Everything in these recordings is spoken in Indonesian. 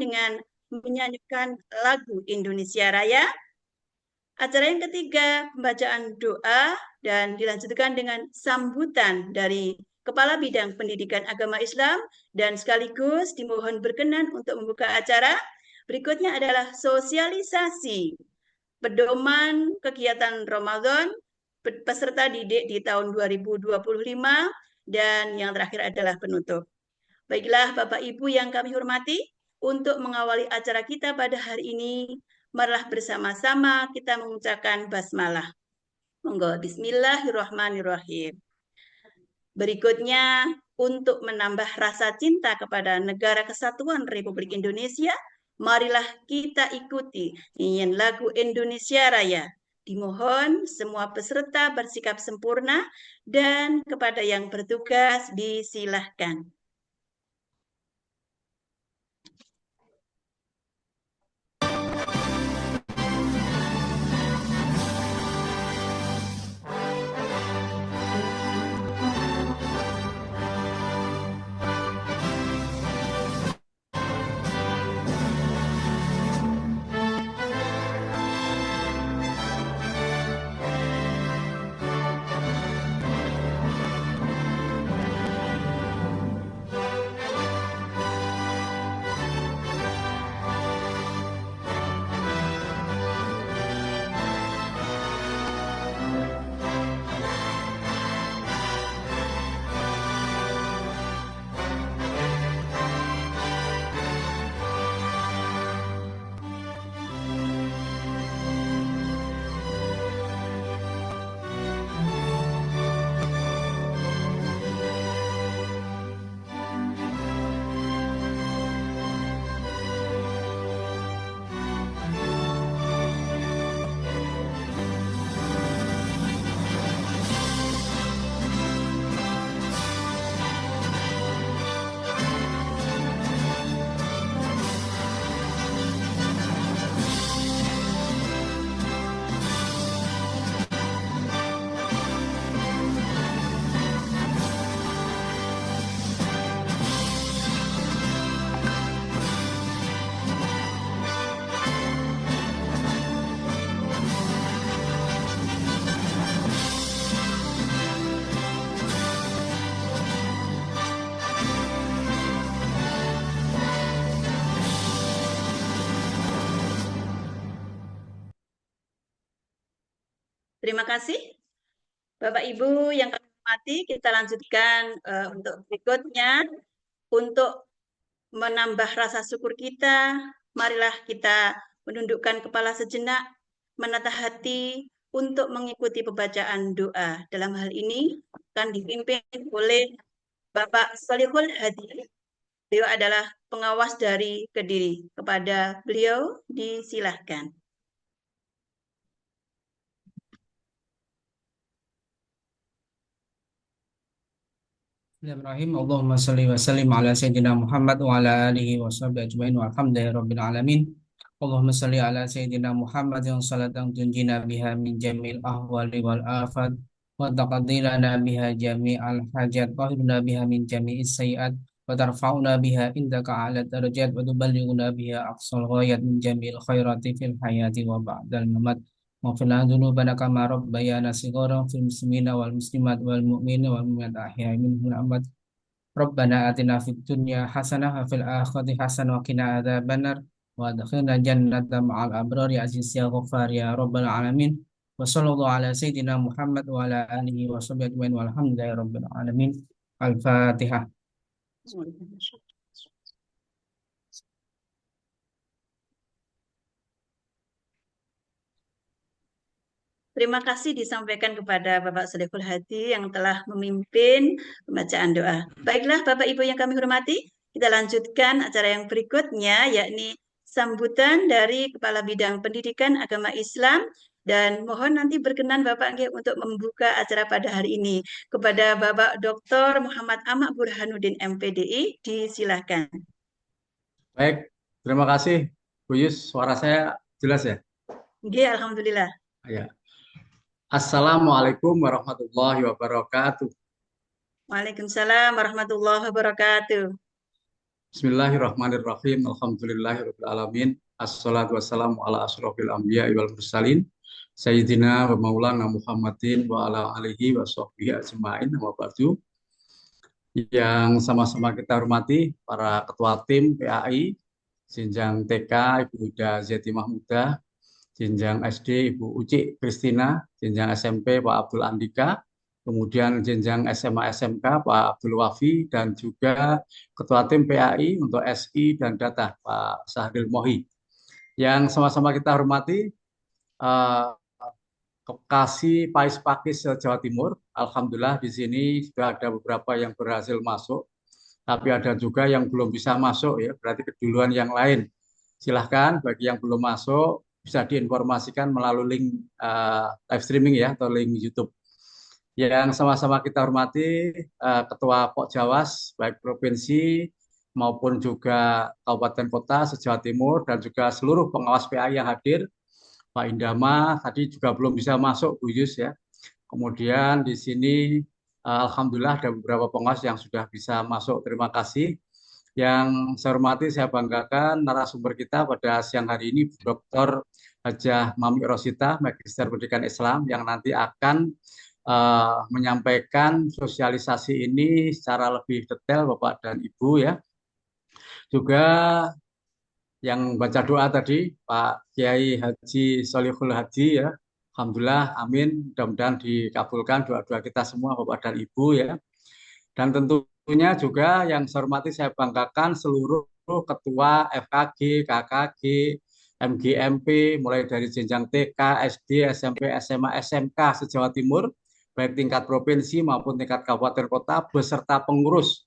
dengan menyanyikan lagu Indonesia Raya. Acara yang ketiga, pembacaan doa dan dilanjutkan dengan sambutan dari Kepala Bidang Pendidikan Agama Islam dan sekaligus dimohon berkenan untuk membuka acara. Berikutnya adalah sosialisasi pedoman kegiatan Ramadan peserta didik di tahun 2025 dan yang terakhir adalah penutup. Baiklah Bapak Ibu yang kami hormati, untuk mengawali acara kita pada hari ini, marilah bersama-sama kita mengucapkan basmalah. Monggo, bismillahirrahmanirrahim. Berikutnya, untuk menambah rasa cinta kepada Negara Kesatuan Republik Indonesia, marilah kita ikuti nyanyian lagu Indonesia Raya. Dimohon semua peserta bersikap sempurna dan kepada yang bertugas disilahkan. Terima kasih Bapak Ibu yang kami hormati. Kita lanjutkan untuk berikutnya. Untuk menambah rasa syukur kita, marilah kita menundukkan kepala sejenak, menatah hati untuk mengikuti pembacaan doa. Dalam hal ini akan dipimpin oleh Bapak Sholihul Hadi. Beliau adalah pengawas dari Kediri. Kepada beliau disilahkan. Bismillahirrahmanirrahim. Allahumma salli wa sallim ala Sayyidina Muhammad wa ala alihi wa sahbihi ajma'in walhamdulillahi rabbil alamin. Allahumma salli ala Sayyidina Muhammad yang salatan tunjina biha min jamil ahwali wal afat wa taqadilana biha jami'al hajat wa hibna biha min jami'is sayiat wa tarfa'una biha indaka ala darajat wa tuballighuna biha aqsal ghayat min jami'il khairati fil hayati wa ba'dal mamat. Maghfir lana dzunubana kama rabbayana shighara fil muslimina wal muslimat wal mu'minina wal mu'minat ahya'i minhum amwat. Rabbana atina fid dunya hasanah wa fil akhirati hasanah wa qina adzabannar wa adkhilna jannata ma'al abrar ya aziz ya ghaffar ya rabbal alamin. Wa sallallahu ala sayyidina Muhammad wa ala alihi wa sahbihi ajmain walhamdulillahi rabbil alamin. Al-Fatihah. Terima kasih disampaikan kepada Bapak Sholihul Hadi yang telah memimpin pembacaan doa. Baiklah Bapak Ibu yang kami hormati, kita lanjutkan acara yang berikutnya, yakni sambutan dari Kepala Bidang Pendidikan Agama Islam, dan mohon nanti berkenan Bapak untuk membuka acara pada hari ini. Kepada Bapak Dr. Muhammad Amak Burhanuddin MPDI, disilahkan. Baik, terima kasih Bu Yus, suara saya jelas ya? Oke, alhamdulillah. Ya. Assalamualaikum warahmatullahi wabarakatuh. Waalaikumsalam warahmatullahi wabarakatuh. Bismillahirrahmanirrahim. Alhamdulillahirabbil alamin. Assalatu wassalamu ala asyrofil anbiya'i wal mursalin. Sayyidina wa maulana Muhammadin wa ala alihi wa sahbihi ajma'in. Wa ba'du. Yang sama-sama kita hormati para ketua tim PAI, jenjang TK Ibu Ida Zeti Mahmudah, jenjang SD Ibu Uci Kristina, jenjang SMP Pak Abdul Andika, kemudian jenjang SMA SMK Pak Abdul Wafi, dan juga Ketua Tim PAI untuk SI dan Data Pak Sahril Mohi. Yang sama-sama kita hormati, Bekasi, Pais Pakis, Jawa Timur. Alhamdulillah di sini sudah ada beberapa yang berhasil masuk, tapi ada juga yang belum bisa masuk ya, berarti keduluan yang lain. Silahkan bagi yang belum masuk bisa diinformasikan melalui link live streaming ya, atau link YouTube. Yang sama-sama kita hormati Ketua Pok Jawas, baik provinsi maupun juga kabupaten kota se-Jawa Timur, dan juga seluruh pengawas PAI yang hadir. Pak Indama tadi juga belum bisa masuk, Bu Yus ya. Kemudian di sini alhamdulillah ada beberapa pengawas yang sudah bisa masuk. Terima kasih. Yang saya hormati, saya banggakan narasumber kita pada siang hari ini, Dr. Hajah Mami Rosita, Magister Pendidikan Islam, yang nanti akan menyampaikan sosialisasi ini secara lebih detail, Bapak dan Ibu ya. Juga yang baca doa tadi Pak Kiai Haji Solihul Hadi ya. Alhamdulillah, amin. Mudah-mudahan dikabulkan doa-doa kita semua Bapak dan Ibu ya. Dan tentunya juga yang saya hormati, saya banggakan seluruh ketua FKG, KKG, MGMP, mulai dari jenjang TK, SD, SMP, SMA, SMK se-Jawa Timur, baik tingkat provinsi maupun tingkat kabupaten kota, beserta pengurus,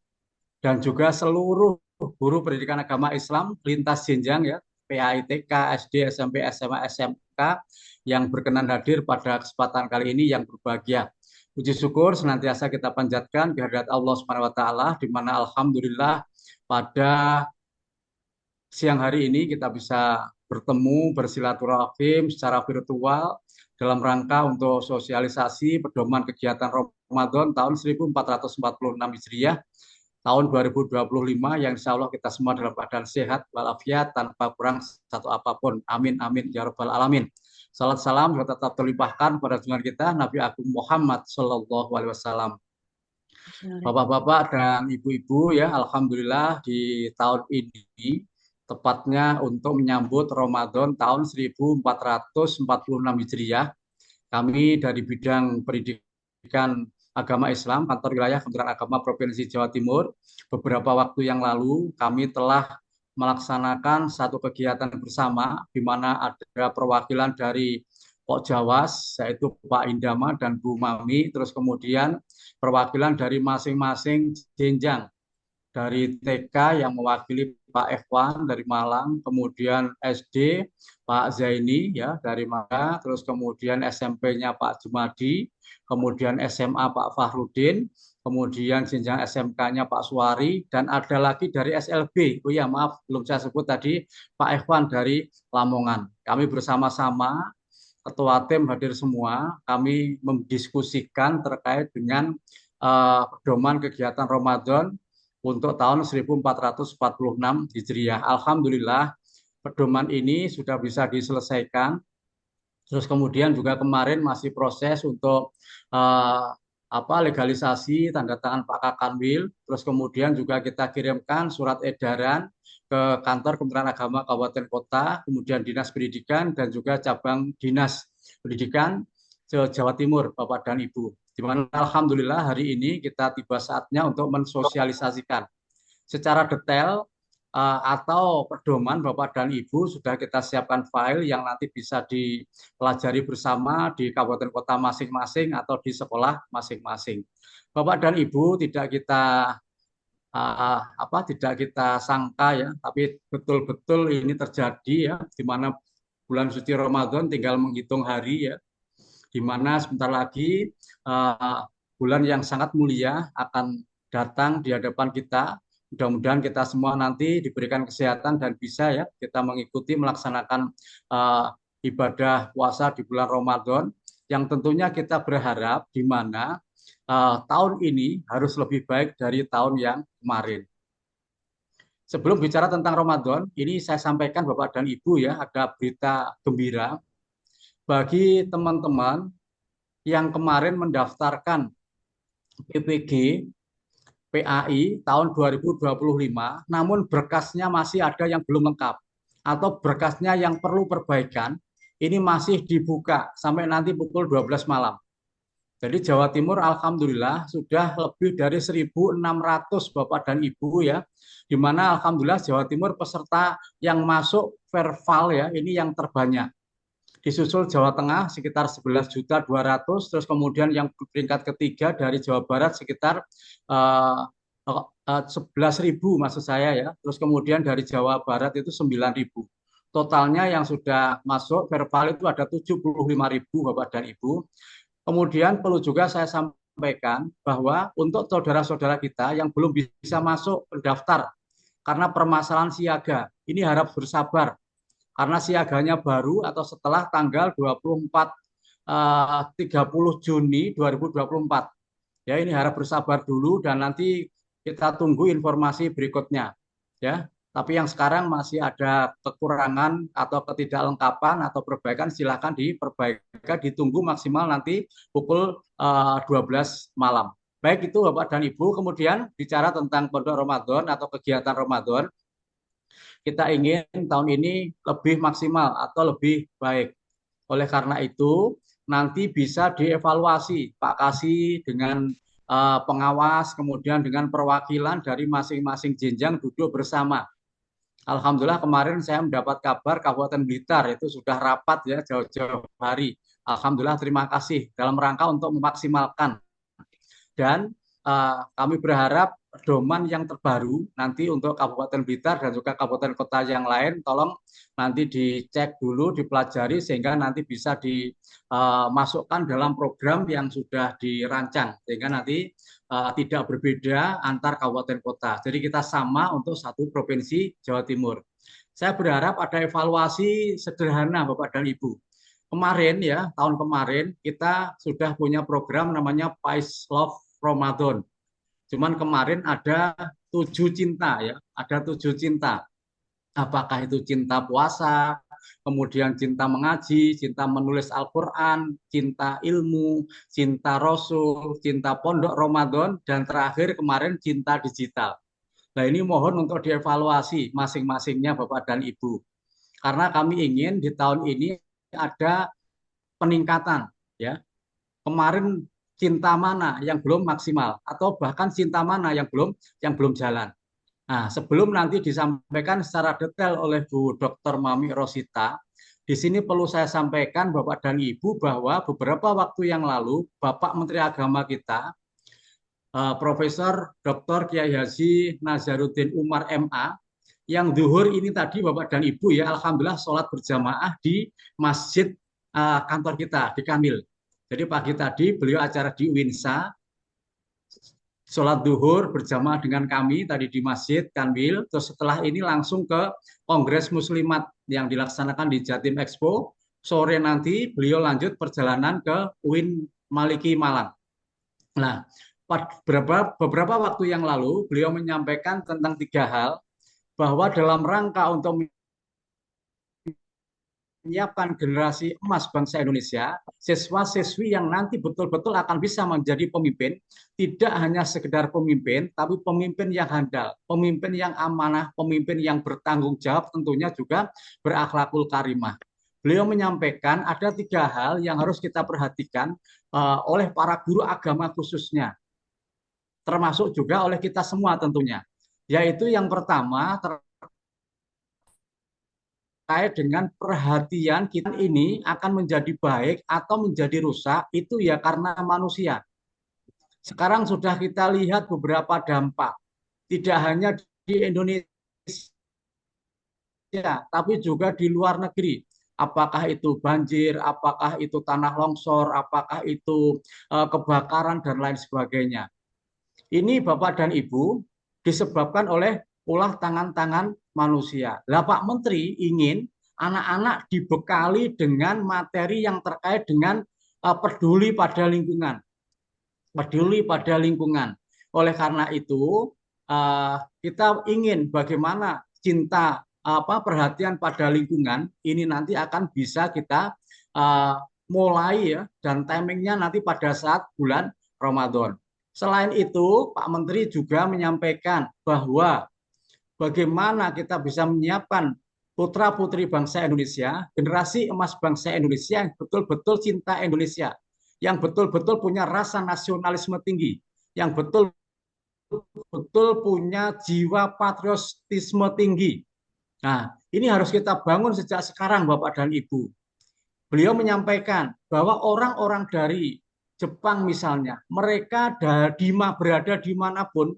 dan juga seluruh guru pendidikan agama Islam lintas jenjang ya, PAI TK, SD, SMP, SMA, SMK yang berkenan hadir pada kesempatan kali ini yang berbahagia. Puji syukur senantiasa kita panjatkan kehadirat Allah Subhanahu wa taala, di mana alhamdulillah pada siang hari ini kita bisa bertemu bersilaturahim secara virtual dalam rangka untuk sosialisasi pedoman kegiatan Ramadan tahun 1446 Hijriah tahun 2025, yang insya Allah kita semua dalam keadaan sehat walafiat tanpa kurang satu apapun. Amin amin ya rabbal alamin. Salat salam tetap terlimpahkan pada junjungan kita Nabi Agung Muhammad Sallallahu Alaihi Wasallam. Bapak-bapak dan ibu-ibu ya, alhamdulillah di tahun ini tepatnya untuk menyambut Ramadan tahun 1446 Hijriah, kami dari bidang pendidikan agama Islam, kantor wilayah Kementerian Agama Provinsi Jawa Timur, beberapa waktu yang lalu kami telah melaksanakan satu kegiatan bersama di mana ada perwakilan dari Pok Jawas, yaitu Pak Indama dan Bu Mami, terus kemudian perwakilan dari masing-masing jenjang, dari TK yang mewakili Pak Evan dari Malang, kemudian SD Pak Zaini ya dari Malang, terus kemudian SMP-nya Pak Jumadi, kemudian SMA Pak Fahrudin, kemudian jenjang SMK-nya Pak Suwari, dan ada lagi dari SLB. Oh ya, maaf belum saya sebut tadi, Pak Evan dari Lamongan. Kami bersama-sama ketua tim hadir semua, kami mendiskusikan terkait dengan pedoman kegiatan Ramadan untuk tahun 1446 Hijriah. Alhamdulillah pedoman ini sudah bisa diselesaikan. Terus kemudian juga kemarin masih proses untuk legalisasi tanda tangan Pak Kakanwil. Terus kemudian juga kita kirimkan surat edaran ke kantor Kementerian Agama Kabupaten Kota, kemudian Dinas Pendidikan dan juga cabang Dinas Pendidikan Jawa Timur, Bapak dan Ibu. Di mana alhamdulillah hari ini kita tiba saatnya untuk mensosialisasikan secara detail atau pedoman Bapak dan Ibu sudah kita siapkan file yang nanti bisa dipelajari bersama di kabupaten kota masing-masing atau di sekolah masing-masing. Bapak dan Ibu tidak kita sangka ya, tapi betul-betul ini terjadi ya, di mana bulan suci Ramadan tinggal menghitung hari ya, di mana sebentar lagi bulan yang sangat mulia akan datang di hadapan kita. Mudah-mudahan kita semua nanti diberikan kesehatan dan bisa ya kita mengikuti melaksanakan ibadah puasa di bulan Ramadan, yang tentunya kita berharap di mana tahun ini harus lebih baik dari tahun yang kemarin. sebelum bicara tentang Ramadan, ini saya sampaikan Bapak dan Ibu ya, ada berita gembira bagi teman-teman yang kemarin mendaftarkan PPG PAI tahun 2025, namun berkasnya masih ada yang belum lengkap atau berkasnya yang perlu perbaikan, ini masih dibuka sampai nanti pukul 12 malam. Jadi Jawa Timur alhamdulillah sudah lebih dari 1.600 Bapak dan Ibu ya, di mana alhamdulillah Jawa Timur peserta yang masuk verbal ya, ini yang terbanyak. Disusul Jawa Tengah sekitar 11.200.000, terus kemudian yang peringkat ketiga dari Jawa Barat sekitar 11.000 maksud saya ya, terus kemudian dari Jawa Barat itu 9.000. Totalnya yang sudah masuk verbal itu ada 75.000 Bapak dan Ibu. Kemudian perlu juga saya sampaikan bahwa untuk saudara-saudara kita yang belum bisa masuk mendaftar karena permasalahan siaga, ini harap bersabar karena siaganya baru atau setelah tanggal 30 Juni 2024. Ya, ini harap bersabar dulu dan nanti kita tunggu informasi berikutnya. Ya, tapi yang sekarang masih ada kekurangan atau ketidaklengkapan atau perbaikan, silakan diperbaiki, ditunggu maksimal nanti pukul 12 malam. Baik itu Bapak dan Ibu, kemudian bicara tentang Pondok Ramadan atau kegiatan Ramadan, kita ingin tahun ini lebih maksimal atau lebih baik. Oleh karena itu, nanti bisa dievaluasi Pak Kasih dengan pengawas, kemudian dengan perwakilan dari masing-masing jenjang duduk bersama. Alhamdulillah kemarin saya mendapat kabar Kabupaten Blitar itu sudah rapat ya jauh-jauh hari. Alhamdulillah terima kasih dalam rangka untuk memaksimalkan. Dan kami berharap pedoman yang terbaru nanti untuk Kabupaten Blitar dan juga kabupaten kota yang lain, tolong nanti dicek dulu, dipelajari sehingga nanti bisa dimasukkan dalam program yang sudah dirancang sehingga nanti tidak berbeda antar kabupaten kota. Jadi kita sama untuk satu provinsi Jawa Timur. Saya berharap ada evaluasi sederhana Bapak dan Ibu. Kemarin ya, tahun kemarin kita sudah punya program namanya Pais Love Ramadan. Cuman kemarin ada 7 cinta ya, ada 7 cinta. Apakah itu cinta puasa, kemudian cinta mengaji, cinta menulis Al-Quran, cinta ilmu, cinta Rasul, cinta pondok Ramadan, dan terakhir kemarin cinta digital. Nah ini mohon untuk dievaluasi masing-masingnya Bapak dan Ibu. Karena kami ingin di tahun ini ada peningkatan. Ya. Kemarin cinta mana yang belum maksimal, atau bahkan cinta mana yang belum jalan. Nah, sebelum nanti disampaikan secara detail oleh Bu Dr. Mami Rosita, di sini perlu saya sampaikan Bapak dan Ibu bahwa beberapa waktu yang lalu Bapak Menteri Agama kita, Profesor Dr. Kiai Haji Nazaruddin Umar MA, yang zuhur ini tadi Bapak dan Ibu ya, alhamdulillah sholat berjamaah di masjid kantor kita di Kamil. Jadi pagi tadi beliau acara di Winsa, sholat duhur berjamaah dengan kami tadi di Masjid Kanwil, terus setelah ini langsung ke Kongres Muslimat yang dilaksanakan di Jatim Expo. Sore nanti beliau lanjut perjalanan ke UIN Maliki Malang. Nah, beberapa waktu yang lalu beliau menyampaikan tentang 3 hal, bahwa dalam rangka untuk menyiapkan generasi emas bangsa Indonesia, siswa-siswi yang nanti betul-betul akan bisa menjadi pemimpin, tidak hanya sekedar pemimpin, tapi pemimpin yang handal, pemimpin yang amanah, pemimpin yang bertanggung jawab, tentunya juga berakhlakul karimah. Beliau menyampaikan ada 3 hal yang harus kita perhatikan oleh para guru agama khususnya, termasuk juga oleh kita semua tentunya. Yaitu yang pertama, terkait dengan perhatian kita ini akan menjadi baik atau menjadi rusak, itu ya karena manusia. Sekarang sudah kita lihat beberapa dampak, tidak hanya di Indonesia, tapi juga di luar negeri. Apakah itu banjir, apakah itu tanah longsor, apakah itu kebakaran, dan lain sebagainya. Ini Bapak dan Ibu disebabkan oleh ulah tangan-tangan manusia. Lah Pak Menteri ingin anak-anak dibekali dengan materi yang terkait dengan peduli pada lingkungan. Peduli pada lingkungan. Oleh karena itu, kita ingin bagaimana cinta perhatian pada lingkungan ini nanti akan bisa kita mulai ya, dan timingnya nanti pada saat bulan Ramadan. Selain itu, Pak Menteri juga menyampaikan bahwa bagaimana kita bisa menyiapkan putra-putri bangsa Indonesia, generasi emas bangsa Indonesia yang betul-betul cinta Indonesia, yang betul-betul punya rasa nasionalisme tinggi, yang betul-betul punya jiwa patriotisme tinggi. Nah, ini harus kita bangun sejak sekarang, Bapak dan Ibu. Beliau menyampaikan bahwa orang-orang dari Jepang misalnya, mereka berada dimanapun,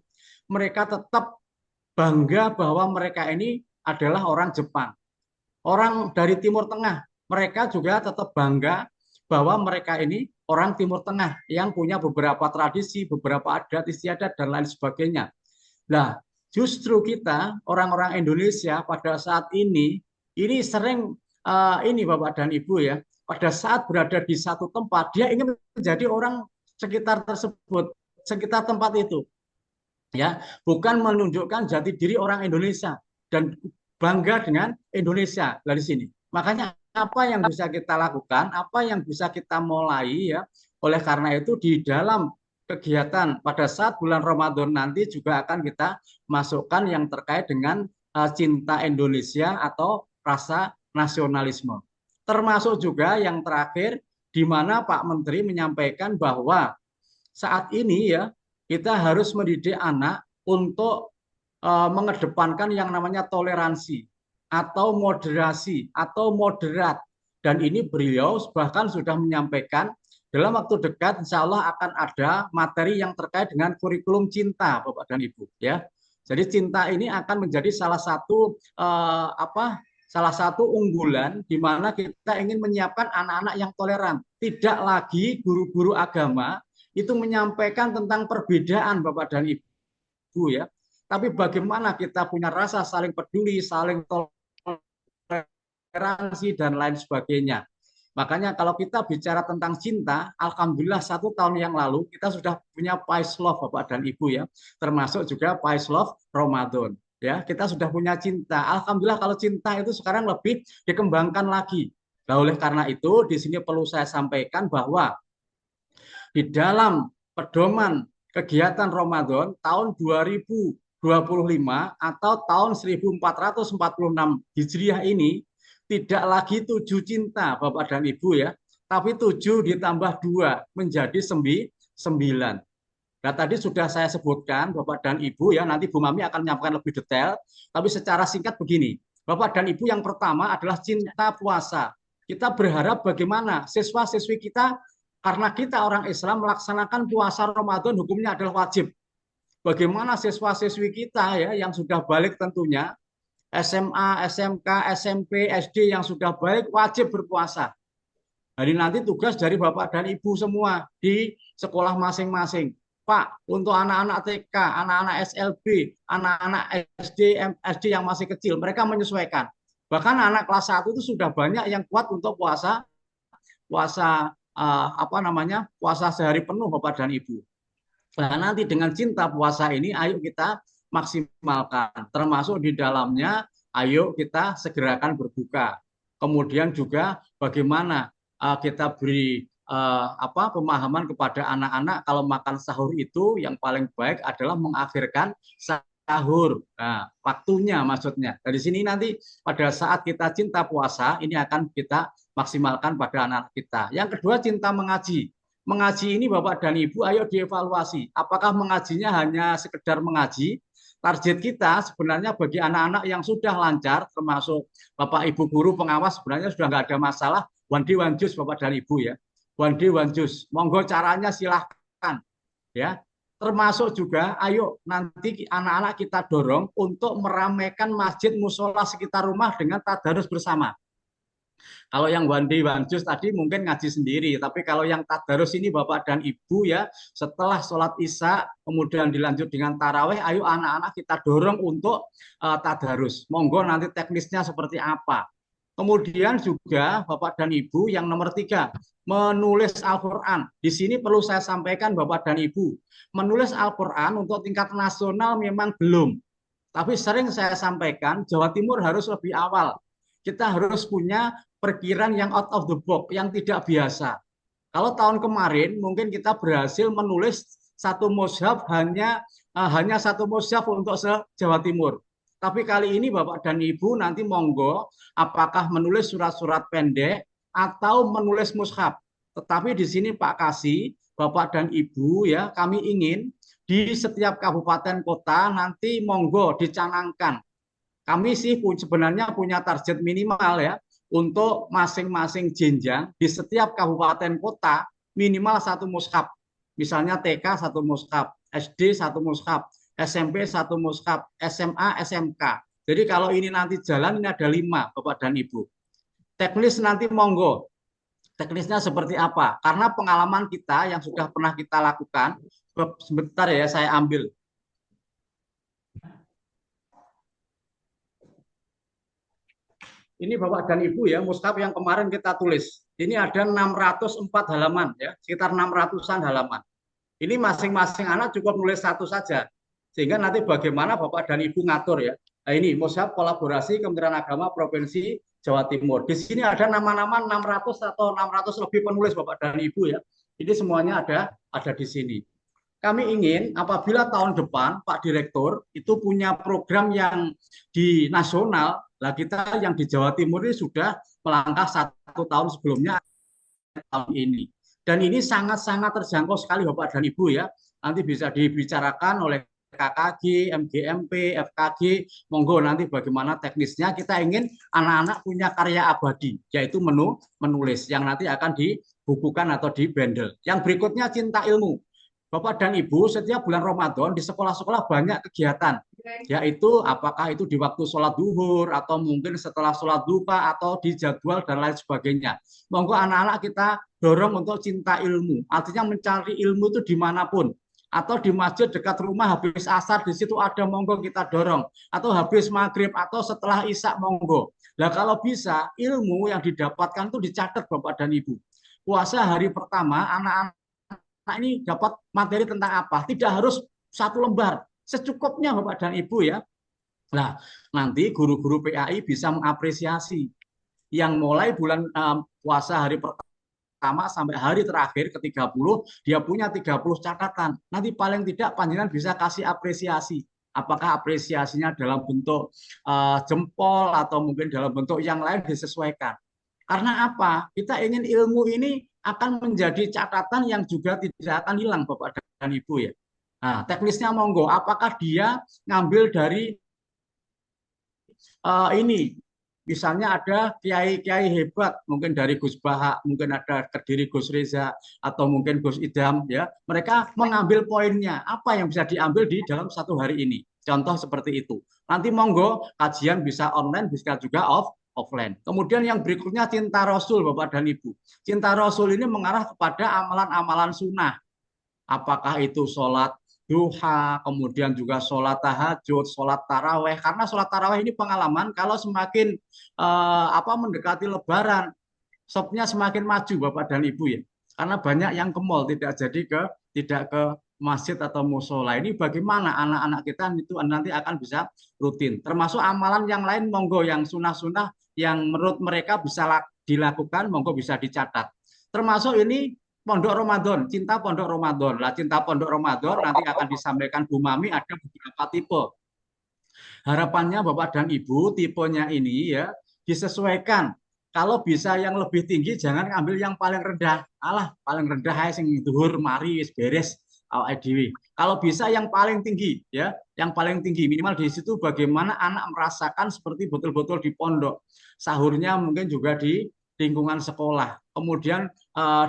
mereka tetap bangga bahwa mereka ini adalah orang Jepang. Orang dari Timur Tengah, mereka juga tetap bangga bahwa mereka ini orang Timur Tengah yang punya beberapa tradisi, beberapa adat istiadat, dan lain sebagainya. Nah, justru kita, orang-orang Indonesia pada saat ini sering ini Bapak dan Ibu ya, pada saat berada di satu tempat, dia ingin menjadi orang sekitar tersebut, sekitar tempat itu. Ya, bukan menunjukkan jati diri orang Indonesia dan bangga dengan Indonesia dari sini. Makanya apa yang bisa kita lakukan, apa yang bisa kita mulai ya. Oleh karena itu di dalam kegiatan pada saat bulan Ramadan nanti juga akan kita masukkan yang terkait dengan cinta Indonesia atau rasa nasionalisme. Termasuk juga yang terakhir di mana Pak Menteri menyampaikan bahwa saat ini ya kita harus mendidik anak untuk mengedepankan yang namanya toleransi atau moderasi atau moderat. Dan ini beliau bahkan sudah menyampaikan dalam waktu dekat insya Allah akan ada materi yang terkait dengan kurikulum cinta Bapak dan Ibu ya. Jadi cinta ini akan menjadi salah satu salah satu unggulan di mana kita ingin menyiapkan anak-anak yang toleran. Tidak lagi guru-guru agama itu menyampaikan tentang perbedaan Bapak dan Ibu ya. Tapi bagaimana kita punya rasa saling peduli, saling toleransi dan lain sebagainya. Makanya kalau kita bicara tentang cinta, alhamdulillah 1 tahun yang lalu kita sudah punya Pais Love Bapak dan Ibu ya, termasuk juga Pais Love Ramadan. Ya, kita sudah punya cinta. Alhamdulillah kalau cinta itu sekarang lebih dikembangkan lagi. Nah, oleh karena itu di sini perlu saya sampaikan bahwa di dalam pedoman kegiatan Ramadan tahun 2025 atau tahun 1446 Hijriah ini tidak lagi 7 cinta Bapak dan Ibu ya, tapi 7 ditambah 2 menjadi 9. Nah, tadi sudah saya sebutkan Bapak dan Ibu ya, nanti Bu Mami akan menyampaikan lebih detail, tapi secara singkat begini. Bapak dan Ibu yang pertama adalah cinta puasa. Kita berharap bagaimana siswa-siswi kita, karena kita orang Islam melaksanakan puasa Ramadan hukumnya adalah wajib. Bagaimana siswa-siswi kita ya yang sudah balik tentunya, SMA, SMK, SMP, SD yang sudah balik wajib berpuasa. Hari nanti tugas dari Bapak dan Ibu semua di sekolah masing-masing. Pak, untuk anak-anak TK, anak-anak SLB, anak-anak SD yang masih kecil, mereka menyesuaikan. Bahkan anak kelas 1 itu sudah banyak yang kuat untuk puasa puasa sehari penuh Bapak dan Ibu. Nah, nanti dengan cinta puasa ini ayo kita maksimalkan, termasuk di dalamnya ayo kita segerakan berbuka. Kemudian juga bagaimana kita beri pemahaman kepada anak-anak kalau makan sahur itu yang paling baik adalah mengakhirkan sahur. Nah, waktunya maksudnya. Dari sini nanti pada saat kita cinta puasa ini akan kita maksimalkan pada anak kita. Yang kedua cinta mengaji. Mengaji ini Bapak dan Ibu ayo dievaluasi. Apakah mengajinya hanya sekedar mengaji? Target kita sebenarnya bagi anak-anak yang sudah lancar, termasuk Bapak Ibu guru pengawas sebenarnya sudah nggak ada masalah. One day one juice Bapak dan Ibu ya. One day one juice. Monggo caranya silahkan ya. Termasuk juga ayo nanti anak-anak kita dorong untuk meramaikan masjid musola sekitar rumah dengan tadarus bersama. Kalau yang one day one juice tadi mungkin ngaji sendiri, tapi kalau yang tadarus ini Bapak dan Ibu ya, setelah sholat isya kemudian dilanjut dengan taraweh, ayo anak-anak kita dorong untuk tadarus. Monggo nanti teknisnya seperti apa Kemudian juga Bapak dan Ibu yang nomor 3, menulis Al-Quran. Di sini perlu saya sampaikan Bapak dan Ibu, menulis Al-Quran untuk tingkat nasional memang belum. Tapi sering saya sampaikan, Jawa Timur harus lebih awal. Kita harus punya perkiraan yang out of the box, yang tidak biasa. Kalau tahun kemarin mungkin kita berhasil menulis satu mushaf hanya satu mushaf untuk se-Jawa Timur. Tapi kali ini Bapak dan Ibu nanti monggo apakah menulis surat-surat pendek atau menulis mushaf. Tetapi di sini Pak Kasih, Bapak dan Ibu ya, kami ingin di setiap kabupaten kota nanti monggo dicanangkan. Kami sih sebenarnya punya target minimal ya untuk masing-masing jenjang di setiap kabupaten kota minimal satu mushaf. Misalnya TK satu mushaf, SD satu mushaf, SMP satu mushaf, SMA, SMK. Jadi kalau ini nanti jalan ini ada 5 Bapak dan Ibu. Teknis nanti monggo. Teknisnya seperti apa? Karena pengalaman kita yang sudah pernah kita lakukan, sebentar ya saya ambil. Ini Bapak dan Ibu ya, mushaf yang kemarin kita tulis. Ini ada 604 halaman ya, sekitar 600-an halaman. Ini masing-masing anak cukup nulis satu saja. Sehingga nanti bagaimana Bapak dan Ibu ngatur ya. Nah ini mushaf kolaborasi Kementerian Agama Provinsi Jawa Timur. Di sini ada nama-nama 600 atau 600 lebih penulis Bapak dan Ibu ya. Ini semuanya ada di sini. Kami ingin apabila tahun depan Pak Direktur itu punya program yang di nasional, lah kita yang di Jawa Timur ini sudah melangkah 1 tahun sebelumnya tahun ini. Dan ini sangat-sangat terjangkau sekali Bapak dan Ibu ya. Nanti bisa dibicarakan oleh KKG, MGMP, FKG, monggo nanti bagaimana teknisnya. Kita ingin anak-anak punya karya abadi, yaitu menulis yang nanti akan dibukukan atau dibendel. Yang berikutnya cinta ilmu. Bapak dan Ibu, setiap bulan Ramadan di sekolah-sekolah banyak kegiatan, yaitu apakah itu di waktu sholat duhur, atau mungkin setelah sholat duha, atau di jadwal, dan lain sebagainya. Monggo anak-anak kita dorong untuk cinta ilmu, artinya mencari ilmu itu dimanapun. Atau di masjid dekat rumah habis asar, di situ ada, monggo kita dorong. Atau habis maghrib, atau setelah isya, monggo. Nah kalau bisa, ilmu yang didapatkan itu dicatat Bapak dan Ibu. Puasa hari pertama, anak-anak ini dapat materi tentang apa? Tidak harus 1 lembar, secukupnya Bapak dan Ibu ya. Nah, nanti guru-guru PAI bisa mengapresiasi yang mulai bulan puasa hari pertama sampai hari terakhir ke-30, dia punya 30 catatan. Nanti paling tidak panjenengan bisa kasih apresiasi. Apakah apresiasinya dalam bentuk jempol atau mungkin dalam bentuk yang lain disesuaikan. Karena apa? Kita ingin ilmu ini akan menjadi catatan yang juga tidak akan hilang Bapak dan Ibu ya. Nah, teknisnya monggo, apakah dia ngambil dari ini, misalnya ada kiai-kiai hebat, mungkin dari Gus Baha, mungkin ada Kediri Gus Reza, atau mungkin Gus Idham ya. Mereka mengambil poinnya, apa yang bisa diambil di dalam 1 hari ini. Contoh seperti itu. Nanti monggo kajian bisa online, bisa juga offline. Kemudian yang berikutnya cinta Rasul Bapak dan Ibu. Cinta Rasul ini mengarah kepada amalan-amalan sunnah. Apakah itu sholat duha, kemudian juga sholat tahajud, sholat taraweh. Karena sholat taraweh ini pengalaman kalau semakin mendekati Lebaran, shopnya semakin maju Bapak dan Ibu ya. Karena banyak yang ke mall, tidak ke masjid atau musola. Ini bagaimana anak-anak kita itu nanti akan bisa rutin. Termasuk amalan yang lain monggo, yang sunnah-sunnah yang menurut mereka bisa dilakukan, monggo bisa dicatat. Termasuk ini Pondok Ramadan, cinta Pondok Ramadan. Lah cinta Pondok Ramadan nanti akan disampaikan Bu Mami, ada beberapa tipe. Harapannya Bapak dan Ibu, tipenya ini ya disesuaikan. Kalau bisa yang lebih tinggi, jangan ambil yang paling rendah. Alah, paling rendah aja sing dhuwur mari wis beres awake dhewe. Kalau bisa yang paling tinggi ya, yang paling tinggi minimal di situ bagaimana anak merasakan seperti betul-betul di pondok. Sahurnya mungkin juga di lingkungan sekolah. Kemudian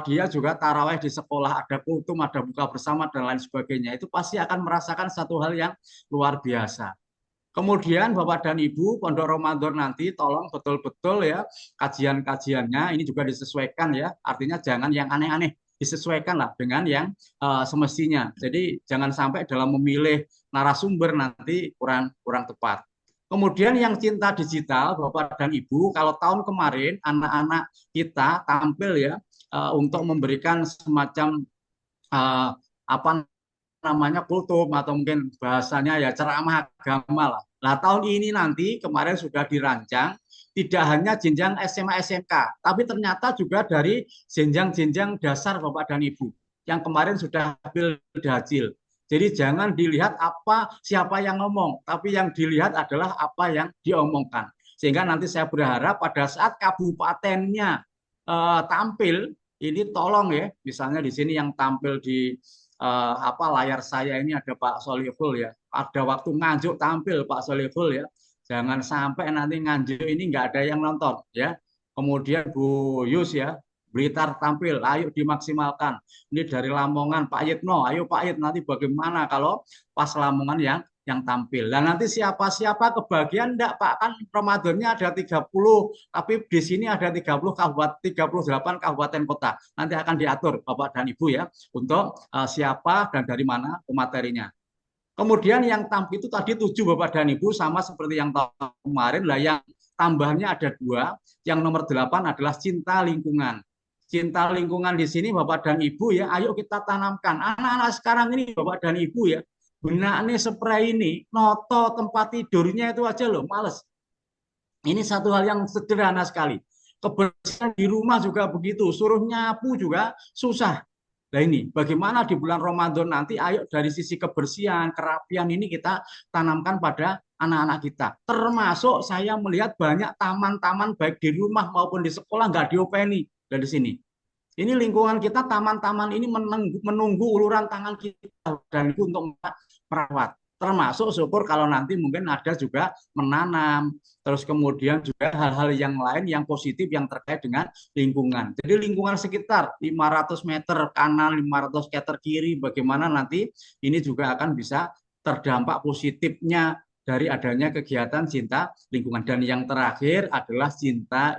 dia juga taraweh di sekolah, ada kultum, ada buka bersama dan lain sebagainya. Itu pasti akan merasakan satu hal yang luar biasa. Kemudian Bapak dan Ibu, Pondok Ramadan nanti tolong betul-betul ya kajian-kajiannya ini juga disesuaikan ya. Artinya jangan yang aneh-aneh, disesuaikan lah dengan yang semestinya. Jadi jangan sampai dalam memilih narasumber nanti kurang tepat. Kemudian yang cinta digital, Bapak dan Ibu, kalau tahun kemarin anak-anak kita tampil ya untuk memberikan semacam eh, apa namanya kultum atau mungkin bahasanya ya ceramah agama lah. Nah, tahun ini nanti kemarin sudah dirancang tidak hanya jenjang SMA SMK, tapi ternyata juga dari jenjang-jenjang dasar Bapak dan Ibu yang kemarin sudah ambil dahjil. Jadi jangan dilihat apa siapa yang ngomong, tapi yang dilihat adalah apa yang diomongkan. Sehingga nanti saya berharap pada saat kabupatennya tampil, ini tolong ya, misalnya di sini yang tampil di layar saya ini ada Pak Solihul ya. Ada waktu Nganjuk tampil Pak Solihul ya. Jangan sampai nanti Nganjuk ini nggak ada yang nonton ya. Kemudian Bu Yus ya, Blitar tampil, ayo dimaksimalkan. Ini dari Lamongan Pak Yitno, ayo Pak Yit nanti bagaimana kalau pas Lamongan yang tampil. Dan nanti siapa-siapa kebagian enggak Pak, kan Ramadannya ada 30, tapi di sini ada 30 kabupaten, 38 kabupaten kota. Nanti akan diatur Bapak dan Ibu ya untuk siapa dan dari mana materinya. Kemudian yang tampil itu tadi 7 Bapak dan Ibu sama seperti yang tahun kemarin lah, yang tambahannya ada 2. Yang nomor 8 adalah cinta lingkungan. Cinta lingkungan di sini Bapak dan Ibu ya, ayo kita tanamkan. Anak-anak sekarang ini Bapak dan Ibu ya, benaknya spray ini, noto tempat tidurnya itu aja loh, males. Ini satu hal yang sederhana sekali. Kebersihan di rumah juga begitu, suruh nyapu juga susah. Nah ini, bagaimana di bulan Ramadan nanti, ayo dari sisi kebersihan, kerapian ini kita tanamkan pada anak-anak kita. Termasuk saya melihat banyak taman-taman baik di rumah maupun di sekolah nggak diopeni dari sini. Ini lingkungan kita, taman-taman ini menunggu uluran tangan kita dan itu untuk merawat. Termasuk syukur kalau nanti mungkin ada juga menanam, terus kemudian juga hal-hal yang lain yang positif yang terkait dengan lingkungan. Jadi lingkungan sekitar 500 meter kanan, 500 meter kiri, bagaimana nanti ini juga akan bisa terdampak positifnya dari adanya kegiatan cinta lingkungan. Dan yang terakhir adalah cinta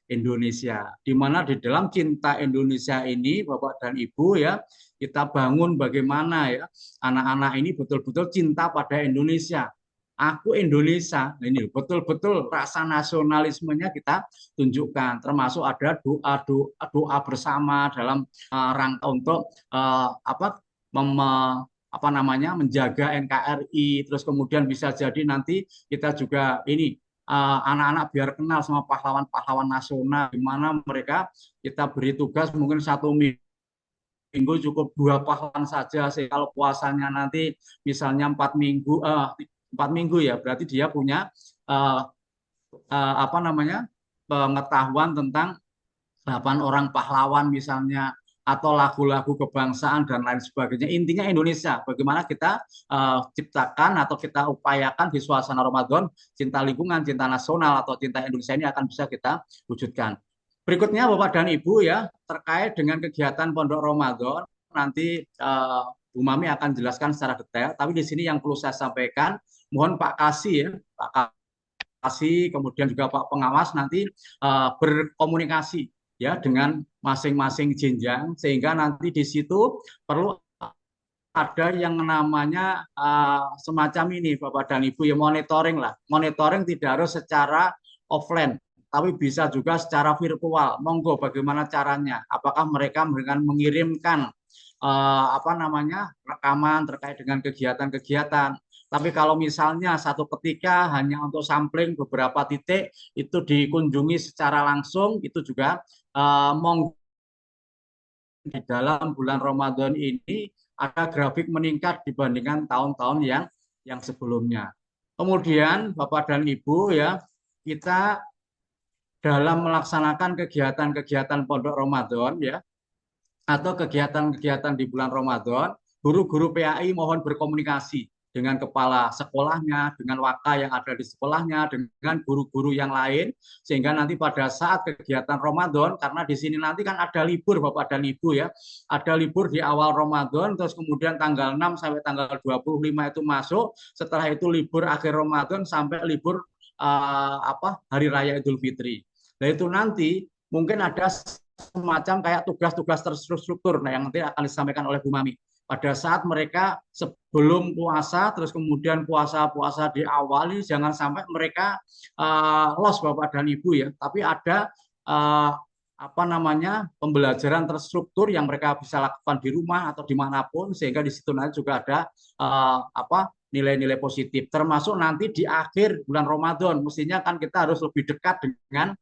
Indonesia. Di mana di dalam cinta Indonesia ini Bapak dan Ibu ya, kita bangun bagaimana ya anak-anak ini betul-betul cinta pada Indonesia. Aku Indonesia, ini betul-betul rasa nasionalismenya kita tunjukkan. Termasuk ada doa bersama dalam rangka untuk menjaga NKRI. Terus kemudian bisa jadi nanti kita juga ini anak-anak biar kenal sama pahlawan-pahlawan nasional, di mana mereka kita beri tugas mungkin 1 minggu cukup 2 pahlawan saja. Kalau puasanya nanti misalnya 4 minggu ya, berarti dia punya pengetahuan tentang 8 orang pahlawan misalnya, atau lagu-lagu kebangsaan dan lain sebagainya. Intinya Indonesia, bagaimana kita ciptakan atau kita upayakan di suasana Ramadan, cinta lingkungan, cinta nasional atau cinta Indonesia ini akan bisa kita wujudkan. Berikutnya Bapak dan Ibu ya, terkait dengan kegiatan Pondok Ramadan, nanti Bu Mami akan jelaskan secara detail, tapi di sini yang perlu saya sampaikan, mohon Pak Kasih ya, Pak Kasih, kemudian juga Pak Pengawas nanti berkomunikasi ya dengan masing-masing jenjang, sehingga nanti di situ perlu ada yang namanya semacam ini Bapak dan Ibu ya, monitoring lah. Monitoring tidak harus secara offline, tapi bisa juga secara virtual. Monggo bagaimana caranya? Apakah mereka dengan mengirimkan rekaman terkait dengan kegiatan-kegiatan. Tapi kalau misalnya satu ketika hanya untuk sampling beberapa titik itu dikunjungi secara langsung, itu juga monggo di dalam bulan Ramadan ini ada grafik meningkat dibandingkan tahun-tahun yang sebelumnya. Kemudian Bapak dan Ibu ya, kita dalam melaksanakan kegiatan-kegiatan Pondok Ramadan ya, atau kegiatan-kegiatan di bulan Ramadan, guru-guru PAI mohon berkomunikasi dengan kepala sekolahnya, dengan waka yang ada di sekolahnya, dengan guru-guru yang lain, sehingga nanti pada saat kegiatan Ramadan, karena di sini nanti kan ada libur Bapak dan Ibu ya, ada libur di awal Ramadan, terus kemudian tanggal 6 sampai tanggal 25 itu masuk, setelah itu libur akhir Ramadan sampai libur Hari Raya Idul Fitri. Nah itu nanti mungkin ada semacam kayak tugas-tugas terstruktur, nah yang nanti akan disampaikan oleh Bu Mami. pada saat mereka sebelum puasa, terus kemudian puasa-puasa diawali, jangan sampai mereka lost Bapak dan Ibu ya. Tapi ada apa namanya pembelajaran terstruktur yang mereka bisa lakukan di rumah atau dimanapun, sehingga di situ nanti juga ada apa nilai-nilai positif. Termasuk nanti di akhir bulan Ramadan, mestinya kan kita harus lebih dekat dengan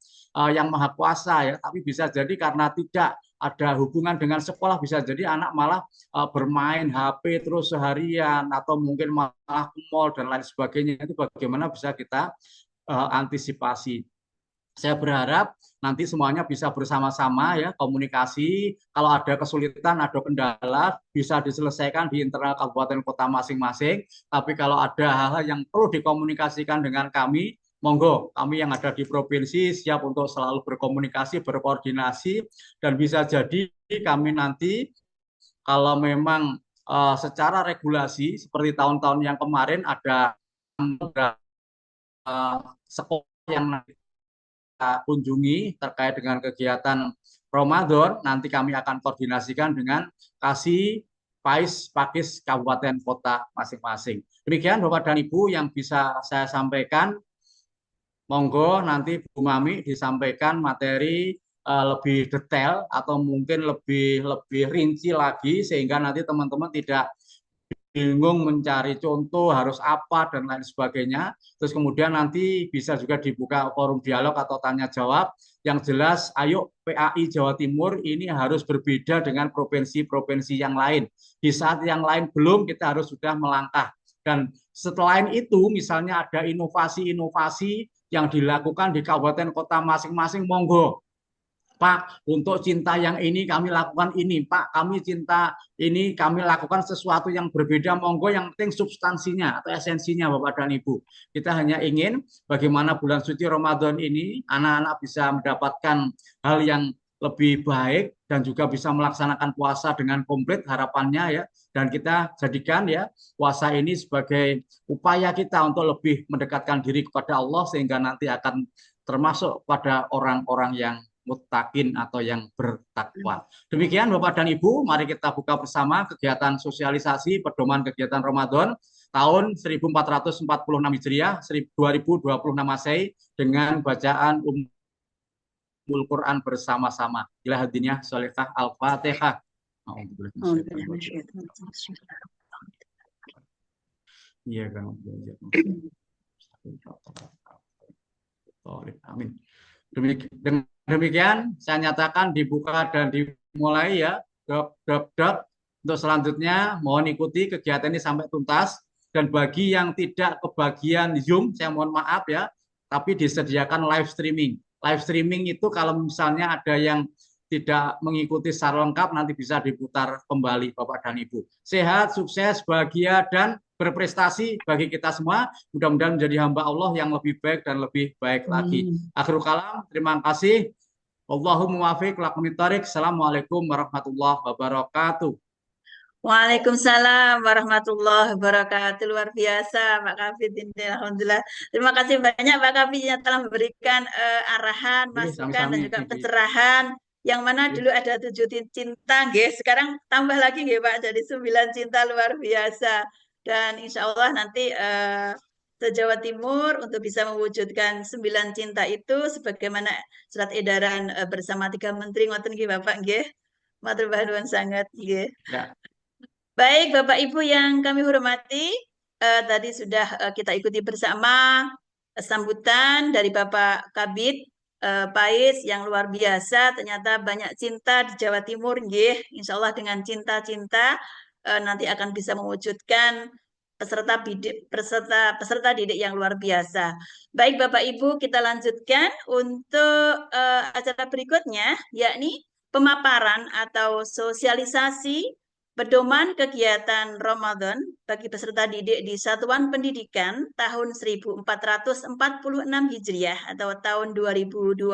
yang Maha Kuasa ya. Tapi bisa jadi karena tidak ada hubungan dengan sekolah, bisa jadi anak malah bermain HP terus seharian atau mungkin malah ke mall dan lain sebagainya. Itu bagaimana bisa kita antisipasi. Saya berharap nanti semuanya bisa bersama-sama ya komunikasi. Kalau ada kesulitan, ada kendala bisa diselesaikan di internal kabupaten kota masing-masing. Tapi kalau ada hal-hal yang perlu dikomunikasikan dengan kami, monggo kami yang ada di provinsi siap untuk selalu berkomunikasi, berkoordinasi, dan bisa jadi kami nanti kalau memang secara regulasi seperti tahun-tahun yang kemarin ada sekolah yang kita kunjungi terkait dengan kegiatan Ramadan, nanti kami akan koordinasikan dengan Kasih Pakis Kabupaten Kota masing-masing. Demikian Bapak dan Ibu yang bisa saya sampaikan. Monggo nanti Bu Mami disampaikan materi lebih detail atau mungkin lebih rinci lagi sehingga nanti teman-teman tidak bingung mencari contoh harus apa dan lain sebagainya. Terus kemudian nanti bisa juga dibuka forum dialog atau tanya jawab. Yang jelas, ayo PAI Jawa Timur ini harus berbeda dengan provinsi-provinsi yang lain. Di saat yang lain belum, kita harus sudah melangkah. Dan selain itu, misalnya ada inovasi-inovasi yang dilakukan di kabupaten kota masing-masing, monggo. Pak, untuk cinta yang ini kami lakukan ini. Pak, kami cinta ini kami lakukan sesuatu yang berbeda. Monggo, yang penting substansinya atau esensinya Bapak dan Ibu. Kita hanya ingin bagaimana bulan suci Ramadan ini anak-anak bisa mendapatkan hal yang lebih baik dan juga bisa melaksanakan puasa dengan komplit harapannya ya. Dan kita jadikan ya puasa ini sebagai upaya kita untuk lebih mendekatkan diri kepada Allah sehingga nanti akan termasuk pada orang-orang yang muttaqin atau yang bertakwa. Demikian Bapak dan Ibu, mari kita buka bersama kegiatan sosialisasi pedoman kegiatan Ramadan tahun 1446 Hijriah, 2026 Masehi dengan bacaan Ummul Quran bersama-sama. Ila hadiniyah sholihah Al-Fatihah. Iya kan. Amin. Demikian saya nyatakan dibuka dan dimulai ya. Untuk selanjutnya mohon ikuti kegiatan ini sampai tuntas. Dan bagi yang tidak kebagian Zoom, saya mohon maaf ya, tapi disediakan live streaming. Live streaming itu kalau misalnya ada yang tidak mengikuti secara lengkap nanti bisa diputar kembali Bapak dan Ibu. Sehat, sukses, bahagia, dan berprestasi bagi kita semua. Mudah-mudahan menjadi hamba Allah yang lebih baik dan lebih baik lagi. Akhirul kalam, terima kasih. Allahumma muwaffiq lakumit thoriq. Assalamualaikum warahmatullahi wabarakatuh. Waalaikumsalam warahmatullahi wabarakatuh. Luar biasa Pak Kafid ini. Alhamdulillah. Terima kasih banyak Pak Kafid yang telah memberikan arahan, masukan dan juga pencerahan. Yang mana dulu ada 7 cinta, sekarang tambah lagi Pak, jadi 9 cinta, luar biasa. Dan insya Allah nanti se-Jawa Timur untuk bisa mewujudkan 9 cinta itu sebagaimana surat edaran bersama 3 menteri ngoten nggih Bapak nggih. Matur nuwun sangat nggih. Ya. Baik Bapak Ibu yang kami hormati, tadi sudah kita ikuti bersama sambutan dari Bapak Kabid Pais yang luar biasa. Ternyata banyak cinta di Jawa Timur nggih. Insya Allah dengan cinta-cinta nanti akan bisa mewujudkan peserta didik yang luar biasa. Baik Bapak Ibu, kita lanjutkan untuk acara berikutnya, yakni pemaparan atau sosialisasi pedoman kegiatan Ramadan bagi peserta didik di Satuan Pendidikan tahun 1446 Hijriah atau tahun 2025,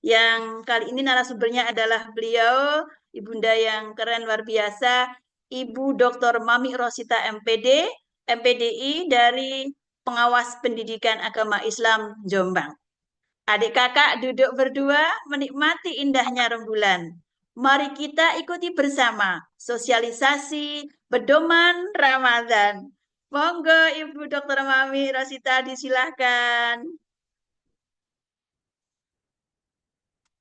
yang kali ini narasumbernya adalah beliau, Ibunda yang keren luar biasa, Ibu Dr. Mami Rosita MPD, MPDI dari Pengawas Pendidikan Agama Islam Jombang. Adik kakak duduk berdua menikmati indahnya rembulan. Mari kita ikuti bersama sosialisasi pedoman Ramadan. Monggo Ibu Dr. Mami Rosita disilahkan.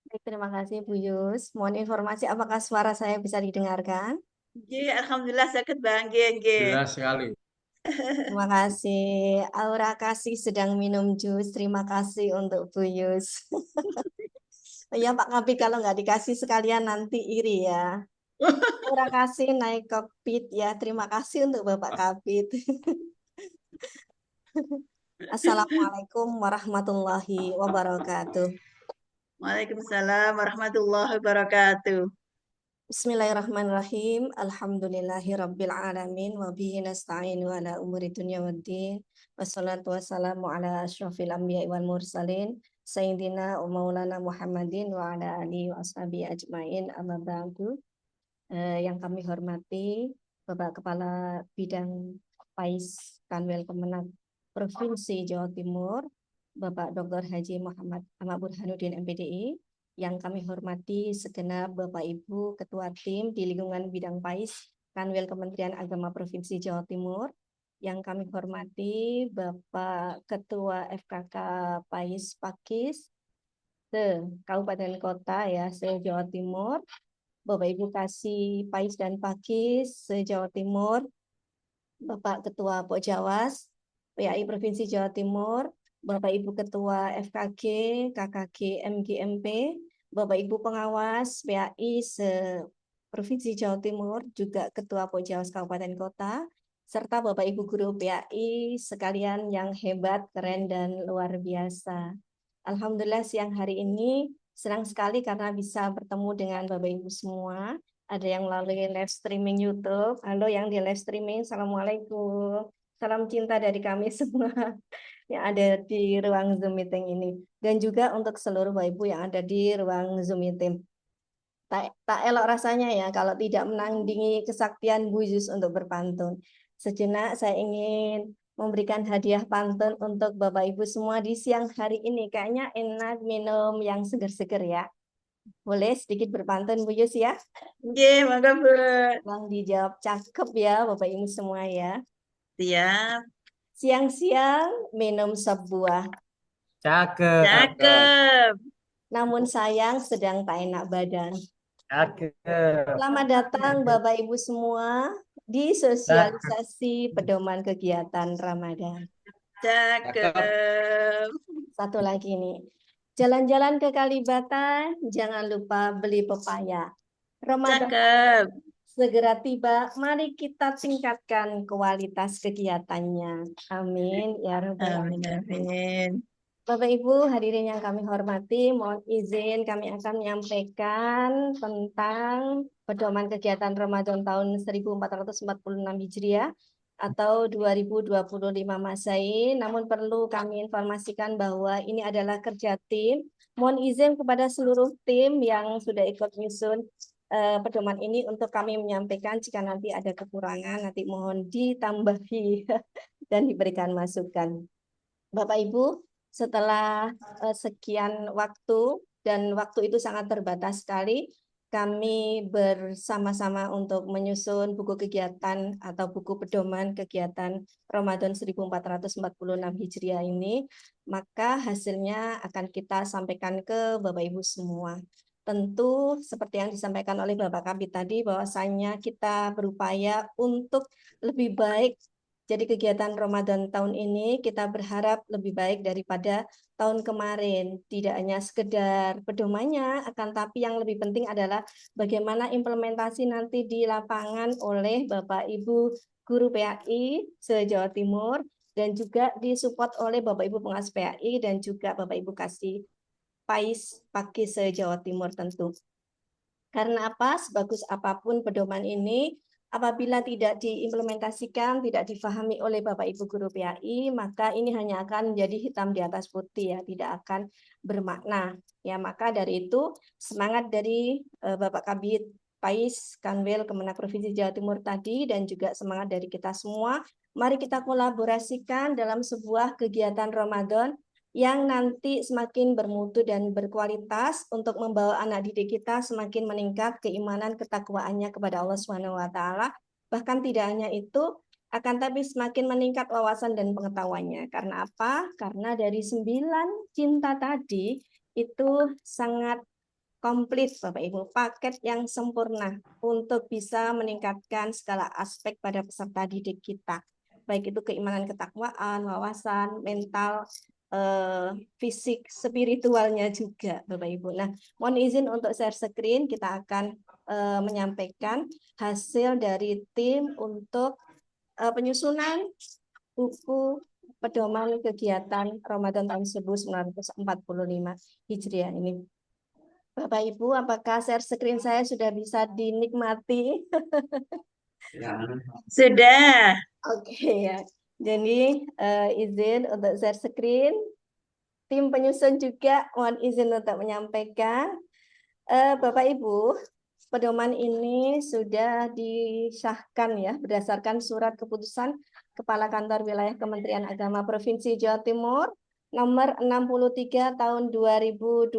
Baik, terima kasih Bu Yus. Mohon informasi apakah suara saya bisa didengarkan? Nggih, alhamdulillah sakit bangge nggih. Jelas sekali. Terima kasih. Aura kasih sedang minum jus. Terima kasih untuk Bu Yus. Ya Pak Kabit, kalau nggak dikasih sekalian nanti iri ya. Aura kasih naik kokpit ya. Terima kasih untuk Bapak Kabit. Assalamualaikum warahmatullahi wabarakatuh. Waalaikumsalam warahmatullahi wabarakatuh. Bismillahirrahmanirrahim. Alhamdulillahi rabbil alamin wa bihi nasta'in wa ala umuri dunya waddin. Wassalatu wassalamu ala asyrafil anbiya'i wal mursalin sayyidina wa maulana Muhammadin wa ala alihi wa ashabihi ajmain. Amma ba'du. Yang kami hormati Bapak Kepala Bidang PAIS Kanwil Kemenag Provinsi Jawa Timur, Bapak Dr. Haji Muhammad Ahmad Burhanuddin MPDI, yang kami hormati segenap Bapak Ibu Ketua Tim di lingkungan bidang PAIS Kanwil Kementerian Agama Provinsi Jawa Timur, yang kami hormati Bapak Ketua FKK PAIS Pakis se-Kabupaten Kota ya, se-Jawa Timur, Bapak Ibu Kasih PAIS dan Pakis se-Jawa Timur, Bapak Ketua Pokjawas PAI Provinsi Jawa Timur, Bapak Ibu Ketua FKG, KKG, MGMP, Bapak Ibu Pengawas PAI se-Provinsi Jawa Timur, juga Ketua Pokjawas Kabupaten Kota, serta Bapak Ibu Guru PAI sekalian yang hebat, keren, dan luar biasa. Alhamdulillah siang hari ini senang sekali karena bisa bertemu dengan Bapak Ibu semua. Ada yang melalui live streaming YouTube. Halo yang di live streaming, Assalamualaikum. Salam cinta dari kami semua yang ada di ruang Zoom meeting ini. Dan juga untuk seluruh Bapak Ibu yang ada di ruang Zoom meeting. Tak elok rasanya ya kalau tidak menandingi kesaktian Bu Yus untuk berpantun. Sejenak saya ingin memberikan hadiah pantun untuk Bapak Ibu semua di siang hari ini. Kayaknya enak minum yang seger-seger ya. Boleh sedikit berpantun Bu Yus ya? Nggih, monggo Bu. Bang dijawab cakep ya Bapak Ibu semua ya. Siap. Siang-siang minum sebuah, Cakep. Cakep. namun sayang sedang tak enak badan. Cakep. Selamat datang Bapak Ibu semua di sosialisasi pedoman kegiatan Ramadan. Cakep. Satu lagi nih. Jalan-jalan ke Kalibata, jangan lupa beli pepaya. Ramadan Cakep. segera tiba, mari kita tingkatkan kualitas kegiatannya. Amin ya rabbal Amin, alamin. amin. Bapak Ibu hadirin yang kami hormati, mohon izin kami akan menyampaikan tentang pedoman kegiatan Ramadan tahun 1446 Hijriah atau 2025 Masehi. Namun perlu kami informasikan bahwa ini adalah kerja tim. Mohon izin kepada seluruh tim yang sudah ikut menyusun pedoman ini untuk kami menyampaikan jika nanti ada kekurangan, nanti mohon ditambahi dan diberikan masukan. Bapak Ibu, setelah sekian waktu dan waktu itu sangat terbatas sekali, kami bersama-sama untuk menyusun buku kegiatan atau buku pedoman kegiatan Ramadan 1446 Hijriah ini, maka hasilnya akan kita sampaikan ke Bapak Ibu semua. Tentu seperti yang disampaikan oleh Bapak Kabit tadi, bahwasanya kita berupaya untuk lebih baik. Jadi kegiatan Ramadan tahun ini kita berharap lebih baik daripada tahun kemarin. Tidak hanya sekedar pedomannya, akan tapi yang lebih penting adalah bagaimana implementasi nanti di lapangan oleh Bapak Ibu Guru PAI se-Jawa Timur dan juga disupport oleh Bapak Ibu Pengawas PAI dan juga Bapak Ibu Kasih PAIS Pakis se-Jawa Timur tentu. Karena apa? Sebagus apapun pedoman ini, apabila tidak diimplementasikan, tidak difahami oleh Bapak Ibu Guru PAI, maka ini hanya akan menjadi hitam di atas putih ya, tidak akan bermakna. Ya, maka dari itu semangat dari Bapak Kabit PAIS Kanwil Kemenag Provinsi Jawa Timur tadi dan juga semangat dari kita semua, mari kita kolaborasikan dalam sebuah kegiatan Ramadan yang nanti semakin bermutu dan berkualitas untuk membawa anak didik kita semakin meningkat keimanan ketakwaannya kepada Allah Subhanahu wa taala. Bahkan tidak hanya itu, akan tapi semakin meningkat wawasan dan pengetahuannya. Karena apa? Karena dari 9 cinta tadi itu sangat komplit Bapak Ibu, paket yang sempurna untuk bisa meningkatkan segala aspek pada peserta didik kita. Baik itu keimanan ketakwaan, wawasan, mental, fisik, spiritualnya juga Bapak Ibu. Nah, mohon izin untuk share screen, kita akan menyampaikan hasil dari tim untuk penyusunan buku pedoman kegiatan Ramadan tahun 1945 Hijriah ini. Bapak Ibu, apakah share screen saya sudah bisa dinikmati? Sudah. Oke ya. Jadi izin untuk share screen. Tim penyusun juga mohon izin untuk menyampaikan. Bapak Ibu, pedoman ini sudah disahkan ya berdasarkan surat keputusan Kepala Kantor Wilayah Kementerian Agama Provinsi Jawa Timur nomor 63 tahun 2025.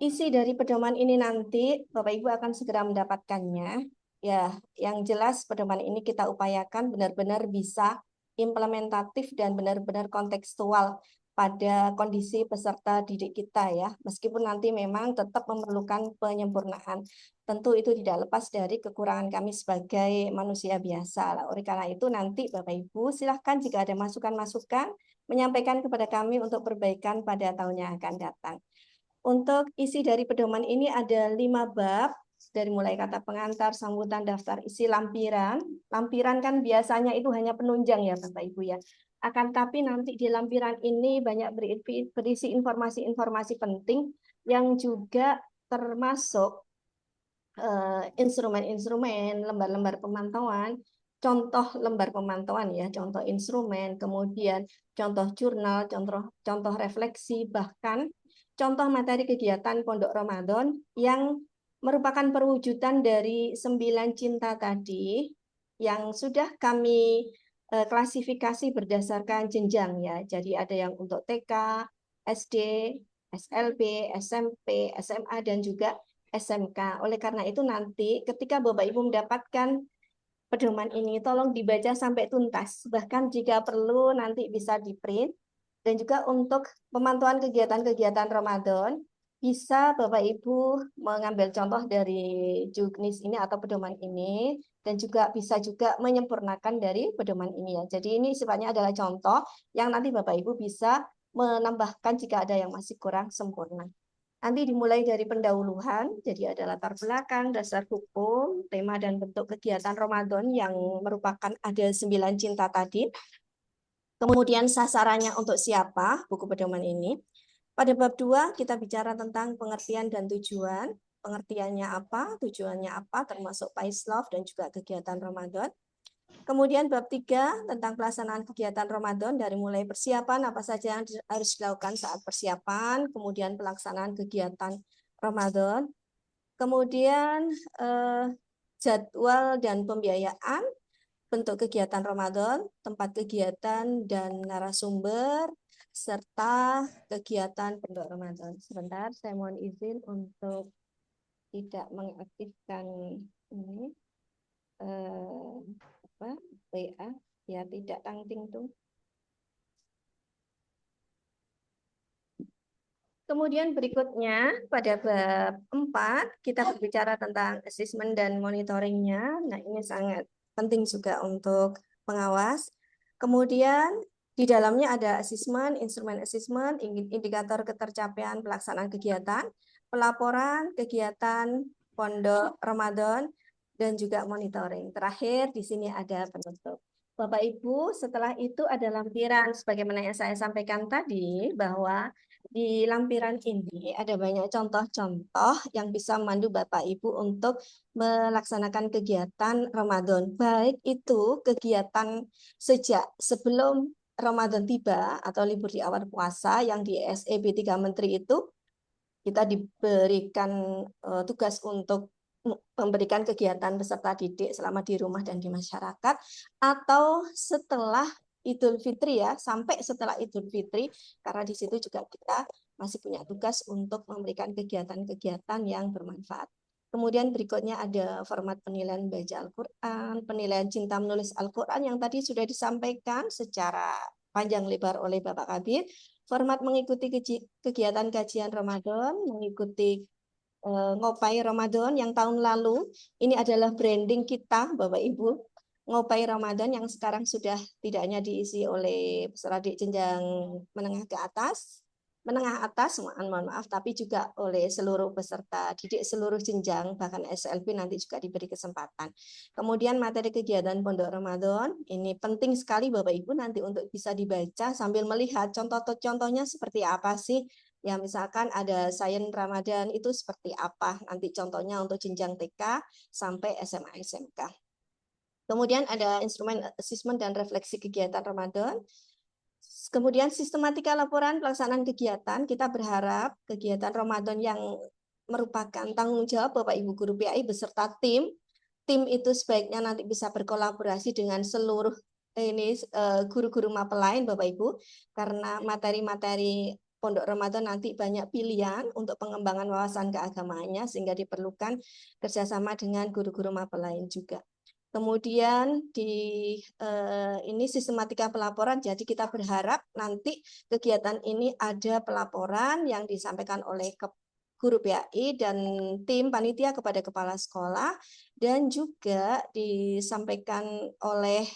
Isi dari pedoman ini nanti Bapak Ibu akan segera mendapatkannya. Ya, yang jelas pedoman ini kita upayakan benar-benar bisa implementatif dan benar-benar kontekstual pada kondisi peserta didik kita ya. Meskipun nanti memang tetap memerlukan penyempurnaan. Tentu itu tidak lepas dari kekurangan kami sebagai manusia biasa. Oleh karena itu nanti Bapak Ibu silahkan jika ada masukan-masukan menyampaikan kepada kami untuk perbaikan pada tahun yang akan datang. Untuk isi dari pedoman ini ada 5 bab, dari mulai kata pengantar, sambutan, daftar isi, lampiran. Lampiran kan biasanya itu hanya penunjang ya Bapak Ibu ya. Akan tapi nanti di lampiran ini banyak berisi informasi-informasi penting yang juga termasuk instrumen-instrumen, lembar-lembar pemantauan, contoh lembar pemantauan ya, contoh instrumen, kemudian contoh jurnal, contoh refleksi, bahkan contoh materi kegiatan Pondok Ramadan yang merupakan perwujudan dari 9 cinta tadi yang sudah kami klasifikasi berdasarkan jenjang ya. Jadi ada yang untuk TK, SD, SLB, SMP, SMA, dan juga SMK. Oleh karena itu nanti ketika Bapak Ibu mendapatkan pedoman ini, tolong dibaca sampai tuntas. Bahkan jika perlu nanti bisa di-print. Dan juga untuk pemantauan kegiatan-kegiatan Ramadan, bisa Bapak Ibu mengambil contoh dari juknis ini atau pedoman ini, dan juga bisa juga menyempurnakan dari pedoman ini ya. Jadi ini sifatnya adalah contoh yang nanti Bapak Ibu bisa menambahkan jika ada yang masih kurang sempurna. Nanti dimulai dari pendahuluan, jadi ada latar belakang, dasar hukum, tema dan bentuk kegiatan Ramadan yang merupakan ada 9 cinta tadi. Kemudian sasarannya untuk siapa buku pedoman ini. Pada bab 2 kita bicara tentang pengertian dan tujuan. Pengertiannya apa, tujuannya apa, termasuk Paislov dan juga kegiatan Ramadan. Kemudian bab 3 tentang pelaksanaan kegiatan Ramadan dari mulai persiapan apa saja yang harus dilakukan saat persiapan, kemudian pelaksanaan kegiatan Ramadan, kemudian jadwal dan pembiayaan, bentuk kegiatan Ramadan, tempat kegiatan dan narasumber, serta kegiatan Pondok Ramadan. Sebentar, saya mohon izin untuk tidak mengaktifkan ini. WA ya tidak tangting tuh. Kemudian berikutnya pada bab 4 kita berbicara tentang asesmen dan monitoringnya. Nah ini sangat penting juga untuk pengawas. Kemudian di dalamnya ada asesmen, instrumen asesmen, indikator ketercapaian pelaksanaan kegiatan, pelaporan kegiatan Pondok Ramadan, dan juga monitoring. Terakhir di sini ada penutup. Bapak Ibu, setelah itu ada lampiran sebagaimana yang saya sampaikan tadi bahwa di lampiran ini ada banyak contoh-contoh yang bisa memandu Bapak Ibu untuk melaksanakan kegiatan Ramadan. Baik itu kegiatan sejak sebelum Ramadan tiba atau libur di awal puasa yang di SEB 3 Menteri itu kita diberikan tugas untuk memberikan kegiatan peserta didik selama di rumah dan di masyarakat, atau setelah Idul Fitri ya, sampai setelah Idul Fitri, karena di situ juga kita masih punya tugas untuk memberikan kegiatan-kegiatan yang bermanfaat. Kemudian berikutnya ada format penilaian baca Al-Quran, penilaian cinta menulis Al-Quran yang tadi sudah disampaikan secara panjang lebar oleh Bapak Kabir. Format mengikuti kegiatan kajian Ramadan, mengikuti Ngopai Ramadan yang tahun lalu. Ini adalah branding kita, Bapak Ibu. Ngopai Ramadan yang sekarang sudah tidak hanya diisi oleh peserta didik jenjang menengah atas, mohon maaf, tapi juga oleh seluruh peserta didik seluruh jenjang, bahkan SLB nanti juga diberi kesempatan. Kemudian materi kegiatan Pondok Ramadan, ini penting sekali Bapak Ibu nanti untuk bisa dibaca sambil melihat contoh-contohnya seperti apa sih. Ya misalkan ada Sains Ramadan itu seperti apa, nanti contohnya untuk jenjang TK sampai SMA SMK. Kemudian ada instrumen asesmen dan refleksi kegiatan Ramadan. Kemudian sistematika laporan pelaksanaan kegiatan, kita berharap kegiatan Ramadan yang merupakan tanggung jawab Bapak Ibu Guru PAI beserta tim itu sebaiknya nanti bisa berkolaborasi dengan seluruh guru-guru mapel lain Bapak Ibu, karena materi-materi Pondok Ramadan nanti banyak pilihan untuk pengembangan wawasan keagamaannya sehingga diperlukan kerjasama dengan guru-guru mapel lain juga. Kemudian ini sistematika pelaporan, jadi kita berharap nanti kegiatan ini ada pelaporan yang disampaikan oleh guru PAI dan tim panitia kepada kepala sekolah dan juga disampaikan oleh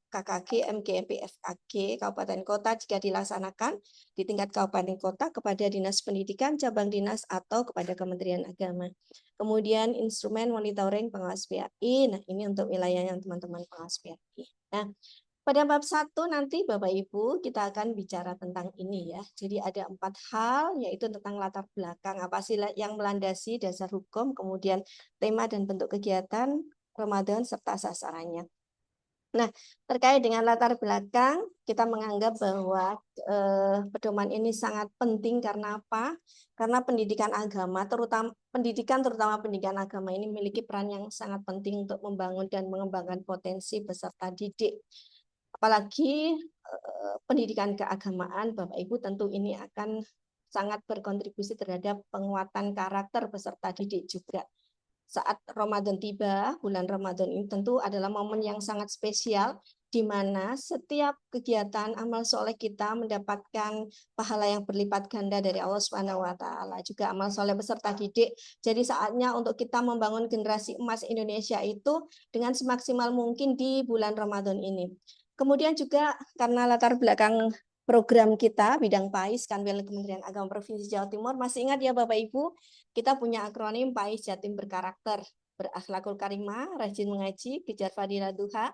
KKG, MGMP, FKG, Kabupaten Kota jika dilaksanakan di tingkat Kabupaten Kota kepada Dinas Pendidikan, cabang dinas atau kepada Kementerian Agama. Kemudian instrumen monitoring pengawas PAI, nah ini untuk wilayah yang teman-teman pengawas PAI. Nah, pada bab 1 nanti Bapak Ibu kita akan bicara tentang ini ya. Jadi ada 4 hal yaitu tentang latar belakang apa sih yang melandasi dasar hukum, kemudian tema dan bentuk kegiatan Ramadan serta sasarannya. Nah, terkait dengan latar belakang, kita menganggap bahwa pedoman ini sangat penting karena apa? Karena pendidikan agama, terutama pendidikan agama ini memiliki peran yang sangat penting untuk membangun dan mengembangkan potensi peserta didik. Apalagi pendidikan keagamaan, Bapak Ibu tentu ini akan sangat berkontribusi terhadap penguatan karakter peserta didik juga. Saat Ramadan tiba, bulan Ramadan ini tentu adalah momen yang sangat spesial di mana setiap kegiatan amal soleh kita mendapatkan pahala yang berlipat ganda dari Allah Subhanahu wa taala, juga amal soleh peserta didik. Jadi saatnya untuk kita membangun generasi emas Indonesia itu dengan semaksimal mungkin di bulan Ramadan ini. Kemudian juga karena latar belakang program kita bidang PAIS Kanwil Kementerian Agama Provinsi Jawa Timur, masih ingat ya Bapak Ibu, kita punya akronim PAIS Jatim berkarakter, berakhlakul karimah, rajin mengaji, kejar fadilah duha,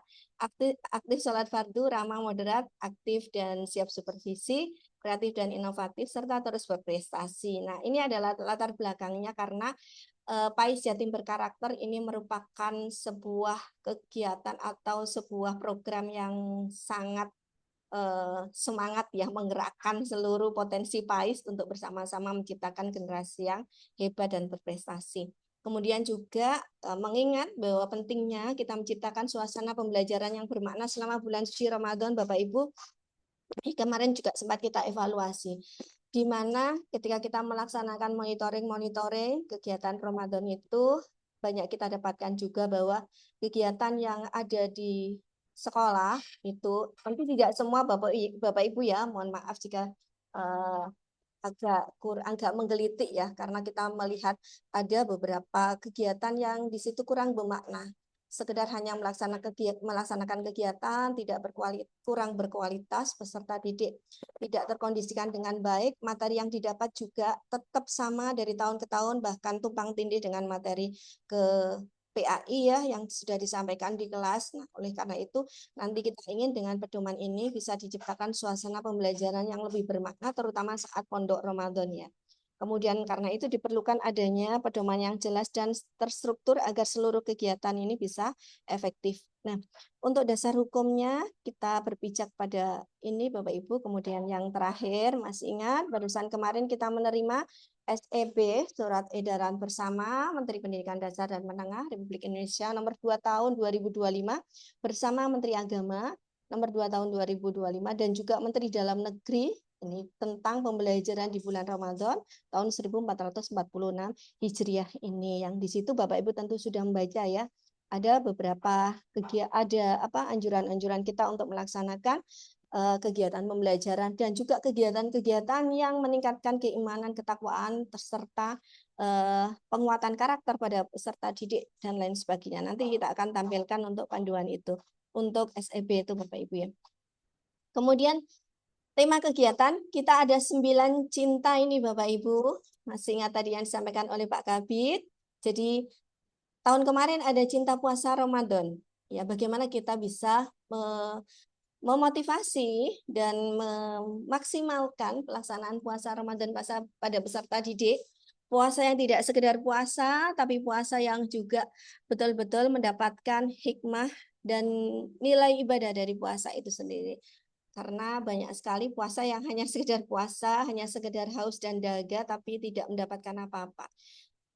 aktif sholat fardu, ramah moderat, aktif dan siap supervisi, kreatif dan inovatif, serta terus berprestasi. Nah, ini adalah latar belakangnya karena PAIS Jatim berkarakter ini merupakan sebuah kegiatan atau sebuah program yang sangat semangat ya, menggerakkan seluruh potensi PAIS untuk bersama-sama menciptakan generasi yang hebat dan berprestasi. Kemudian juga mengingat bahwa pentingnya kita menciptakan suasana pembelajaran yang bermakna selama bulan suci Ramadan, Bapak Ibu. Kemarin juga sempat kita evaluasi di mana ketika kita melaksanakan monitoring kegiatan Ramadan itu banyak kita dapatkan juga bahwa kegiatan yang ada di sekolah itu tentu tidak semua Bapak Ibu ya, mohon maaf jika agak menggelitik ya, karena kita melihat ada beberapa kegiatan yang di situ kurang bermakna, sekedar hanya melaksanakan kegiatan kurang berkualitas, peserta didik tidak terkondisikan dengan baik, materi yang didapat juga tetap sama dari tahun ke tahun, bahkan tumpang tindih dengan materi ke PAI ya yang sudah disampaikan di kelas. Nah, oleh karena itu nanti kita ingin dengan pedoman ini bisa diciptakan suasana pembelajaran yang lebih bermakna terutama saat pondok Ramadan ya. Kemudian karena itu diperlukan adanya pedoman yang jelas dan terstruktur agar seluruh kegiatan ini bisa efektif. Nah, untuk dasar hukumnya kita berpijak pada ini Bapak Ibu. Kemudian yang terakhir, masih ingat barusan kemarin kita menerima SEB, Surat Edaran Bersama Menteri Pendidikan Dasar dan Menengah Republik Indonesia nomor 2 tahun 2025 bersama Menteri Agama nomor 2 tahun 2025 dan juga Menteri Dalam Negeri ini tentang pembelajaran di bulan Ramadan tahun 1446 Hijriah ini, yang di situ Bapak Ibu tentu sudah membaca ya. Ada beberapa anjuran-anjuran kita untuk melaksanakan kegiatan pembelajaran dan juga kegiatan-kegiatan yang meningkatkan keimanan, ketakwaan, serta penguatan karakter pada peserta didik dan lain sebagainya. Nanti kita akan tampilkan untuk panduan itu untuk SEB itu Bapak Ibu ya. Kemudian tema kegiatan kita ada 9 cinta ini Bapak Ibu. Masih ingat tadi yang disampaikan oleh Pak Kabid. Jadi tahun kemarin ada cinta puasa Ramadan. Ya, bagaimana kita bisa memotivasi dan memaksimalkan pelaksanaan puasa Ramadan pada peserta didik. Puasa yang tidak sekedar puasa, tapi puasa yang juga betul-betul mendapatkan hikmah dan nilai ibadah dari puasa itu sendiri. Karena banyak sekali puasa yang hanya sekedar puasa, hanya sekedar haus dan dahaga, tapi tidak mendapatkan apa-apa.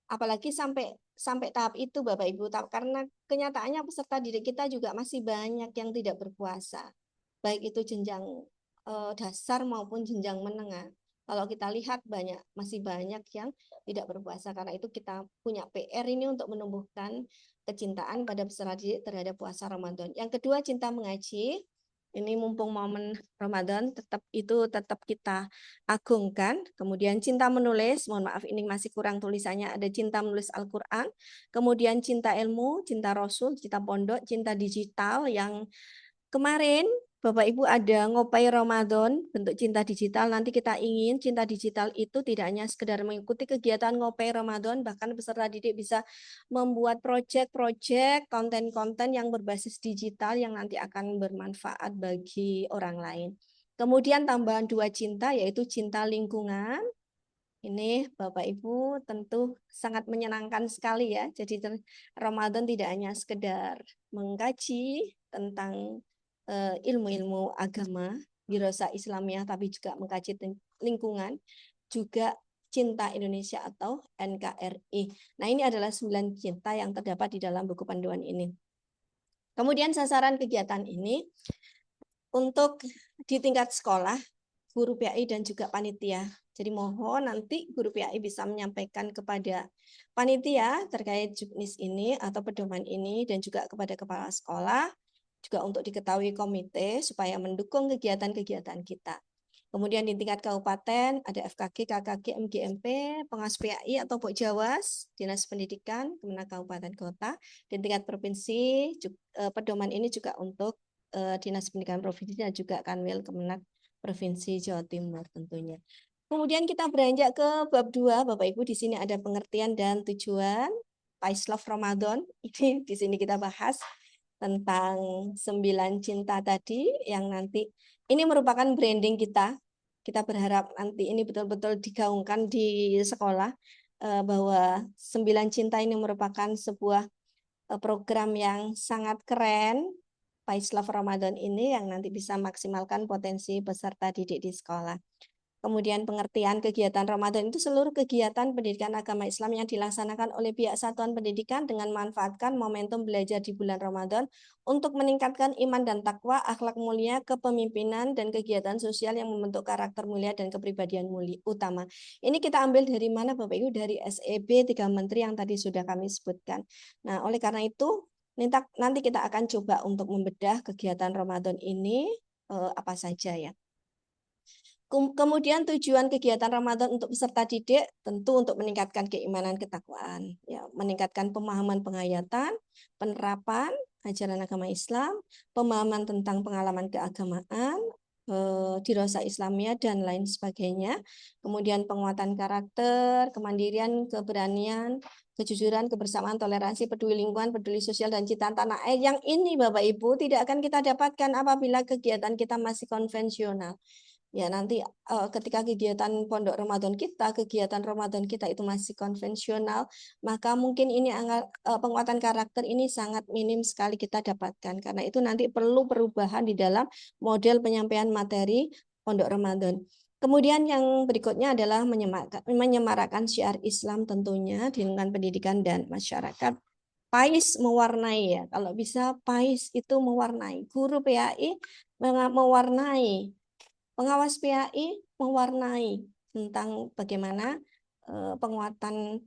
Apalagi sampai tahap itu Bapak Ibu, karena kenyataannya peserta didik kita juga masih banyak yang tidak berpuasa. Baik itu jenjang dasar maupun jenjang menengah. Kalau kita lihat masih banyak yang tidak berpuasa. Karena itu kita punya PR ini untuk menumbuhkan kecintaan pada peserta didik terhadap puasa Ramadan. Yang kedua, cinta mengaji. Ini mumpung momen Ramadan tetap kita agungkan. Kemudian cinta menulis, mohon maaf ini masih kurang tulisannya, ada cinta menulis Al-Qur'an. Kemudian cinta ilmu, cinta Rasul, cinta pondok, cinta digital yang kemarin Bapak Ibu ada ngopai Ramadan bentuk cinta digital. Nanti kita ingin cinta digital itu tidak hanya sekedar mengikuti kegiatan ngopai Ramadan, bahkan peserta didik bisa membuat proyek-proyek, konten-konten yang berbasis digital yang nanti akan bermanfaat bagi orang lain. Kemudian tambahan 2 cinta yaitu cinta lingkungan. Ini Bapak Ibu tentu sangat menyenangkan sekali ya. Jadi Ramadan tidak hanya sekedar mengkaji tentang ilmu-ilmu agama, Dirasah Islamiyah, tapi juga mengkaji lingkungan, juga cinta Indonesia atau NKRI. Nah, ini adalah 9 cinta yang terdapat di dalam buku panduan ini. Kemudian sasaran kegiatan ini untuk di tingkat sekolah, guru PAI dan juga panitia. Jadi mohon nanti guru PAI bisa menyampaikan kepada panitia terkait juknis ini atau pedoman ini dan juga kepada kepala sekolah juga untuk diketahui komite supaya mendukung kegiatan-kegiatan kita. Kemudian di tingkat kabupaten ada FKG, KKG, MGMP, Pengawas PAI atau Pokjawas, Dinas Pendidikan, Kemenang Kabupaten Kota. Di tingkat provinsi pedoman ini juga untuk Dinas Pendidikan Provinsi dan juga Kanwil Kemenang Provinsi Jawa Timur tentunya. Kemudian kita beranjak ke bab 2, Bapak Ibu, di sini ada pengertian dan tujuan Paislov Ramadan. Ini di sini kita bahas tentang 9 cinta tadi yang nanti ini merupakan branding kita. Kita berharap nanti ini betul-betul digaungkan di sekolah bahwa 9 cinta ini merupakan sebuah program yang sangat keren. Paislov Ramadan ini yang nanti bisa maksimalkan potensi peserta didik di sekolah. Kemudian pengertian kegiatan Ramadan itu seluruh kegiatan pendidikan agama Islam yang dilaksanakan oleh pihak satuan pendidikan dengan memanfaatkan momentum belajar di bulan Ramadan untuk meningkatkan iman dan takwa, akhlak mulia, kepemimpinan, dan kegiatan sosial yang membentuk karakter mulia dan kepribadian mulia utama. Ini kita ambil dari mana Bapak Ibu? Dari SEB 3 Menteri yang tadi sudah kami sebutkan. Nah, oleh karena itu nanti kita akan coba untuk membedah kegiatan Ramadan ini apa saja ya. Kemudian tujuan kegiatan Ramadan untuk peserta didik tentu untuk meningkatkan keimanan ketakwaan, ya, meningkatkan pemahaman penghayatan, penerapan ajaran agama Islam, pemahaman tentang pengalaman keagamaan, dirasah Islamiyah dan lain sebagainya. Kemudian penguatan karakter, kemandirian, keberanian, kejujuran, kebersamaan, toleransi, peduli lingkungan, peduli sosial, dan cinta tanah air. Yang ini Bapak Ibu tidak akan kita dapatkan apabila kegiatan kita masih konvensional. Ya, nanti ketika kegiatan pondok Ramadan kita, kegiatan Ramadan kita itu masih konvensional, maka mungkin ini penguatan karakter ini sangat minim sekali kita dapatkan. Karena itu nanti perlu perubahan di dalam model penyampaian materi pondok Ramadan. Kemudian yang berikutnya adalah menyemarakkan syiar Islam tentunya di lingkungan pendidikan dan masyarakat. PAIS mewarnai ya. Kalau bisa PAIS itu mewarnai. Guru PAI mewarnai. Pengawas PAI mewarnai tentang bagaimana penguatan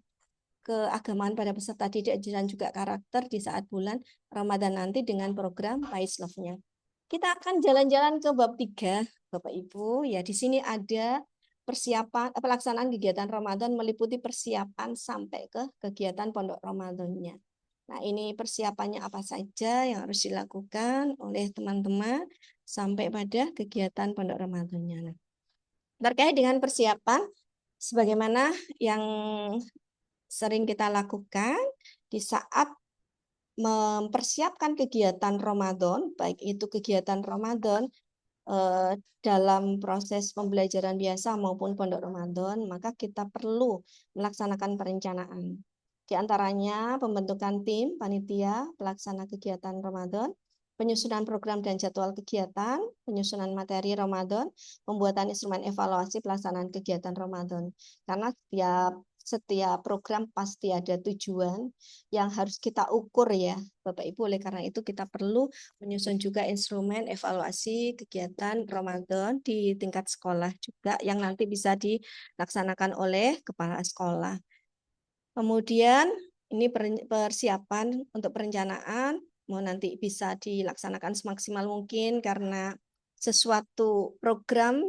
keagamaan pada peserta didik dan juga karakter di saat bulan Ramadan nanti dengan program PAIS Love-nya. Kita akan jalan-jalan ke bab 3, Bapak Ibu. Ya, di sini ada persiapan pelaksanaan kegiatan Ramadan meliputi persiapan sampai ke kegiatan pondok Ramadannya. Nah, ini persiapannya apa saja yang harus dilakukan oleh teman-teman sampai pada kegiatan pondok Ramadannya. Nah, terkait dengan persiapan, sebagaimana yang sering kita lakukan di saat mempersiapkan kegiatan Ramadan, baik itu kegiatan Ramadan dalam proses pembelajaran biasa maupun pondok Ramadan, maka kita perlu melaksanakan perencanaan. Di antaranya pembentukan tim panitia pelaksana kegiatan Ramadan, penyusunan program dan jadwal kegiatan, penyusunan materi Ramadan, pembuatan instrumen evaluasi pelaksanaan kegiatan Ramadan. Karena setiap program pasti ada tujuan yang harus kita ukur ya Bapak Ibu. Oleh karena itu kita perlu menyusun juga instrumen evaluasi kegiatan Ramadan di tingkat sekolah juga yang nanti bisa dilaksanakan oleh kepala sekolah. Kemudian ini persiapan untuk perencanaan mau nanti bisa dilaksanakan semaksimal mungkin karena sesuatu program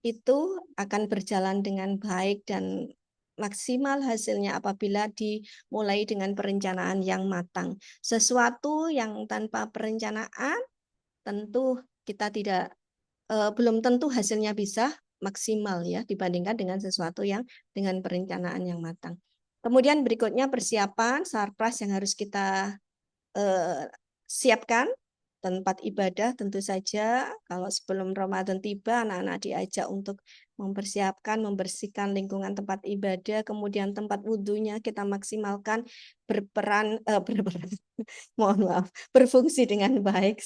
itu akan berjalan dengan baik dan maksimal hasilnya apabila dimulai dengan perencanaan yang matang. Sesuatu yang tanpa perencanaan tentu kita belum tentu hasilnya bisa maksimal ya dibandingkan dengan sesuatu yang dengan perencanaan yang matang. Kemudian berikutnya persiapan sarpras yang harus kita siapkan. Tempat ibadah tentu saja kalau sebelum Ramadan tiba anak-anak diajak untuk mempersiapkan, membersihkan lingkungan tempat ibadah, kemudian tempat wudhunya kita maksimalkan mohon maaf, berfungsi dengan baik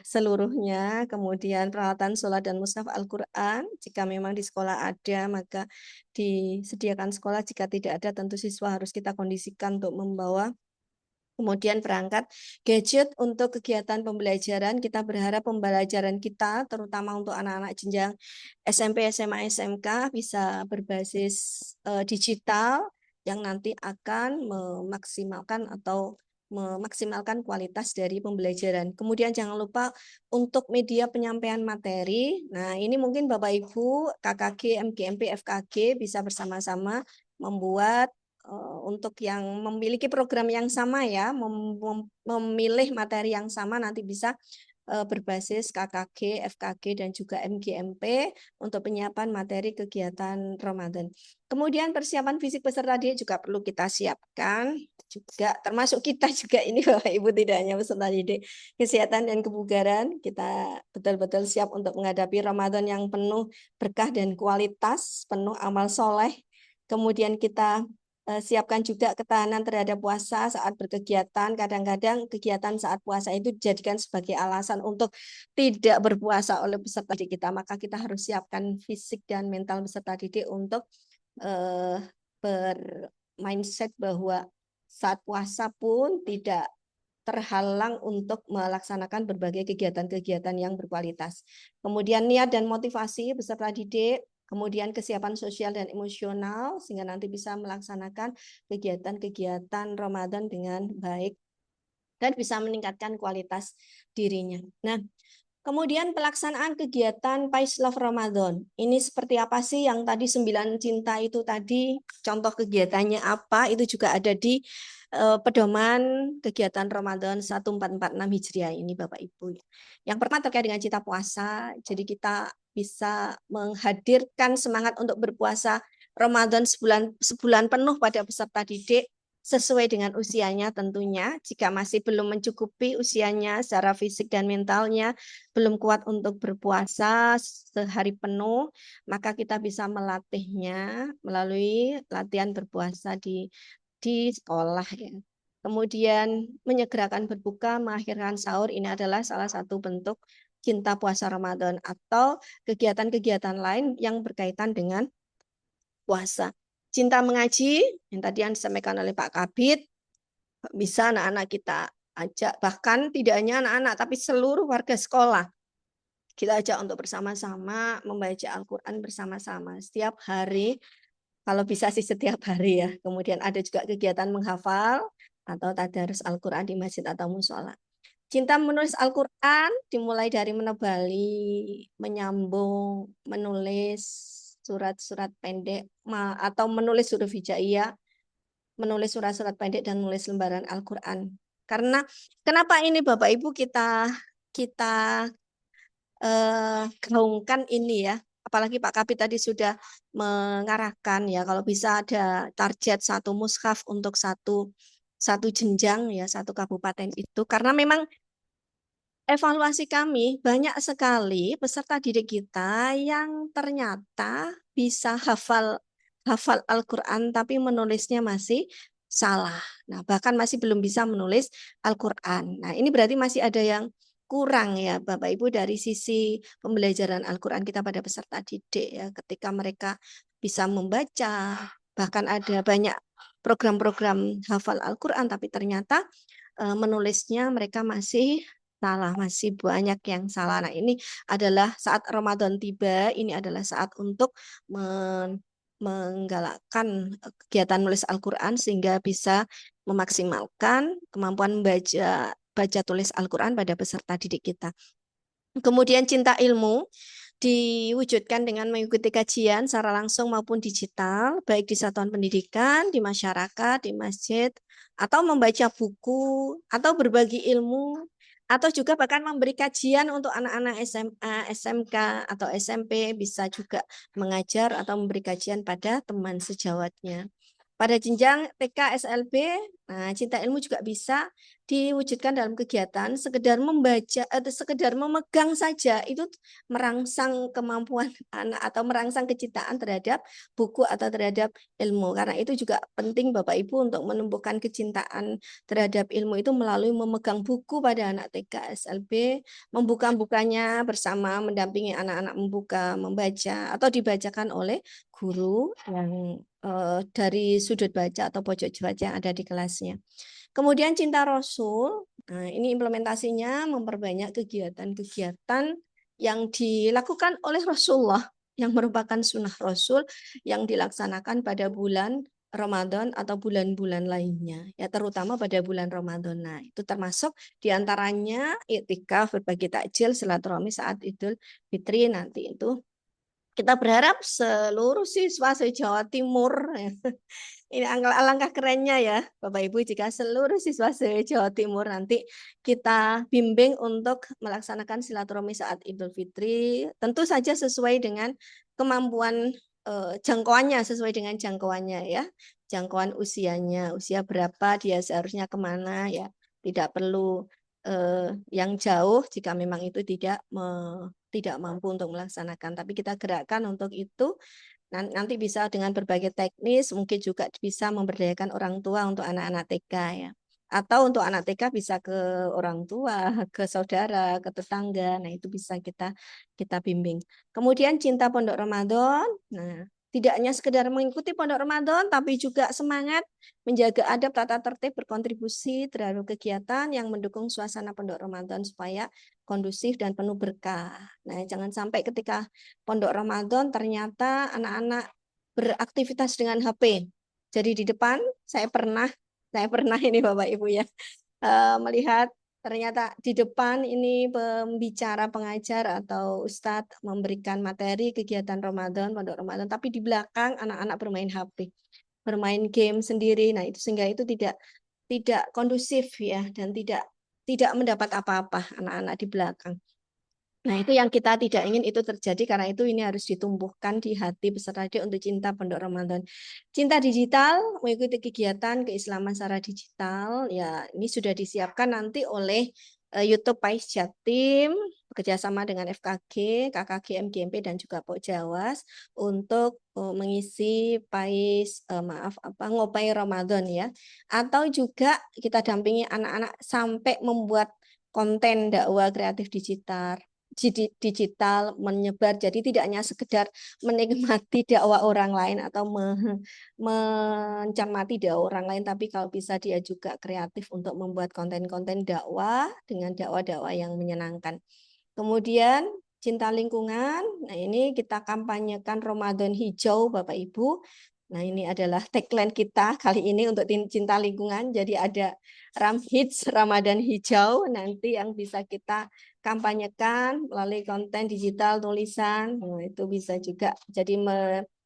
seluruhnya, kemudian peralatan sholat dan mushaf Al-Quran, jika memang di sekolah ada maka disediakan sekolah, jika tidak ada tentu siswa harus kita kondisikan untuk membawa. Kemudian perangkat gadget untuk kegiatan pembelajaran, kita berharap pembelajaran kita terutama untuk anak-anak jenjang SMP, SMA, SMK bisa berbasis digital yang nanti akan memaksimalkan kualitas dari pembelajaran. Kemudian jangan lupa untuk media penyampaian materi. Nah, ini mungkin Bapak Ibu, KKG, MGMP, FKG bisa bersama-sama membuat untuk yang memiliki program yang sama ya, memilih materi yang sama nanti bisa berbasis KKG, FKG, dan juga MGMP untuk penyiapan materi kegiatan Ramadan. Kemudian persiapan fisik peserta didik juga perlu kita siapkan, juga termasuk kita juga ini Bapak Ibu, tidak hanya peserta didik, kesehatan dan kebugaran, kita betul-betul siap untuk menghadapi Ramadan yang penuh berkah dan kualitas, penuh amal soleh. Kemudian kita siapkan juga ketahanan terhadap puasa saat berkegiatan. Kadang-kadang kegiatan saat puasa itu dijadikan sebagai alasan untuk tidak berpuasa oleh peserta didik kita. Maka kita harus siapkan fisik dan mental peserta didik untuk bermindset bahwa saat puasa pun tidak terhalang untuk melaksanakan berbagai kegiatan-kegiatan yang berkualitas. Kemudian niat dan motivasi peserta didik, kemudian kesiapan sosial dan emosional sehingga nanti bisa melaksanakan kegiatan-kegiatan Ramadan dengan baik dan bisa meningkatkan kualitas dirinya. Nah, kemudian pelaksanaan kegiatan PAIS Love Ramadan. Ini seperti apa sih yang tadi 9 cinta itu tadi, contoh kegiatannya apa, itu juga ada di pedoman kegiatan Ramadan 1446 Hijriah ini Bapak Ibu. Yang pertama terkait dengan cinta puasa, jadi kita bisa menghadirkan semangat untuk berpuasa Ramadan sebulan penuh pada peserta didik sesuai dengan usianya tentunya. Jika masih belum mencukupi usianya secara fisik dan mentalnya, belum kuat untuk berpuasa sehari penuh, maka kita bisa melatihnya melalui latihan berpuasa di sekolah ya. Kemudian menyegerakan berbuka, mengakhirkan sahur, ini adalah salah satu bentuk cinta puasa Ramadan atau kegiatan-kegiatan lain yang berkaitan dengan puasa. Cinta mengaji, yang tadi yang disampaikan oleh Pak Kabid, Bisa anak-anak kita ajak, bahkan tidak hanya anak-anak, tapi seluruh warga sekolah. Kita ajak untuk bersama-sama membaca Al-Quran bersama-sama. Setiap hari, kalau bisa sih setiap hari ya. Kemudian ada juga kegiatan menghafal atau tadarus Al-Quran di masjid atau musola. Cinta menulis Al-Quran dimulai dari menebali, menyambung, menulis surat-surat pendek, atau menulis huruf hijaiyah, menulis surat-surat pendek dan menulis lembaran Al-Quran. Karena kenapa ini Bapak Ibu kita gaungkan ini ya, apalagi Pak Kabid tadi sudah mengarahkan ya, kalau bisa ada target satu mushaf untuk satu jenjang ya, satu kabupaten itu, karena memang evaluasi kami banyak sekali peserta didik kita yang ternyata bisa hafal Al-Quran tapi menulisnya masih salah. Nah, bahkan masih belum bisa menulis Al-Quran. Nah, ini berarti masih ada yang kurang ya Bapak Ibu dari sisi pembelajaran Al-Quran kita pada peserta didik ya, ketika mereka bisa membaca, bahkan ada banyak program-program hafal Al-Quran tapi ternyata menulisnya mereka masih salah, masih banyak yang salah. Nah, ini adalah saat Ramadan tiba, ini adalah saat untuk menggalakkan kegiatan menulis Al-Quran sehingga bisa memaksimalkan kemampuan baca tulis Al-Quran pada peserta didik kita. Kemudian cinta ilmu diwujudkan dengan mengikuti kajian secara langsung maupun digital, baik di satuan pendidikan, di masyarakat, di masjid, atau membaca buku, atau berbagi ilmu, atau juga bahkan memberi kajian untuk anak-anak SMA, SMK, atau SMP, bisa juga mengajar atau memberi kajian pada teman sejawatnya. Pada jenjang TK, SLB, nah, cinta ilmu juga bisa diwujudkan dalam kegiatan sekedar membaca atau sekedar memegang saja itu merangsang kemampuan anak atau merangsang kecintaan terhadap buku atau terhadap ilmu. Karena itu juga penting Bapak Ibu untuk menumbuhkan kecintaan terhadap ilmu itu melalui memegang buku pada anak TK, SLB, membuka-bukanya bersama, mendampingi anak-anak membuka, membaca, atau dibacakan oleh guru yang dari sudut baca atau pojok baca yang ada di kelasnya. Kemudian cinta Rasul, nah ini implementasinya memperbanyak kegiatan-kegiatan yang dilakukan oleh Rasulullah yang merupakan sunnah Rasul yang dilaksanakan pada bulan Ramadan atau bulan-bulan lainnya, ya terutama pada bulan Ramadan. Nah, itu termasuk diantaranya iktikaf, berbagi takjil, silaturahmi saat Idul Fitri nanti itu. Kita berharap seluruh siswa se-Jawa Timur, ini alangkah kerennya ya Bapak Ibu jika seluruh siswa se-Jawa Timur nanti kita bimbing untuk melaksanakan silaturahmi saat Idul Fitri, tentu saja sesuai dengan kemampuan jangkauannya, sesuai dengan jangkauannya ya, jangkauan usianya, usia berapa dia seharusnya kemana ya, tidak perlu yang jauh jika memang itu tidak mampu untuk melaksanakan, tapi kita gerakkan untuk itu. Nanti bisa dengan berbagai teknis, mungkin juga bisa memberdayakan orang tua untuk anak-anak TK ya. Atau untuk anak TK bisa ke orang tua, ke saudara, ke tetangga. Nah, itu bisa kita bimbing. Kemudian cinta Pondok Ramadan. Nah, tidak hanya sekedar mengikuti Pondok Ramadan, tapi juga semangat menjaga adab tata tertib, berkontribusi terhadap kegiatan yang mendukung suasana Pondok Ramadan supaya kondusif dan penuh berkah. Nah, jangan sampai ketika Pondok Ramadan ternyata anak-anak beraktivitas dengan HP. Jadi di depan saya pernah ini Bapak Ibu ya melihat ternyata di depan ini pembicara, pengajar atau ustadz memberikan materi kegiatan Ramadan, Pondok Ramadan, tapi di belakang anak-anak bermain HP, bermain game sendiri. Nah, itu sehingga itu tidak kondusif ya dan tidak mendapat apa-apa anak-anak di belakang. Nah, itu yang kita tidak ingin itu terjadi, karena itu ini harus ditumbuhkan di hati peserta didik untuk cinta Pondok Ramadan. Cinta digital, mengikuti kegiatan keislaman secara digital, ya ini sudah disiapkan nanti oleh YouTube PAIS Jatim, bekerjasama dengan FKG, KKG, MGMP, dan juga Pokjawas untuk mengisi PAIS, Ngopai Ramadan ya. Atau juga kita dampingi anak-anak sampai membuat konten dakwah kreatif digital digital menyebar. Jadi tidak hanya sekedar menikmati dakwah orang lain atau mencermati dakwah orang lain, tapi kalau bisa dia juga kreatif untuk membuat konten-konten dakwah dengan dakwah-dakwah yang menyenangkan. Kemudian cinta lingkungan. Nah, ini kita kampanyekan Ramadan hijau Bapak Ibu. Nah, ini adalah tagline kita kali ini untuk cinta lingkungan. Jadi ada Ramhits Ramadan hijau nanti yang bisa kita kampanyekan melalui konten digital, tulisan. Nah, itu bisa juga jadi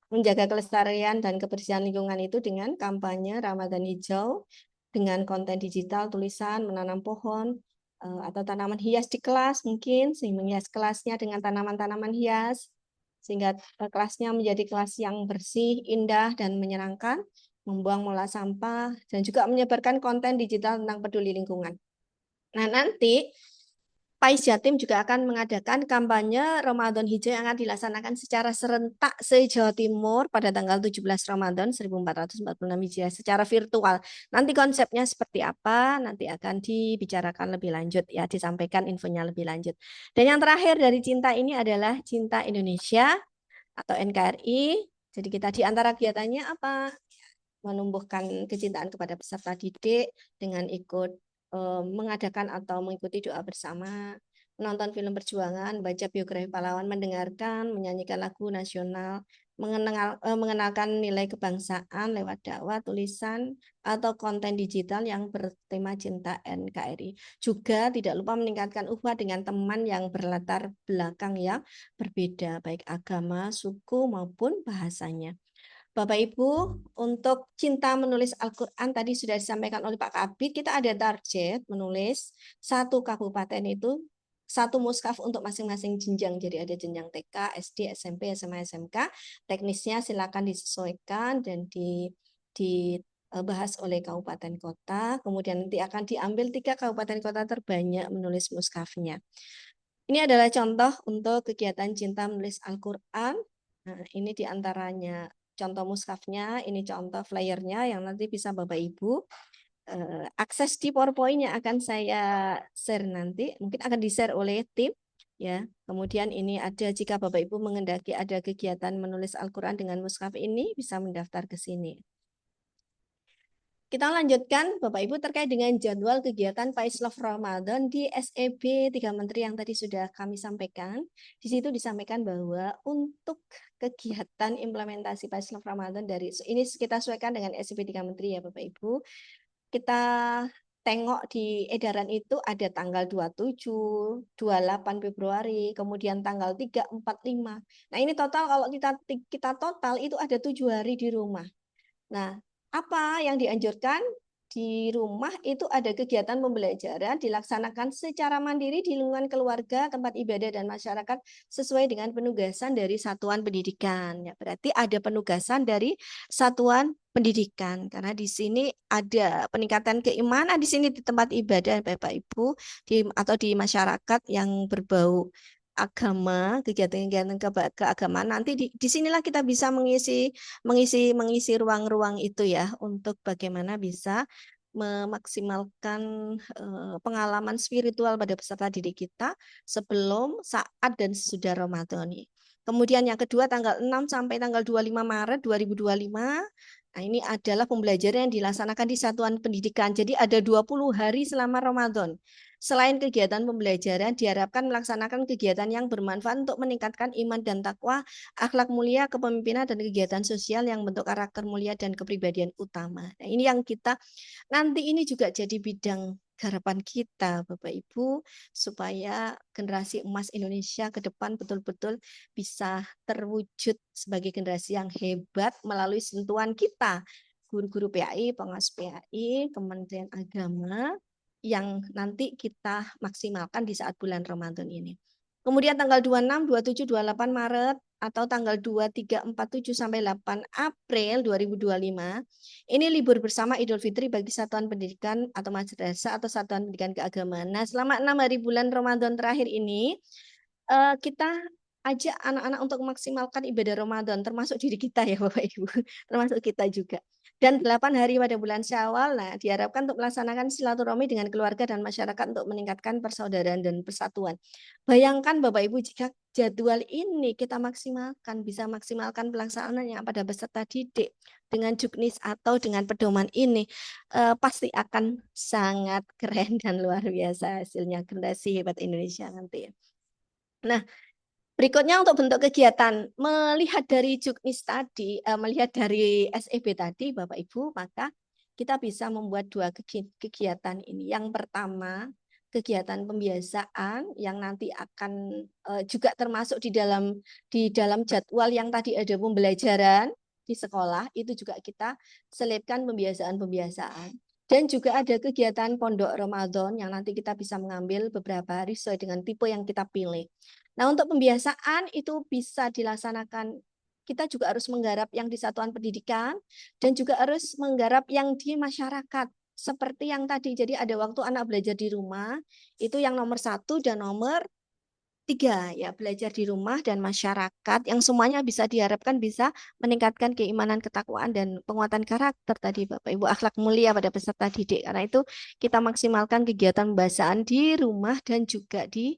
menjaga kelestarian dan kebersihan lingkungan itu dengan kampanye Ramadan hijau dengan konten digital, tulisan, menanam pohon atau tanaman hias di kelas mungkin, sehingga menghias kelasnya dengan tanaman-tanaman hias sehingga kelasnya menjadi kelas yang bersih, indah, dan menyenangkan, membuang mola sampah, dan juga menyebarkan konten digital tentang peduli lingkungan. Nah, nanti PAIS Jatim juga akan mengadakan kampanye Ramadan Hijau yang akan dilaksanakan secara serentak se-Jawa Timur pada tanggal 17 Ramadan 1446 Hijriah secara virtual. Nanti konsepnya seperti apa, nanti akan dibicarakan lebih lanjut ya, disampaikan infonya lebih lanjut. Dan yang terakhir dari cinta ini adalah Cinta Indonesia atau NKRI. Jadi kita di antara kegiatannya apa? Menumbuhkan kecintaan kepada peserta didik dengan ikut mengadakan atau mengikuti doa bersama, menonton film perjuangan, baca biografi pahlawan, mendengarkan, menyanyikan lagu nasional, mengenalkan nilai kebangsaan lewat dakwah, tulisan, atau konten digital yang bertema cinta NKRI. Juga tidak lupa meningkatkan ukhuwah dengan teman yang berlatar belakang yang berbeda, baik agama, suku, maupun bahasanya. Bapak Ibu, untuk cinta menulis Al-Quran tadi sudah disampaikan oleh Pak Kabid, kita ada target menulis satu kabupaten itu satu mushaf untuk masing-masing jenjang. Jadi ada jenjang TK, SD, SMP, SMA, SMK. Teknisnya silakan disesuaikan dan dibahas oleh kabupaten kota. Kemudian nanti akan diambil 3 kabupaten kota terbanyak menulis mushafnya. Ini adalah contoh untuk kegiatan cinta menulis Al-Quran. Nah, ini diantaranya contoh mushafnya, ini contoh flyernya yang nanti bisa Bapak Ibu akses di PowerPoint-nya akan saya share nanti, mungkin akan di-share oleh tim ya. Kemudian ini ada jika Bapak Ibu mengendaki ada kegiatan menulis Al-Quran dengan mushaf ini bisa mendaftar ke sini. Kita lanjutkan Bapak Ibu terkait dengan jadwal kegiatan PAIS Love Ramadan di SEB 3 Menteri yang tadi sudah kami sampaikan. Di situ disampaikan bahwa untuk kegiatan implementasi PAIS Love Ramadan dari ini kita sesuaikan dengan SEB 3 Menteri ya Bapak Ibu. Kita tengok di edaran itu ada tanggal 27, 28 Februari, kemudian tanggal 3, 4, 5. Nah, ini total kalau kita total itu ada 7 hari di rumah. Nah, apa yang dianjurkan di rumah itu ada kegiatan pembelajaran dilaksanakan secara mandiri di lingkungan keluarga, tempat ibadah dan masyarakat sesuai dengan penugasan dari satuan pendidikan. Ya, berarti ada penugasan dari satuan pendidikan karena di sini ada peningkatan keimanan di sini di tempat ibadah Bapak Ibu atau di masyarakat yang berbau agama, kegiatan-kegiatan keagamaan nanti di sinilah kita bisa mengisi ruang-ruang itu ya untuk bagaimana bisa memaksimalkan pengalaman spiritual pada peserta didik kita sebelum, saat dan sesudah Ramadan. Kemudian yang kedua tanggal 6 sampai tanggal 25 Maret 2025. Nah, ini adalah pembelajaran yang dilaksanakan di satuan pendidikan. Jadi ada 20 hari selama Ramadan. Selain kegiatan pembelajaran, diharapkan melaksanakan kegiatan yang bermanfaat untuk meningkatkan iman dan takwa, akhlak mulia, kepemimpinan, dan kegiatan sosial yang bentuk karakter mulia dan kepribadian utama. Nah, ini yang kita nanti ini juga jadi bidang harapan kita, Bapak Ibu, supaya generasi emas Indonesia ke depan betul-betul bisa terwujud sebagai generasi yang hebat melalui sentuhan kita, guru-guru PAI, pengawas PAI, Kementerian Agama, yang nanti kita maksimalkan di saat bulan Ramadan ini. Kemudian tanggal 26, 27, 28 Maret atau tanggal 2, 3, 4, 7 sampai 8 April 2025. Ini libur bersama Idul Fitri bagi satuan pendidikan atau madrasah atau satuan pendidikan keagamaan. Nah, selama 6 hari bulan Ramadan terakhir ini kita ajak anak-anak untuk memaksimalkan ibadah Ramadan, termasuk diri kita ya Bapak Ibu, termasuk kita juga. Dan 8 hari pada bulan Syawal, nah diharapkan untuk melaksanakan silaturahmi dengan keluarga dan masyarakat untuk meningkatkan persaudaraan dan persatuan. Bayangkan Bapak Ibu jika jadwal ini kita maksimalkan, bisa maksimalkan pelaksanaannya pada peserta didik dengan juknis atau dengan pedoman ini, pasti akan sangat keren dan luar biasa hasilnya generasi hebat Indonesia nanti ya. Nah, berikutnya untuk bentuk kegiatan, melihat dari juknis tadi, melihat dari SEB tadi Bapak Ibu, maka kita bisa membuat 2 kegiatan ini. Yang pertama, kegiatan pembiasaan yang nanti akan juga termasuk di dalam jadwal yang tadi ada pembelajaran di sekolah, itu juga kita selipkan pembiasaan-pembiasaan. Dan juga ada kegiatan pondok Ramadan yang nanti kita bisa mengambil beberapa hari sesuai dengan tipe yang kita pilih. Nah, untuk pembiasaan itu bisa dilaksanakan, kita juga harus menggarap yang di satuan pendidikan dan juga harus menggarap yang di masyarakat. Seperti yang tadi, jadi ada waktu anak belajar di rumah, itu yang nomor 1 dan nomor 3 ya, belajar di rumah dan masyarakat yang semuanya bisa diharapkan bisa meningkatkan keimanan, ketakwaan dan penguatan karakter tadi Bapak Ibu, akhlak mulia pada peserta didik. Karena itu kita maksimalkan kegiatan pembahasaan di rumah dan juga di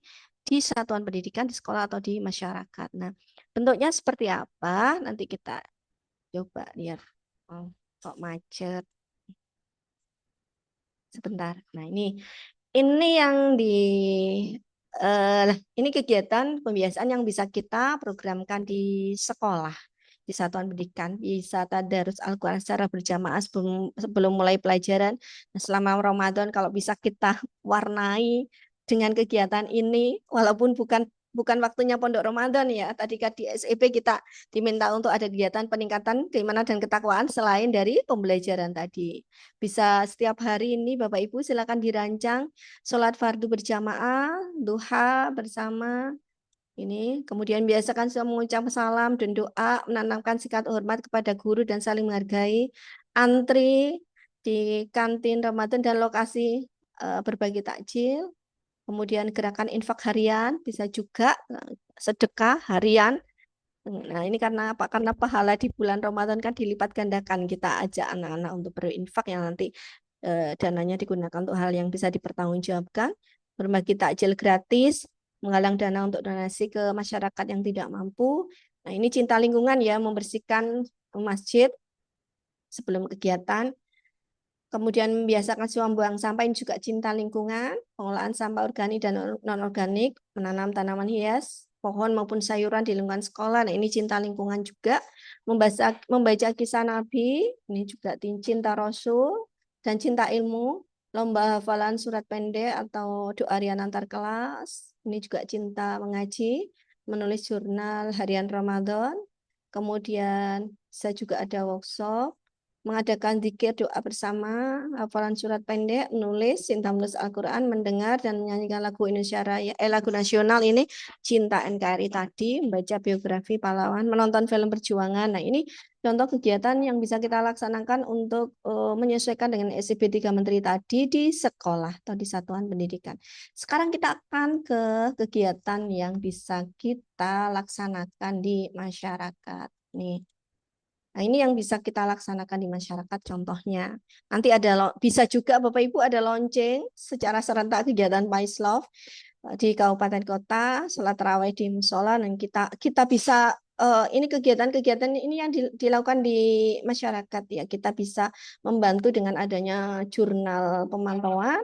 satuan pendidikan, di sekolah atau di masyarakat. Nah, bentuknya seperti apa? Nanti kita coba lihat. Oh, kok macet. Sebentar. Nah, ini yang ini kegiatan pembiasaan yang bisa kita programkan di sekolah, di satuan pendidikan, bisa tadarus Al-Quran secara berjamaah sebelum mulai pelajaran. Nah, selama Ramadan kalau bisa kita warnai dengan kegiatan ini, walaupun bukan waktunya pondok Ramadan ya. Tadi kan di SEP kita diminta untuk ada kegiatan peningkatan keimanan dan ketakwaan selain dari pembelajaran tadi. Bisa setiap hari ini Bapak Ibu silakan dirancang sholat fardu berjamaah, duha bersama. Ini kemudian biasakan semua mengucap salam dan doa, menanamkan sikap hormat kepada guru dan saling menghargai. Antri di kantin Ramadan dan lokasi berbagi takjil. Kemudian gerakan infak harian, bisa juga sedekah harian. Nah, ini karena apa? Karena pahala di bulan Ramadan kan dilipat gandakan. Kita ajak anak-anak untuk berinfak yang nanti dananya digunakan untuk hal yang bisa dipertanggungjawabkan. Berbagi takjil gratis, menggalang dana untuk donasi ke masyarakat yang tidak mampu. Nah, ini cinta lingkungan ya, membersihkan masjid sebelum kegiatan. Kemudian membiasakan membuang sampah, ini juga cinta lingkungan, pengolahan sampah organik dan non-organik, menanam tanaman hias, pohon maupun sayuran di lingkungan sekolah. Nah, ini cinta lingkungan juga, membaca kisah Nabi, ini juga cinta Rasul, dan cinta ilmu, lomba hafalan surat pendek atau doa harian antar kelas, ini juga cinta mengaji, menulis jurnal harian Ramadan, kemudian bisa juga ada workshop, mengadakan zikir doa bersama, hafalan surat pendek, menulis, cinta menulis Al-Quran, mendengar dan menyanyikan lagu Indonesia Raya, lagu nasional ini, cinta NKRI tadi, membaca biografi pahlawan, menonton film perjuangan. Nah, ini contoh kegiatan yang bisa kita laksanakan untuk menyesuaikan dengan SIP 3 Menteri tadi di sekolah atau di satuan pendidikan. Sekarang kita akan ke kegiatan yang bisa kita laksanakan di masyarakat. Nih. Nah, ini yang bisa kita laksanakan di masyarakat contohnya. Nanti ada bisa juga Bapak Ibu ada launching secara serentak kegiatan Paislov di kabupaten kota, sholat tarawih di musola, dan kita bisa ini kegiatan-kegiatan ini yang dilakukan di masyarakat ya. Kita bisa membantu dengan adanya jurnal pemantauan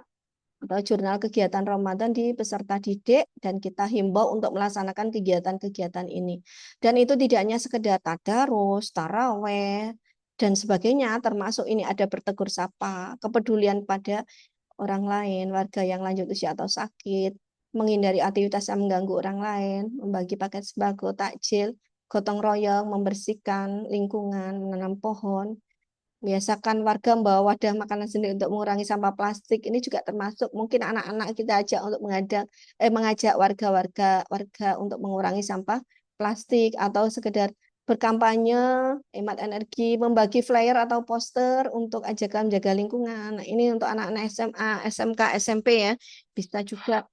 atau jurnal kegiatan Ramadan di peserta didik, dan kita himbau untuk melaksanakan kegiatan-kegiatan ini. Dan itu tidak hanya sekedar tadarus, taraweh, dan sebagainya, termasuk ini ada bertegur sapa, kepedulian pada orang lain, warga yang lanjut usia atau sakit, menghindari aktivitas yang mengganggu orang lain, membagi paket sembako, takjil, gotong royong, membersihkan lingkungan, menanam pohon. Biasakan warga membawa wadah makanan sendiri untuk mengurangi sampah plastik. Ini juga termasuk mungkin anak-anak kita ajak untuk mengajak warga untuk mengurangi sampah plastik, atau sekedar berkampanye hemat energi, membagi flyer atau poster untuk ajakan menjaga lingkungan. Nah, ini untuk anak-anak SMA, SMK, SMP ya, bisa juga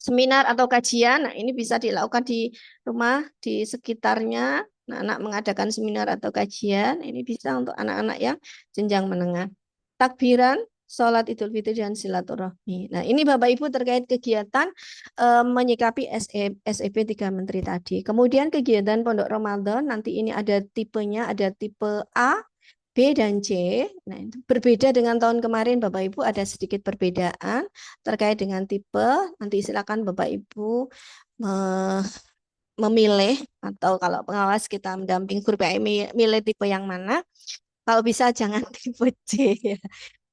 seminar atau kajian. Nah, ini bisa dilakukan di rumah, di sekitarnya. Nah, anak mengadakan seminar atau kajian, ini bisa untuk anak-anak yang jenjang menengah. Takbiran, sholat Idul Fitri dan silaturahmi. Nah, ini Bapak Ibu terkait kegiatan menyikapi SEP 3 Menteri tadi. Kemudian kegiatan Pondok Ramadan, nanti ini ada tipenya, ada tipe A, B dan C. Nah, itu berbeda dengan tahun kemarin Bapak Ibu, ada sedikit perbedaan terkait dengan tipe. Nanti silakan Bapak Ibu memilih, atau kalau pengawas kita mendamping guru PAI milih tipe yang mana. Kalau bisa jangan tipe C ya.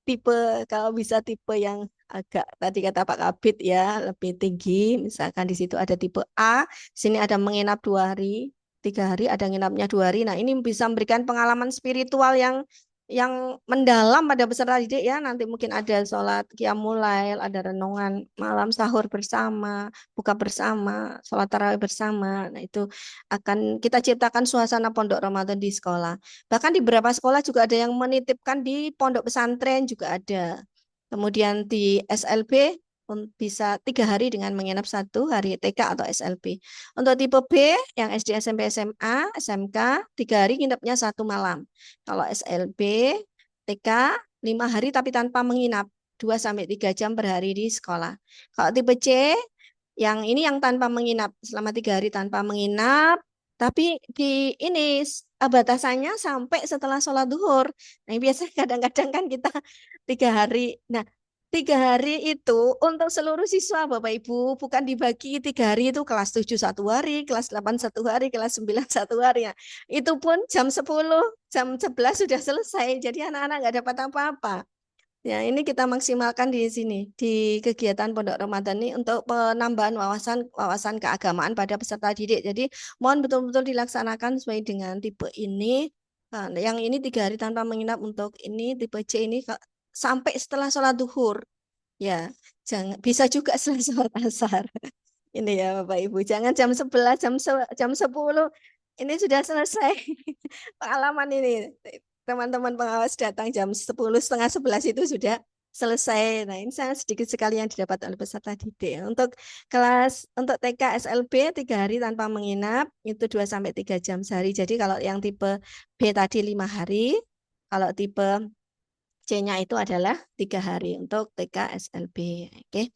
Tipe, kalau bisa tipe yang agak tadi kata Pak Kabit ya, lebih tinggi. Misalkan di situ ada tipe A, sini ada menginap 2 hari, 3 hari, ada nginapnya 2 hari. Nah, ini bisa memberikan pengalaman spiritual yang mendalam pada peserta didik ya. Nanti mungkin ada sholat qiyamul lail, ada renungan malam, sahur bersama, buka bersama, sholat tarawih bersama. Nah, itu akan kita ciptakan suasana pondok Ramadan di sekolah. Bahkan di beberapa sekolah juga ada yang menitipkan di pondok pesantren juga ada. Kemudian di SLB bisa 3 hari dengan menginap 1 hari TK atau SLB. Untuk tipe B yang SD, SMP, SMA, SMK 3 hari nginapnya 1 malam. Kalau SLB, TK 5 hari tapi tanpa menginap 2 sampai 3 jam per hari di sekolah. Kalau tipe C yang ini yang tanpa menginap selama 3 hari tanpa menginap, tapi di ini batasannya sampai setelah sholat duhur. Nah, biasanya kadang-kadang kan kita 3 hari. Nah, 3 hari itu untuk seluruh siswa Bapak Ibu, bukan dibagi 3 hari itu kelas 7 1 hari, kelas 8 1 hari, kelas 9 1 hari. Ya. Itu pun jam 10, jam 11 sudah selesai. Jadi anak-anak nggak dapat apa-apa. Ya, ini kita maksimalkan di sini di kegiatan Pondok Ramadan ini untuk penambahan wawasan keagamaan pada peserta didik. Jadi mohon betul-betul dilaksanakan sesuai dengan tipe ini. Nah, yang ini 3 hari tanpa menginap untuk ini tipe C ini sampai setelah sholat duhur. Ya, jangan bisa juga setelah sholat asar. Ini ya Bapak Ibu, jangan jam 11, jam 10 ini sudah selesai pengalaman ini. Teman-teman pengawas datang jam 10, setengah 11 itu sudah selesai. Nah, ini sangat sedikit sekali yang didapat oleh peserta didik. Untuk TK SLB 3 hari tanpa menginap itu 2 sampai 3 jam sehari. Jadi kalau yang tipe B tadi 5 hari, kalau tipe C-nya itu adalah 3 hari untuk TK SLB. Oke.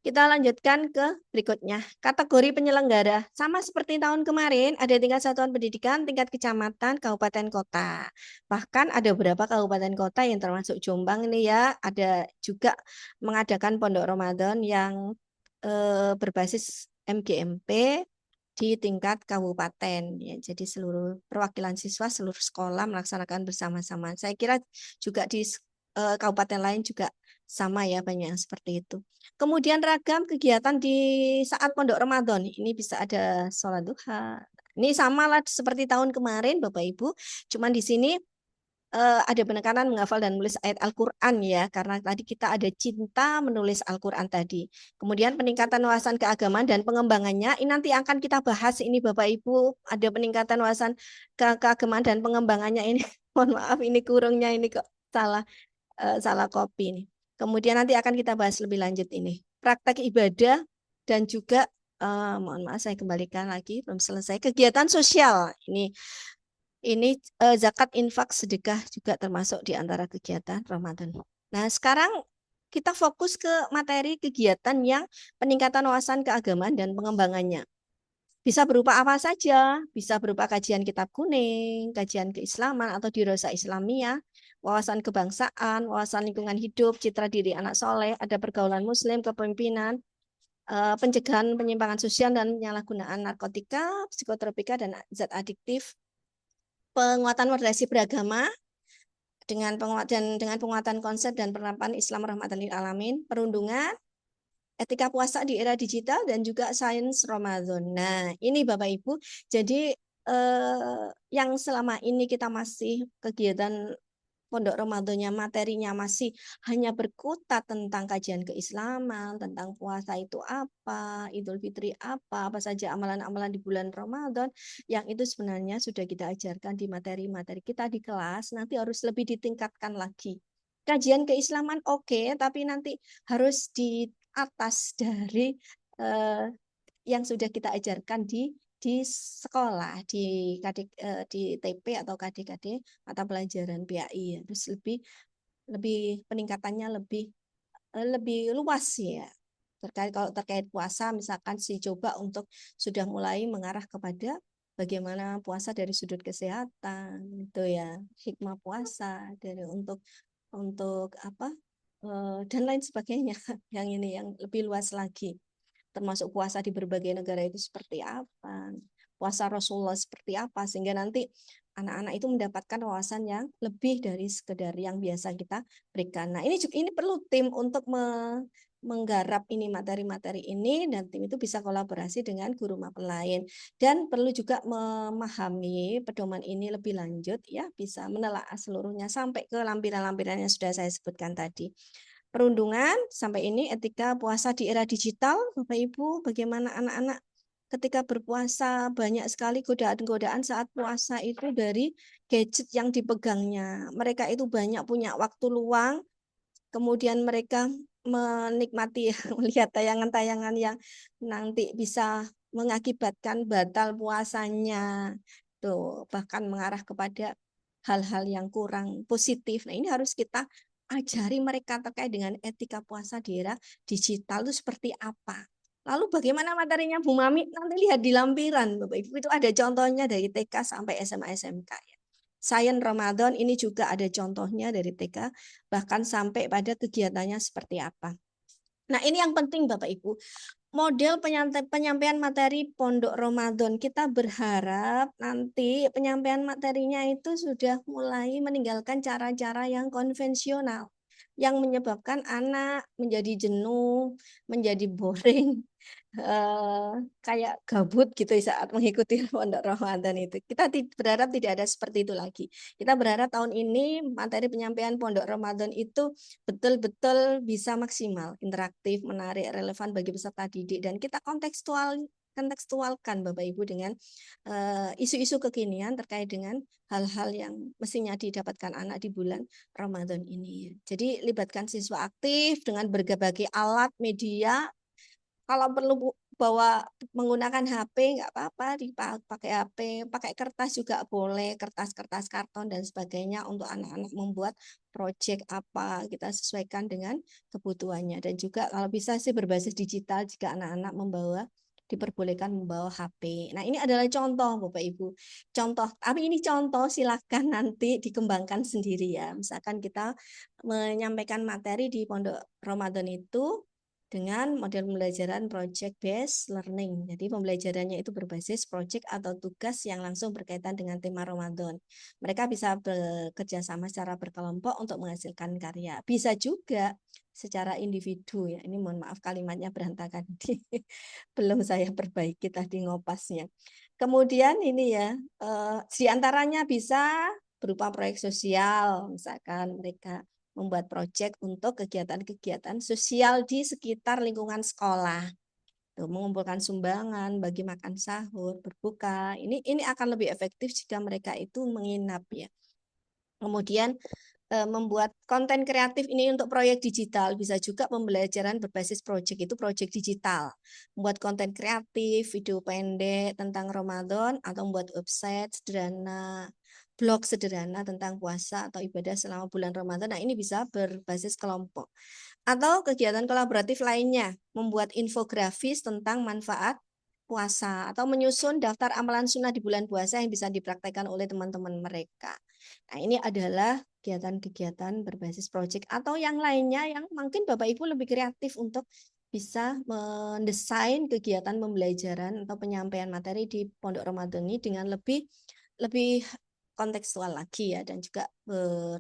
Kita lanjutkan ke berikutnya. Kategori penyelenggara. Sama seperti tahun kemarin, ada tingkat satuan pendidikan, tingkat kecamatan, kabupaten, kota. Bahkan ada beberapa kabupaten kota yang termasuk Jombang ini ya, ada juga mengadakan pondok Ramadan yang berbasis MGMP di tingkat kabupaten. Ya, jadi seluruh perwakilan siswa, seluruh sekolah melaksanakan bersama-sama. Saya kira juga di kabupaten lain juga sama ya, banyak yang seperti itu. Kemudian ragam kegiatan di saat pondok Ramadan. Ini bisa ada sholat duha. Ini sama lah seperti tahun kemarin Bapak Ibu. Cuman di sini ada penekanan menghafal dan menulis ayat Al-Quran ya. Karena tadi kita ada cinta menulis Al-Quran tadi. Kemudian peningkatan wawasan keagamaan dan pengembangannya. Ini nanti akan kita bahas ini Bapak Ibu. Ada peningkatan wawasan keagamaan dan pengembangannya ini. Mohon maaf ini kurungnya ini kok salah copy nih. Kemudian nanti akan kita bahas lebih lanjut ini. Praktek ibadah dan juga mohon maaf saya kembalikan lagi belum selesai kegiatan sosial. Ini zakat, infak, sedekah juga termasuk di antara kegiatan Ramadan. Nah, sekarang kita fokus ke materi kegiatan yang peningkatan wawasan keagamaan dan pengembangannya. Bisa berupa apa saja, bisa berupa kajian kitab kuning, kajian keislaman atau dirasa Islamiyah, wawasan kebangsaan, wawasan lingkungan hidup, citra diri anak soleh, ada pergaulan muslim, kepemimpinan, pencegahan penyimpangan sosial dan penyalahgunaan narkotika, psikotropika dan zat adiktif, penguatan moderasi beragama dengan penguatan konsep dan penerapan Islam rahmatan lil alamin, perundungan, etika puasa di era digital dan juga sains Ramadan. Nah, ini Bapak Ibu. Jadi yang selama ini kita masih kegiatan pondok Ramadannya materinya masih hanya berkutat tentang kajian keislaman, tentang puasa itu apa, Idul Fitri apa saja amalan-amalan di bulan Ramadan, yang itu sebenarnya sudah kita ajarkan di materi-materi kita di kelas, nanti harus lebih ditingkatkan lagi. Kajian keislaman oke, tapi nanti harus di atas dari yang sudah kita ajarkan di sekolah, di TP atau KD-KD mata pelajaran PAI ya. Terus lebih peningkatannya lebih luas ya. Kalau terkait puasa, misalkan coba untuk sudah mulai mengarah kepada bagaimana puasa dari sudut kesehatan, itu ya, hikmah puasa dari untuk apa dan lain sebagainya. Yang ini yang lebih luas lagi, termasuk puasa di berbagai negara itu seperti apa, puasa Rasulullah seperti apa, sehingga nanti anak-anak itu mendapatkan wawasan yang lebih dari sekedar yang biasa kita berikan. Nah, ini perlu tim untuk menggarap ini materi-materi ini, dan tim itu bisa kolaborasi dengan guru mapel lain, dan perlu juga memahami pedoman ini lebih lanjut ya, bisa menelaah seluruhnya sampai ke lampiran-lampiran yang sudah saya sebutkan tadi. Perundungan sampai ini etika puasa di era digital, Bapak Ibu, bagaimana anak-anak ketika berpuasa banyak sekali godaan-godaan saat puasa itu dari gadget yang dipegangnya. Mereka itu banyak punya waktu luang, kemudian mereka menikmati melihat tayangan-tayangan yang nanti bisa mengakibatkan batal puasanya. Tuh, bahkan mengarah kepada hal-hal yang kurang positif. Nah, ini harus kita ajari mereka terkait dengan etika puasa di era digital itu seperti apa. Lalu bagaimana materinya Bu Mami? Nanti lihat di lampiran, Bapak Ibu, itu ada contohnya dari TK sampai SMA SMK ya. Sains Ramadan ini juga ada contohnya dari TK bahkan sampai pada kegiatannya seperti apa. Nah, ini yang penting Bapak Ibu. Model penyampaian materi Pondok Ramadan, kita berharap nanti penyampaian materinya itu sudah mulai meninggalkan cara-cara yang konvensional yang menyebabkan anak menjadi jenuh, menjadi boring, kayak gabut gitu saat mengikuti Pondok Ramadan itu. Kita berharap tidak ada seperti itu lagi. Kita berharap tahun ini materi penyampaian Pondok Ramadan itu betul-betul bisa maksimal, interaktif, menarik, relevan bagi peserta didik, dan kita kontekstualkan Bapak Ibu dengan isu-isu kekinian terkait dengan hal-hal yang mestinya didapatkan anak di bulan Ramadan ini. Jadi libatkan siswa aktif dengan berbagai alat media. Kalau perlu bawa menggunakan HP nggak apa-apa, dipakai HP, pakai kertas juga boleh, kertas-kertas karton dan sebagainya untuk anak-anak membuat proyek apa, kita sesuaikan dengan kebutuhannya. Dan juga kalau bisa sih berbasis digital jika anak-anak diperbolehkan membawa HP. Nah, ini adalah contoh Bapak Ibu. Contoh, tapi ini contoh, silahkan nanti dikembangkan sendiri ya. Misalkan kita menyampaikan materi di Pondok Ramadan itu dengan model pembelajaran project based learning. Jadi pembelajarannya itu berbasis project atau tugas yang langsung berkaitan dengan tema Ramadan. Mereka bisa bekerja sama secara berkelompok untuk menghasilkan karya. Bisa juga secara individu ya. Ini mohon maaf kalimatnya berantakan. Belum saya perbaiki tadi ngopasnya. Kemudian ini ya, di antaranya bisa berupa proyek sosial, misalkan mereka membuat proyek untuk kegiatan-kegiatan sosial di sekitar lingkungan sekolah. Tuh, mengumpulkan sumbangan bagi makan sahur, berbuka. Ini akan lebih efektif jika mereka itu menginap ya. Kemudian membuat konten kreatif ini untuk proyek digital, bisa juga pembelajaran berbasis proyek itu proyek digital. Membuat konten kreatif, video pendek tentang Ramadan, atau membuat website sederhana, blog sederhana tentang puasa atau ibadah selama bulan Ramadan. Nah, ini bisa berbasis kelompok. Atau kegiatan kolaboratif lainnya, membuat infografis tentang manfaat puasa atau menyusun daftar amalan sunnah di bulan puasa yang bisa dipraktekkan oleh teman-teman mereka. Nah, ini adalah kegiatan-kegiatan berbasis proyek atau yang lainnya yang mungkin Bapak Ibu lebih kreatif untuk bisa mendesain kegiatan pembelajaran atau penyampaian materi di Pondok Ramadan ini dengan lebih kontekstual lagi ya, dan juga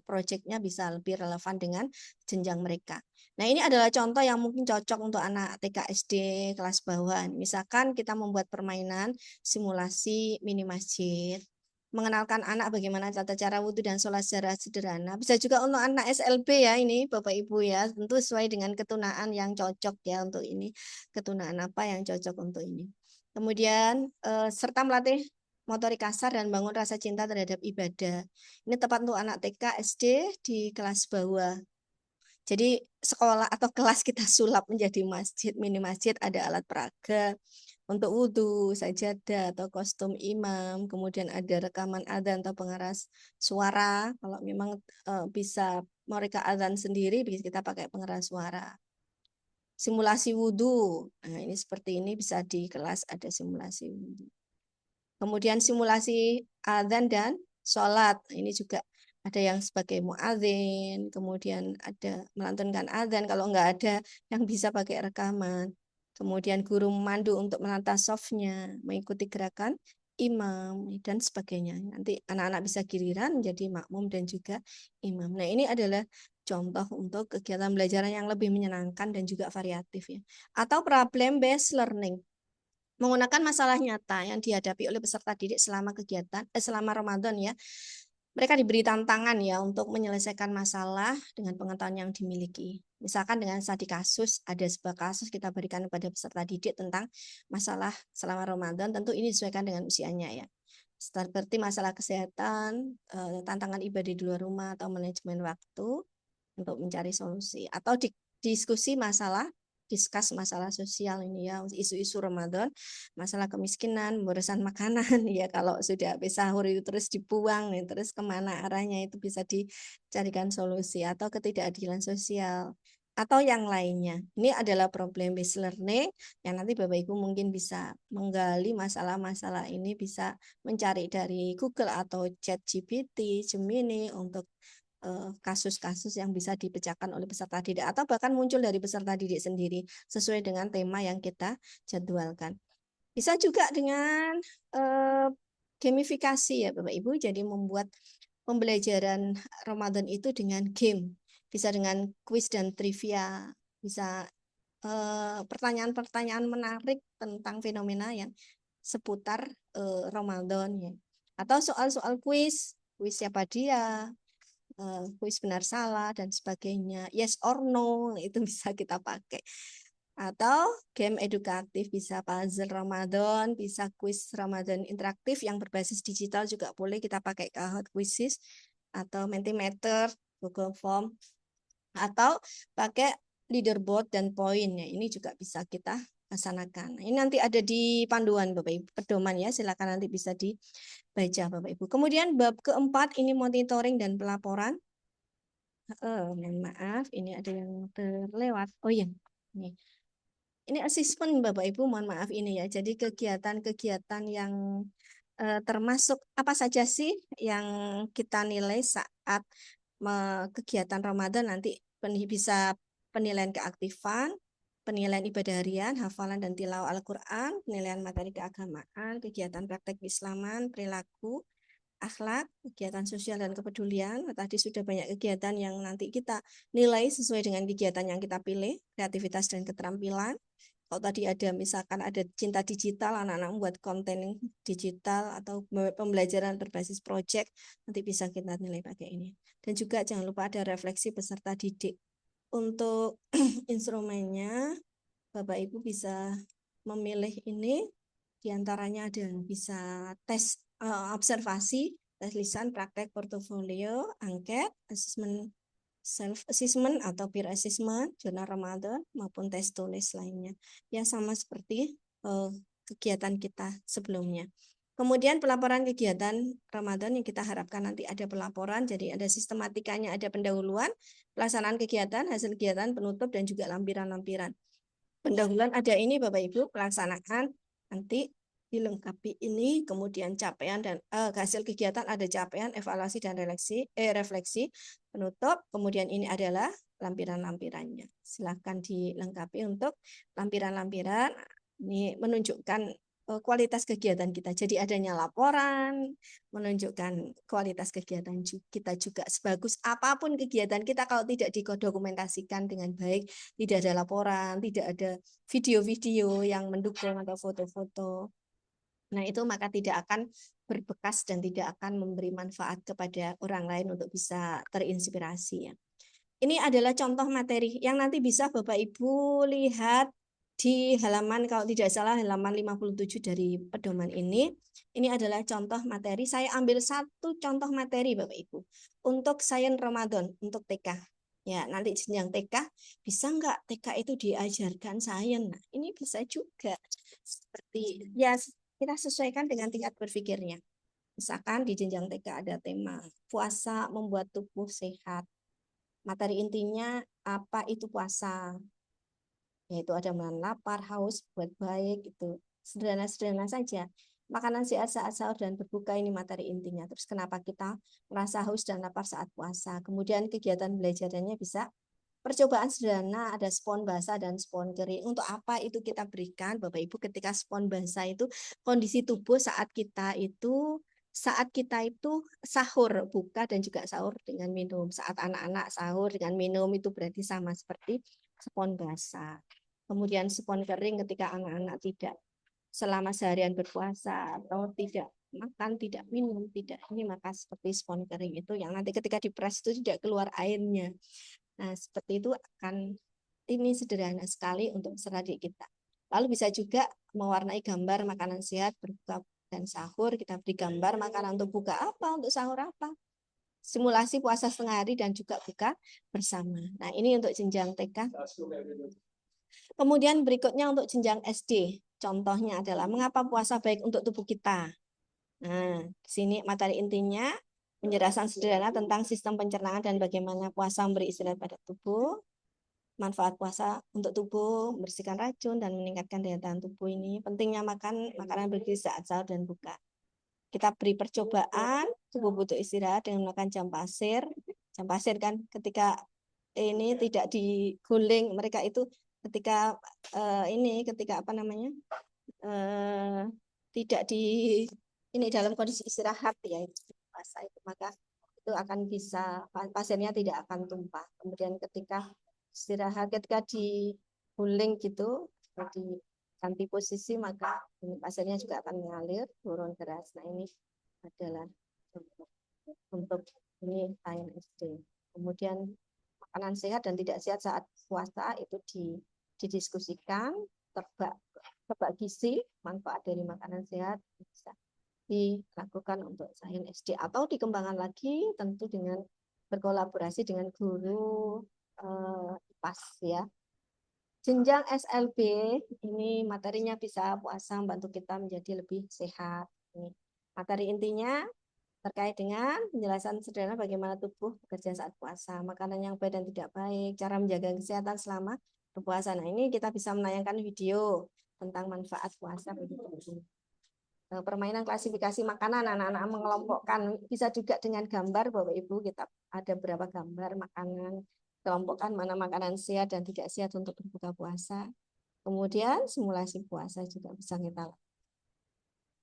proyeknya bisa lebih relevan dengan jenjang mereka. Nah, ini adalah contoh yang mungkin cocok untuk anak TK SD kelas bawah. Misalkan kita membuat permainan simulasi mini masjid, mengenalkan anak bagaimana tata cara wudhu dan sholat secara sederhana. Bisa juga untuk anak SLB ya ini Bapak Ibu ya, tentu sesuai dengan ketunaan yang cocok ya untuk ini, ketunaan apa yang cocok untuk ini. Kemudian serta melatih motorik kasar dan bangun rasa cinta terhadap ibadah. Ini tepat untuk anak TK SD di kelas bawah. Jadi sekolah atau kelas kita sulap menjadi masjid, mini masjid, ada alat peraga untuk wudhu, sajadah atau kostum imam, kemudian ada rekaman adzan atau pengeras suara. Kalau memang bisa mereka adzan sendiri, kita pakai pengeras suara. Simulasi wudhu, nah ini seperti ini bisa di kelas ada simulasi wudhu. Kemudian simulasi adzan dan sholat, nah, ini juga ada yang sebagai muadzin, kemudian ada melantunkan adzan, kalau nggak ada yang bisa pakai rekaman. Kemudian guru memandu untuk menata softnya, mengikuti gerakan imam, dan sebagainya. Nanti anak-anak bisa giliran menjadi makmum dan juga imam. Nah, ini adalah contoh untuk kegiatan belajaran yang lebih menyenangkan dan juga variatif ya. Atau problem based learning. Menggunakan masalah nyata yang dihadapi oleh peserta didik selama kegiatan selama Ramadan ya. Mereka diberi tantangan ya untuk menyelesaikan masalah dengan pengetahuan yang dimiliki. Misalkan dengan studi kasus, ada sebuah kasus kita berikan kepada peserta didik tentang masalah selama Ramadan, tentu ini disesuaikan dengan usianya ya. Seperti masalah kesehatan, tantangan ibadah di luar rumah atau manajemen waktu untuk mencari solusi, atau diskusi masalah diskus masalah sosial ini ya, isu-isu Ramadan, masalah kemiskinan, pemborosan makanan ya, kalau sudah habis sahur itu terus dibuang nih, terus kemana arahnya itu bisa dicarikan solusi, atau ketidakadilan sosial atau yang lainnya. Ini adalah problem based learning yang nanti Bapak Ibu mungkin bisa menggali masalah-masalah ini, bisa mencari dari Google atau ChatGPT, Gemini untuk kasus-kasus yang bisa dipecahkan oleh peserta didik atau bahkan muncul dari peserta didik sendiri sesuai dengan tema yang kita jadwalkan. Bisa juga dengan gamifikasi ya Bapak Ibu, jadi membuat pembelajaran Ramadan itu dengan game, bisa dengan kuis dan trivia, bisa pertanyaan-pertanyaan menarik tentang fenomena yang seputar Ramadan ya, atau soal-soal kuis siapa dia, kuis benar salah dan sebagainya, yes or no itu bisa kita pakai, atau game edukatif, bisa puzzle Ramadan, bisa kuis Ramadan interaktif yang berbasis digital juga boleh kita pakai Kahoot Quizzes atau Mentimeter, Google Form, atau pakai leaderboard dan poin ya, ini juga bisa kita laksanakan. Ini nanti ada di panduan Bapak Ibu, pedoman ya, silakan nanti bisa dibaca Bapak Ibu. Kemudian bab keempat ini monitoring dan pelaporan. Mohon maaf, ini ada yang terlewat. Oh iya, ini asesmen Bapak Ibu, mohon maaf ini ya. Jadi kegiatan-kegiatan yang termasuk apa saja sih yang kita nilai saat kegiatan Ramadan, nanti bisa penilaian keaktifan, penilaian ibadah harian, hafalan dan tilawah Al-Quran, penilaian materi keagamaan, kegiatan praktek keislaman, perilaku, akhlak, kegiatan sosial dan kepedulian. Tadi sudah banyak kegiatan yang nanti kita nilai sesuai dengan kegiatan yang kita pilih, kreativitas dan keterampilan. Kalau tadi ada misalkan ada cinta digital, anak-anak membuat konten digital atau pembelajaran berbasis project, nanti bisa kita nilai pakai ini. Dan juga jangan lupa ada refleksi peserta didik. Untuk instrumennya, Bapak Ibu bisa memilih ini, diantaranya ada bisa tes observasi, tes lisan, praktek, portofolio, angket, asesmen self-assessment atau peer assessment, jurnal Ramadan, maupun tes tulis lainnya. Ya sama seperti kegiatan kita sebelumnya. Kemudian pelaporan kegiatan Ramadan yang kita harapkan nanti ada pelaporan, jadi ada sistematikanya, ada pendahuluan, pelaksanaan kegiatan, hasil kegiatan, penutup, dan juga lampiran-lampiran. Pendahuluan ada ini Bapak Ibu, pelaksanaan, nanti dilengkapi ini, kemudian capaian dan hasil kegiatan ada capaian, evaluasi dan refleksi, penutup, kemudian ini adalah lampiran-lampirannya. Silahkan dilengkapi untuk lampiran-lampiran, ini menunjukkan kualitas kegiatan kita. Jadi adanya laporan, menunjukkan kualitas kegiatan kita juga. Sebagus apapun kegiatan kita, kalau tidak didokumentasikan dengan baik, tidak ada laporan, tidak ada video-video yang mendukung atau foto-foto, nah itu maka tidak akan berbekas dan tidak akan memberi manfaat kepada orang lain untuk bisa terinspirasi ya. Ini adalah contoh materi yang nanti bisa Bapak Ibu lihat di halaman, kalau tidak salah halaman 57 dari pedoman ini. Ini adalah contoh materi. Saya ambil satu contoh materi Bapak Ibu untuk Sains Ramadan untuk TK. Ya, nanti jenjang TK, bisa nggak TK itu diajarkan sains? Nah, ini bisa juga. Seperti, ya kita sesuaikan dengan tingkat berpikirnya. Misalkan di jenjang TK ada tema puasa membuat tubuh sehat. Materi intinya apa itu puasa? Yaitu ada menahan lapar, haus, buat baik, itu sederhana-sederhana saja. Makanan sehat saat sahur dan berbuka ini materi intinya. Terus kenapa kita merasa haus dan lapar saat puasa? Kemudian kegiatan belajarnya bisa percobaan sederhana, ada spon basah dan spon kering. Untuk apa itu kita berikan, Bapak Ibu, ketika spon basah itu kondisi tubuh saat kita itu sahur, buka dan juga sahur dengan minum. Saat anak-anak sahur dengan minum itu berarti sama seperti spon basah. Kemudian spon kering ketika anak-anak tidak selama seharian berpuasa atau tidak makan, tidak minum, tidak ini, maka seperti spon kering itu yang nanti ketika dipres itu tidak keluar airnya. Nah, seperti itu akan ini sederhana sekali untuk strategi kita. Lalu bisa juga mewarnai gambar makanan sehat berbuka dan sahur. Kita beri gambar makanan untuk buka apa, untuk sahur apa. Simulasi puasa setengah hari dan juga buka bersama. Nah, ini untuk jenjang TK. Kemudian berikutnya untuk jenjang SD. Contohnya adalah mengapa puasa baik untuk tubuh kita. Nah, di sini materi intinya penjelasan sederhana tentang sistem pencernaan dan bagaimana puasa memberi istirahat pada tubuh, manfaat puasa untuk tubuh, membersihkan racun dan meningkatkan daya tahan tubuh ini, pentingnya makan makanan bergizi saat sahur dan buka. Kita beri percobaan, tubuh butuh istirahat dengan makan jam pasir. Jam pasir kan ketika ini tidak diguling, mereka itu ketika ketika apa namanya? Tidak di ini dalam kondisi istirahat ya puasa itu, maka itu akan bisa pasirnya tidak akan tumpah. Kemudian ketika istirahat, ketika diguling gitu, jadi ganti posisi, maka ini pasirnya juga akan mengalir turun deras. Nah, ini adalah untuk ini sains SD. Kemudian makanan sehat dan tidak sehat saat puasa itu didiskusikan, tebak gizi, manfaat dari makanan sehat bisa dilakukan untuk sains SD atau dikembangkan lagi tentu dengan berkolaborasi dengan guru IPAS ya. Jenjang SLB ini materinya bisa puasa membantu kita menjadi lebih sehat. Ini materi intinya terkait dengan penjelasan sederhana bagaimana tubuh bekerja saat puasa, makanan yang baik dan tidak baik, cara menjaga kesehatan selama berpuasa. Nah, ini kita bisa menayangkan video tentang manfaat puasa bagi tubuh. Permainan klasifikasi makanan, anak-anak mengelompokkan, bisa juga dengan gambar Bapak Ibu, kita ada berapa gambar makanan, kelompokkan mana makanan sehat dan tidak sehat untuk berbuka puasa. Kemudian simulasi puasa juga bisa kita lakukan.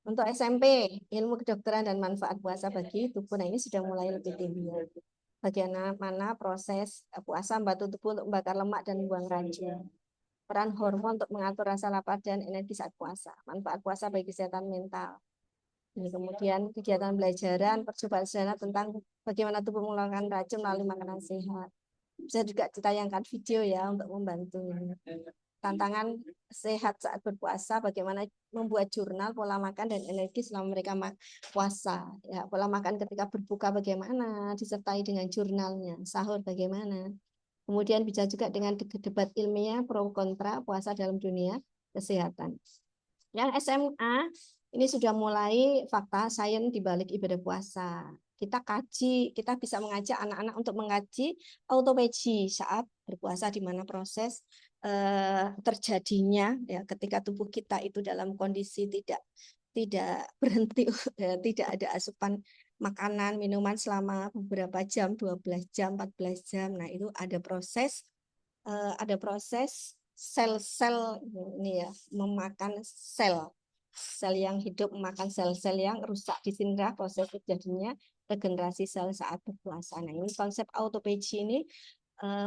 Untuk SMP, ilmu kedokteran dan manfaat puasa bagi tubuh, nah ini sudah mulai lebih tinggi. Bagaimana proses puasa membantu tubuh untuk membakar lemak dan membuang racun. Peran hormon untuk mengatur rasa lapar dan energi saat puasa. Manfaat puasa bagi kesehatan mental. Ini kemudian kegiatan belajaran, percobaan sederhana tentang bagaimana tubuh mengeluarkan racun melalui makanan sehat. Bisa juga ditayangkan video ya untuk membantu ini. Tantangan sehat saat berpuasa, bagaimana membuat jurnal pola makan dan energi selama mereka puasa. Ya, pola makan ketika berbuka bagaimana, disertai dengan jurnalnya. Sahur bagaimana. Kemudian bisa juga dengan debat ilmiah pro kontra puasa dalam dunia kesehatan. Yang SMA ini sudah mulai fakta sains di balik ibadah puasa. Kita kaji, kita bisa mengajak anak-anak untuk mengkaji autophagy saat berpuasa, di mana proses terjadinya ya ketika tubuh kita itu dalam kondisi tidak berhenti, tidak ada asupan makanan, minuman selama beberapa jam, 12 jam, 14 jam. Nah, itu ada proses sel-sel ini ya, memakan sel yang hidup memakan sel-sel yang rusak, disinilah proses terjadinya regenerasi sel saat berpuasa. Nah, ini konsep autophagy ini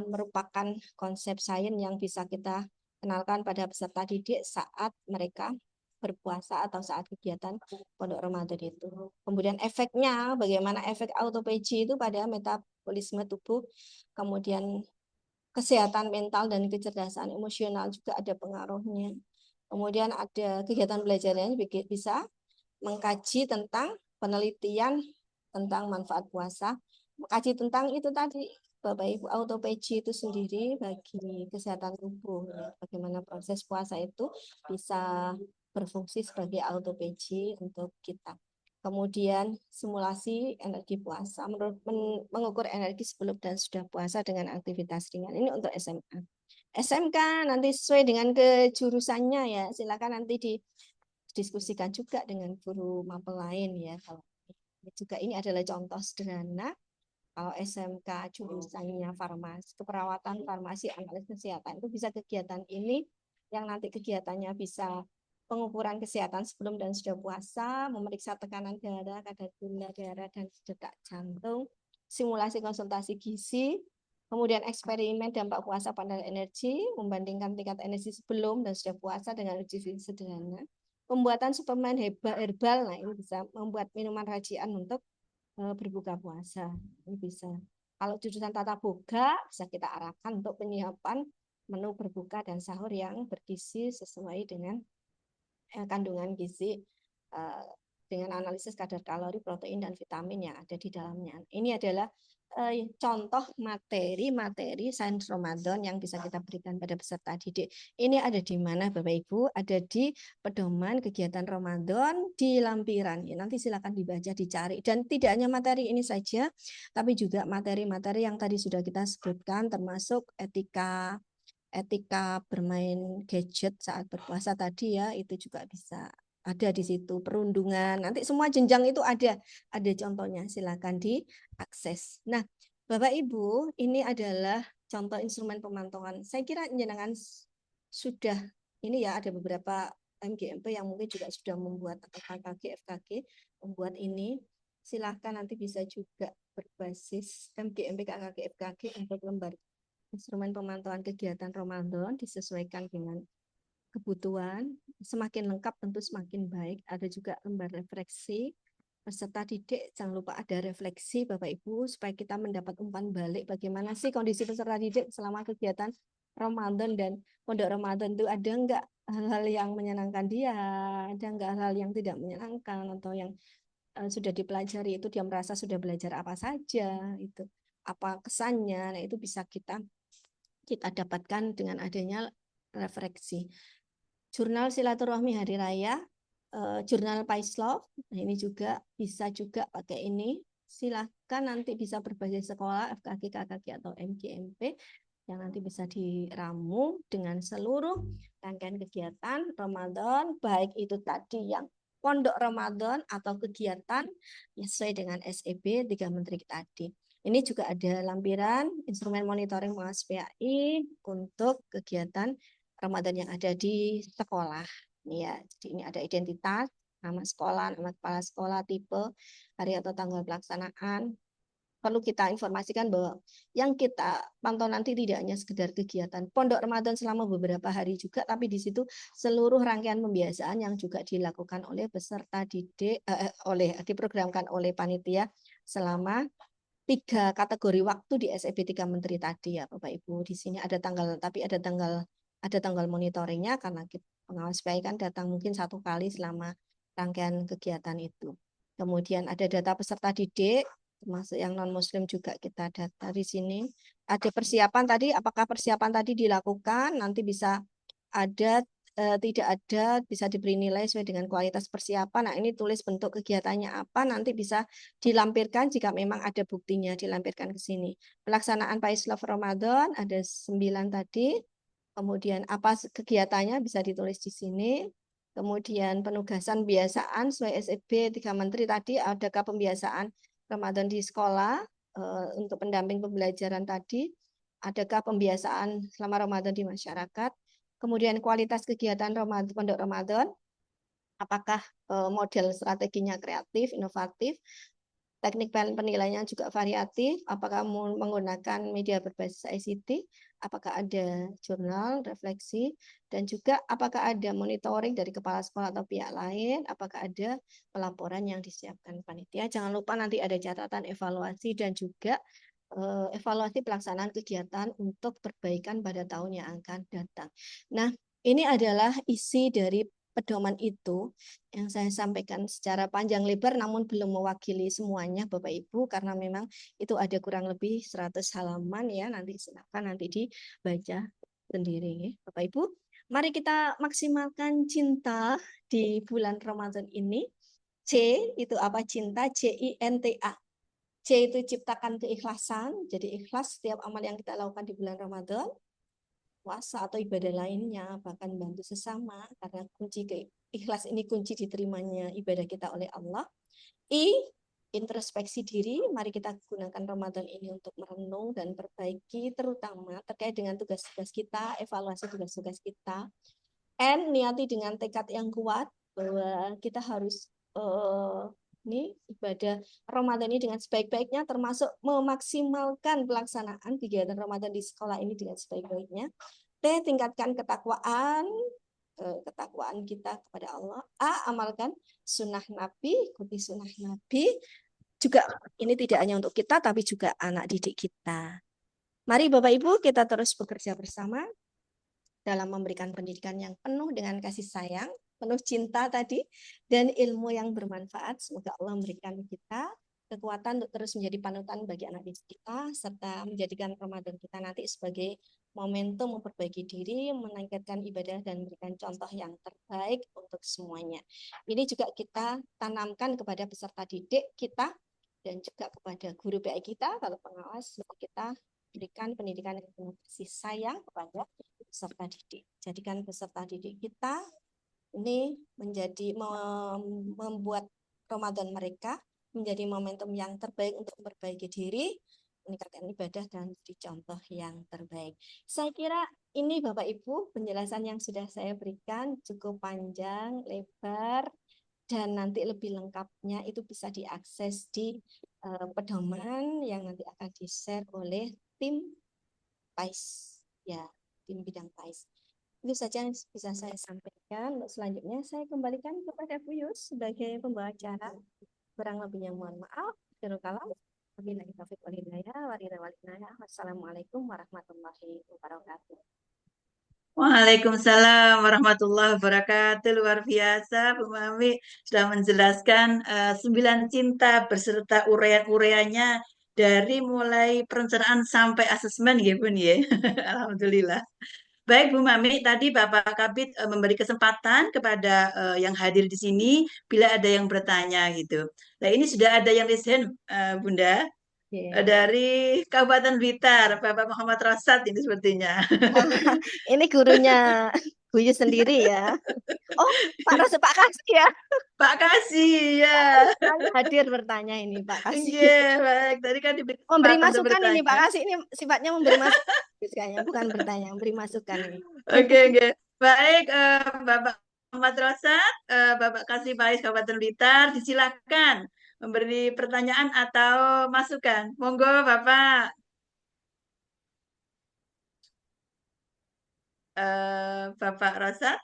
merupakan konsep sains yang bisa kita kenalkan pada peserta didik saat mereka berpuasa atau saat kegiatan pondok Ramadan itu. Kemudian efeknya, bagaimana efek autophagy itu pada metabolisme tubuh, kemudian kesehatan mental dan kecerdasan emosional juga ada pengaruhnya. Kemudian ada kegiatan belajarnya bisa mengkaji tentang penelitian tentang manfaat puasa, mengkaji tentang itu tadi Bapak Ibu, autophagy itu sendiri bagi kesehatan tubuh, bagaimana proses puasa itu bisa berfungsi sebagai autophagy untuk kita. Kemudian simulasi energi puasa, mengukur energi sebelum dan sudah puasa dengan aktivitas ringan. Ini untuk SMA. SMK nanti sesuai dengan kejurusannya ya, silakan nanti didiskusikan juga dengan guru mapel lain ya. Kalau juga ini adalah contoh sederhana. Kalau SMK jurusannya farmasi, keperawatan, farmasi, analis kesehatan itu bisa kegiatan ini yang nanti kegiatannya bisa pengukuran kesehatan sebelum dan sudah puasa, memeriksa tekanan darah, kadar gula darah dan detak jantung, simulasi konsultasi gizi, kemudian eksperimen dampak puasa pada energi, membandingkan tingkat energi sebelum dan sudah puasa dengan uji fisik sederhana, pembuatan suplemen herbal, nah ini bisa membuat minuman racian untuk berbuka puasa. Ini bisa. Kalau jurusan tata boga bisa kita arahkan untuk penyiapan menu berbuka dan sahur yang bergizi sesuai dengan kandungan gizi dengan analisis kadar kalori, protein dan vitamin yang ada di dalamnya. Ini adalah contoh materi sains Ramadan yang bisa kita berikan pada peserta didik. Ini ada di mana Bapak Ibu? Ada di pedoman kegiatan Ramadan di lampiran. Ya, nanti silakan dibaca, dicari. Dan tidak hanya materi ini saja, tapi juga materi-materi yang tadi sudah kita sebutkan, termasuk etika bermain gadget saat berpuasa tadi ya, itu juga bisa ada di situ. Perundungan, nanti semua jenjang itu ada contohnya, silakan diakses. Nah, Bapak Ibu, ini adalah contoh instrumen pemantauan. Saya kira jenengan sudah ini ya, ada beberapa MGMP yang mungkin juga sudah membuat, atau KKG, FKG membuat ini. Silahkan nanti bisa juga berbasis MGMP, KKG, FKG untuk lembar instrumen pemantauan kegiatan Ramadan disesuaikan dengan kebutuhan. Semakin lengkap tentu semakin baik. Ada juga lembar refleksi. Peserta didik jangan lupa ada refleksi Bapak Ibu supaya kita mendapat umpan balik bagaimana sih kondisi peserta didik selama kegiatan Ramadan dan pondok Ramadan itu, ada enggak hal-hal yang menyenangkan dia, ada enggak hal-hal yang tidak menyenangkan, atau yang sudah dipelajari itu dia merasa sudah belajar apa saja, itu apa kesannya. Nah, itu bisa kita dapatkan dengan adanya refleksi. Jurnal silaturahmi hari raya, jurnal Paislov, nah ini juga bisa juga pakai ini. Silahkan nanti bisa berbasis sekolah FKG, KKG atau MGMP yang nanti bisa diramu dengan seluruh rangkaian kegiatan Ramadan, baik itu tadi yang pondok Ramadan atau kegiatan sesuai dengan SEB 3 Menteri tadi. Ini juga ada lampiran instrumen monitoring pengawas PAI untuk kegiatan Ramadan yang ada di sekolah. Ini ya, jadi ini ada identitas, nama sekolah, nama kepala sekolah, tipe, hari atau tanggal pelaksanaan. Perlu kita informasikan bahwa yang kita pantau nanti tidak hanya sekedar kegiatan pondok Ramadan selama beberapa hari juga, tapi di situ seluruh rangkaian pembiasaan yang juga dilakukan oleh peserta didik, diprogramkan oleh panitia selama 3 kategori waktu di SEB 3 Menteri tadi ya Bapak Ibu. Di sini ada tanggal, tapi ada tanggal monitoringnya karena pengawas PAI kan datang mungkin 1 kali selama rangkaian kegiatan itu. Kemudian ada data peserta didik, termasuk yang non-muslim juga kita data di sini. Ada persiapan tadi, apakah persiapan tadi dilakukan, nanti bisa ada, tidak ada, bisa diberi nilai sesuai dengan kualitas persiapan. Nah, ini tulis bentuk kegiatannya apa, nanti bisa dilampirkan jika memang ada buktinya, dilampirkan ke sini. Pelaksanaan Paislov Ramadan, ada 9 tadi. Kemudian apa kegiatannya bisa ditulis di sini. Kemudian penugasan pembiasaan sesuai SEB 3 Menteri tadi, adakah pembiasaan Ramadan di sekolah untuk pendamping pembelajaran tadi, adakah pembiasaan selama Ramadan di masyarakat, kemudian kualitas kegiatan Ramadan, pondok Ramadan, apakah model strateginya kreatif, inovatif, teknik penilaiannya juga variatif, apakah menggunakan media berbasis ICT, apakah ada jurnal, refleksi, dan juga apakah ada monitoring dari kepala sekolah atau pihak lain, apakah ada pelaporan yang disiapkan panitia. Jangan lupa nanti ada catatan evaluasi dan juga evaluasi pelaksanaan kegiatan untuk perbaikan pada tahun yang akan datang. Nah, ini adalah isi dari pedoman itu yang saya sampaikan secara panjang lebar namun belum mewakili semuanya Bapak Ibu karena memang itu ada kurang lebih 100 halaman ya, nanti silakan nanti dibaca sendiri ya Bapak Ibu. Mari kita maksimalkan cinta di bulan Ramadan ini. C itu apa cinta? CINTA. C itu ciptakan keikhlasan. Jadi ikhlas setiap amal yang kita lakukan di bulan Ramadan, puasa atau ibadah lainnya, bahkan bantu sesama karena kunci ikhlas ini kunci diterimanya ibadah kita oleh Allah. I introspeksi diri, mari kita gunakan Ramadan ini untuk merenung dan perbaiki terutama terkait dengan tugas-tugas kita, evaluasi tugas-tugas kita. N niati dengan tekad yang kuat bahwa kita harus ini ibadah Ramadan ini dengan sebaik-baiknya termasuk memaksimalkan pelaksanaan kegiatan Ramadan di sekolah ini dengan sebaik-baiknya. T tingkatkan ketakwaan kita kepada Allah. A amalkan sunnah Nabi, ikuti sunnah Nabi. Juga ini tidak hanya untuk kita tapi juga anak didik kita. Mari Bapak Ibu kita terus bekerja bersama dalam memberikan pendidikan yang penuh dengan kasih sayang, penuh cinta tadi, dan ilmu yang bermanfaat. Semoga Allah memberikan kita kekuatan untuk terus menjadi panutan bagi anak didik kita, serta menjadikan Ramadan kita nanti sebagai momentum memperbaiki diri, meningkatkan ibadah, dan memberikan contoh yang terbaik untuk semuanya. Ini juga kita tanamkan kepada peserta didik kita, dan juga kepada guru PI kita, kalau pengawas, kita berikan pendidikan yang penuh kasih sayang kepada peserta didik. Jadikan peserta didik kita ini menjadi membuat Ramadan mereka menjadi momentum yang terbaik untuk memperbaiki diri, meningkatkan ibadah dan menjadi contoh yang terbaik. Saya kira ini Bapak Ibu penjelasan yang sudah saya berikan cukup panjang, lebar, dan nanti lebih lengkapnya itu bisa diakses di pedoman yang nanti akan di-share oleh tim PAIS, ya, tim bidang PAIS. Itu saja yang bisa saya sampaikan. Untuk selanjutnya saya kembalikan kepada Bu Yus sebagai pembawa acara. Kurang lebihnya mohon maaf. Wassalamualaikum warahmatullahi wabarakatuh. Waalaikumsalam warahmatullahi wabarakatuh. Luar biasa Bu Mami sudah menjelaskan 9 cinta beserta uraian-uraiannya dari mulai perencanaan sampai asesmen ya Bun ya. Alhamdulillah. Baik Bu Mami, tadi Bapak Kabid memberi kesempatan kepada yang hadir di sini bila ada yang bertanya gitu. Nah ini sudah ada yang raise hand Bunda. Dari Kabupaten Blitar, Bapak Muhammad Rosad ini sepertinya. Ini gurunya Bu Yus sendiri ya. Oh, Pak Rosad, Pak Kasih ya. Pak Kasih ya. Hadir bertanya ini Pak Kasih. Iya, baik. Tadi kan diberi memberi masukan ini Pak Kasih ini sifatnya memberi masukan, bukan bertanya, memberi masukan ini. Oke. Baik, Bapak Muhammad Rosad, Bapak Kasih Pais Kabupaten Blitar, disilakan memberi pertanyaan atau masukan. Monggo Bapak. Bapak Rosad.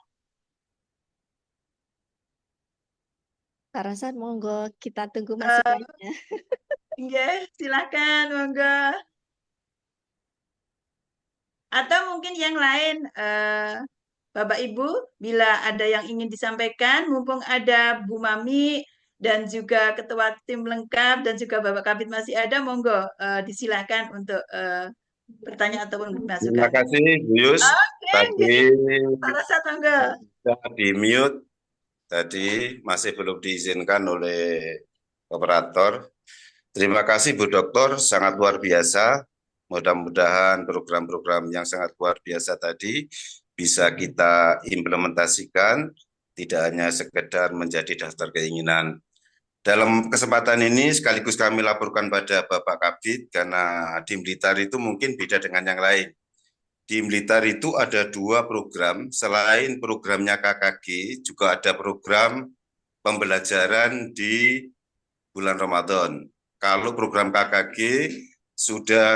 Pak Rosad, monggo kita tunggu masukannya. Iya, silakan, monggo. Atau mungkin yang lain, Bapak Ibu, bila ada yang ingin disampaikan, mumpung ada Bu Mami dan juga Ketua Tim Lengkap dan juga Bapak Kabid masih ada, monggo disilakan untuk bertanya ataupun masukan. Terima kasih Bu Yus. Tadi Pak Rosad, monggo. di mute, tadi masih belum diizinkan oleh operator. Terima kasih Bu Doktor, sangat luar biasa. Mudah-mudahan program-program yang sangat luar biasa tadi bisa kita implementasikan, tidak hanya sekedar menjadi daftar keinginan. Dalam kesempatan ini sekaligus kami laporkan pada Bapak Kabid, karena di Blitar itu mungkin beda dengan yang lain. Di Blitar itu ada 2 program, selain programnya KKG, juga ada program pembelajaran di bulan Ramadan. Kalau program KKG sudah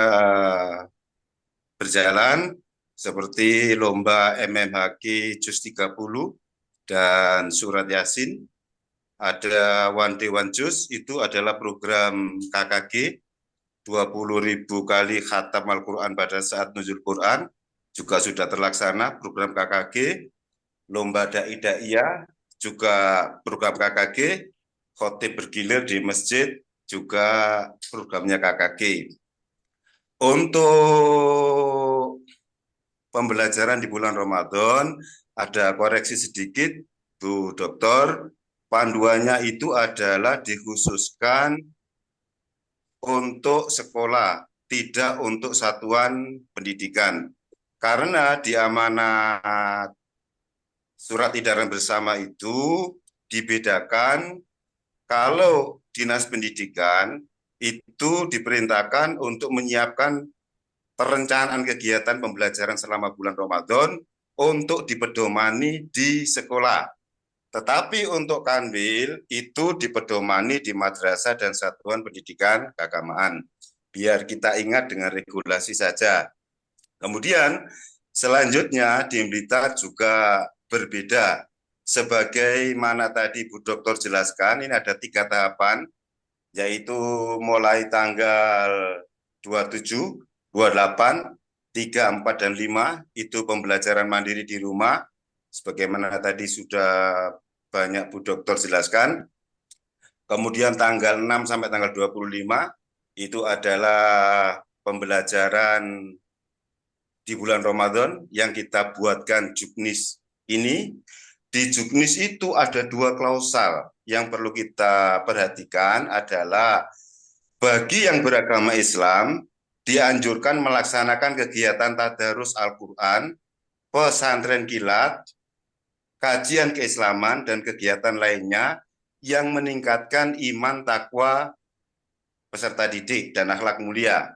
berjalan seperti lomba MMHG Juz 30 dan surat Yasin. Ada One Day One Juz, itu adalah program KKG, 20.000 kali khatam Al-Quran pada saat nuzul Quran, juga sudah terlaksana program KKG. lomba dai-daiyah, juga program KKG, khotib bergilir di masjid, juga programnya KKG. Untuk pembelajaran di bulan Ramadan, ada koreksi sedikit, Bu Dokter. Panduannya itu adalah dikhususkan untuk sekolah, tidak untuk satuan pendidikan. Karena di amanat surat edaran bersama itu dibedakan kalau Dinas Pendidikan itu diperintahkan untuk menyiapkan perencanaan kegiatan pembelajaran selama bulan Ramadan untuk dipedomani di sekolah. Tetapi untuk Kanwil itu dipedomani di madrasah dan satuan pendidikan keagamaan. Biar kita ingat dengan regulasi saja. Kemudian selanjutnya di Blitar juga berbeda. Sebagaimana tadi Bu Dokter jelaskan, ini ada 3 tahapan, yaitu mulai tanggal 27, 28, 3, 4, dan 5, itu pembelajaran mandiri di rumah, sebagaimana tadi sudah banyak Bu Dokter jelaskan. Kemudian tanggal 6 sampai tanggal 25, itu adalah pembelajaran di bulan Ramadan yang kita buatkan juknis ini. Di juknis itu ada 2 klausal yang perlu kita perhatikan adalah bagi yang beragama Islam dianjurkan melaksanakan kegiatan tadarus Al-Quran, pesantren kilat, kajian keislaman, dan kegiatan lainnya yang meningkatkan iman, takwa peserta didik, dan akhlak mulia.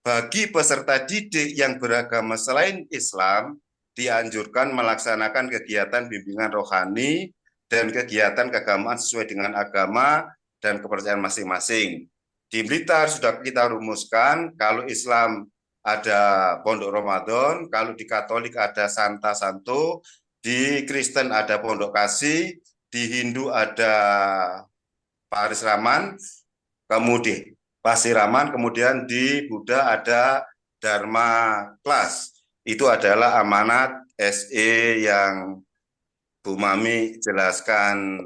Bagi peserta didik yang beragama selain Islam, dianjurkan melaksanakan kegiatan bimbingan rohani dan kegiatan keagamaan sesuai dengan agama dan kepercayaan masing-masing. Di Blitar sudah kita rumuskan, kalau Islam ada Pondok Ramadan, kalau di Katolik ada Santa Santo, di Kristen ada Pondok Kasih, di Hindu ada Paris Raman, kemudian Pasiraman, kemudian di Buddha ada Dharma Kelas. Itu adalah amanat SE yang Bu Mami jelaskan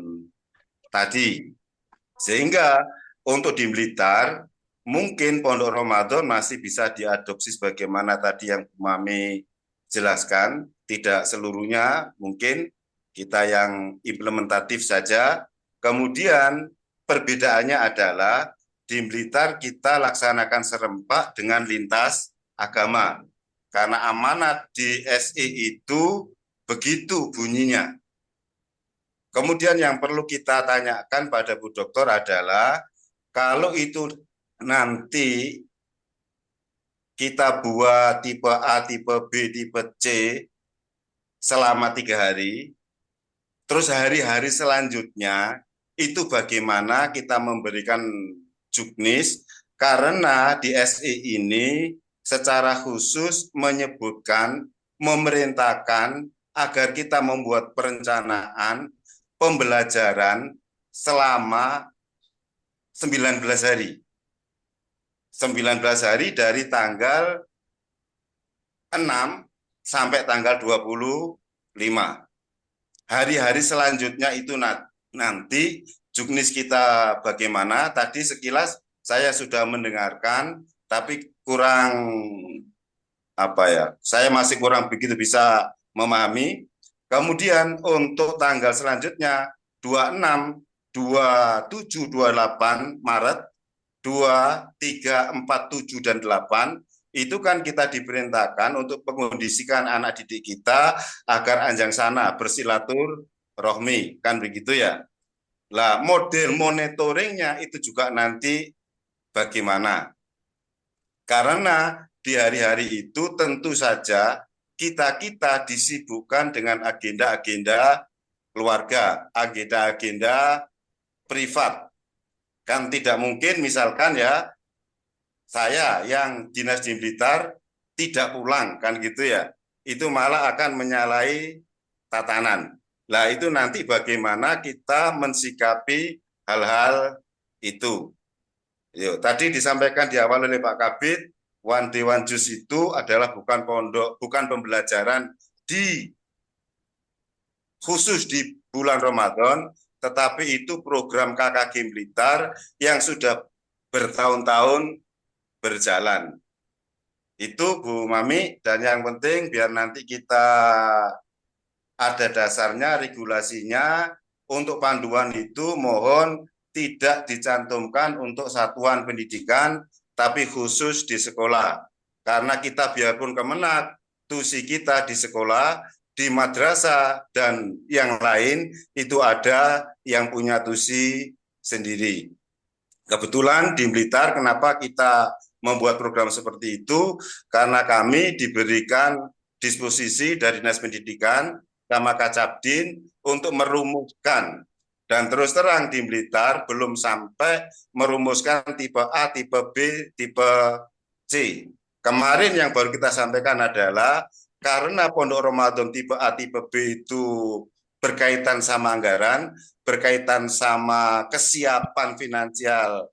tadi. Sehingga untuk di Blitar, mungkin Pondok Ramadan masih bisa diadopsi sebagaimana tadi yang Bu Mami jelaskan. Tidak seluruhnya, mungkin kita yang implementatif saja. Kemudian perbedaannya adalah di Blitar kita laksanakan serempak dengan lintas agama. Karena amanat di SE itu begitu bunyinya. Kemudian yang perlu kita tanyakan pada Bu Dokter adalah, kalau itu nanti kita buat tipe A, tipe B, tipe C selama 3 hari, terus hari-hari selanjutnya itu bagaimana kita memberikan juknis, karena di SE ini secara khusus menyebutkan, memerintahkan agar kita membuat perencanaan pembelajaran selama 19 hari. 19 hari dari tanggal 6 sampai tanggal 25. Hari-hari selanjutnya itu nanti juknis kita bagaimana. Tadi sekilas saya sudah mendengarkan, tapi kurang saya masih kurang begitu bisa memahami. Kemudian untuk tanggal selanjutnya 26, 27, 28 Maret, 2, 3, 4, 7, dan 8, itu kan kita diperintahkan untuk mengondisikan anak didik kita agar anjang sana bersilaturahmi, kan begitu ya. Lah, model monitoringnya itu juga nanti bagaimana? Karena di hari-hari itu tentu saja kita disibukkan dengan agenda-agenda keluarga, agenda-agenda privat. Kan tidak mungkin misalkan ya, saya yang dinas di Blitar tidak pulang, kan gitu ya. Itu malah akan menyalahi tatanan. Nah, itu nanti bagaimana kita mensikapi hal-hal itu. Tadi disampaikan di awal oleh Pak Kabid, One Day One Juice itu adalah bukan pondok, bukan pembelajaran di khusus di bulan Ramadan, tetapi itu program KKG Blitar yang sudah bertahun-tahun berjalan. Itu Bu Mami, dan yang penting biar nanti kita ada dasarnya, regulasinya, untuk panduan itu mohon tidak dicantumkan untuk satuan pendidikan, tapi khusus di sekolah. Karena kita biarpun Kemenak, tusi kita di sekolah, di madrasah, dan yang lain itu ada yang punya tusi sendiri. Kebetulan di Blitar, kenapa kita membuat program seperti itu? Karena kami diberikan disposisi dari Dinas Pendidikan sama Kacabdin untuk merumuskan, dan terus terang di Blitar belum sampai merumuskan tipe A, tipe B, tipe C. Kemarin yang baru kita sampaikan adalah karena Pondok Ramadan tipe A, tipe B itu berkaitan sama anggaran, berkaitan sama kesiapan finansial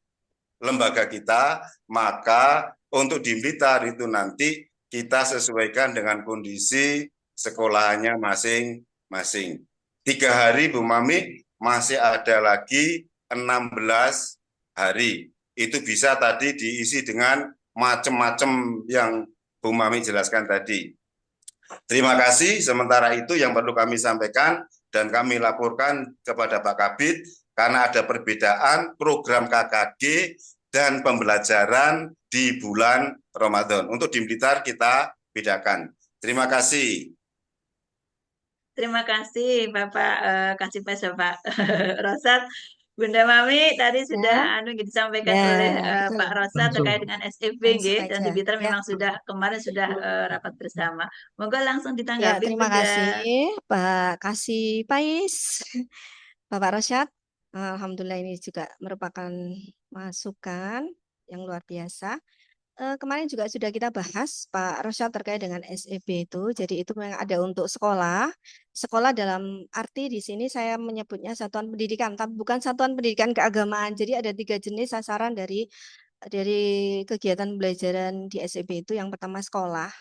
lembaga kita, maka untuk di Blitar itu nanti kita sesuaikan dengan kondisi sekolahannya masing-masing. 3 hari Bu Mami, masih ada lagi 16 hari. Itu bisa tadi diisi dengan macam-macam yang Bu Mami jelaskan tadi. Terima kasih. Sementara itu yang perlu kami sampaikan dan kami laporkan kepada Pak Kabid, karena ada perbedaan program KKG dan pembelajaran di bulan Ramadan. Untuk di Blitar kita bedakan. Terima kasih. Terima kasih Bapak Kasih Pak Rosat. Bunda Mami tadi sudah disampaikan oleh betul. Pak Rosat Langsung. terkait dengan SEB Langsung dan aja. di Blitar Ya. memang sudah kemarin sudah rapat bersama. Moga langsung Ya, ditanggapi terima Bunda. kasih Pak Kasih Pais, Bapak Rosyad. Alhamdulillah ini juga merupakan masukan yang luar biasa. Kemarin juga sudah kita bahas Pak Rosyad terkait dengan SEB itu. Jadi itu memang ada untuk sekolah. Sekolah dalam arti di sini saya menyebutnya satuan pendidikan, tapi bukan satuan pendidikan keagamaan. Jadi ada 3 jenis sasaran dari kegiatan pembelajaran di SEB itu. Yang pertama sekolah,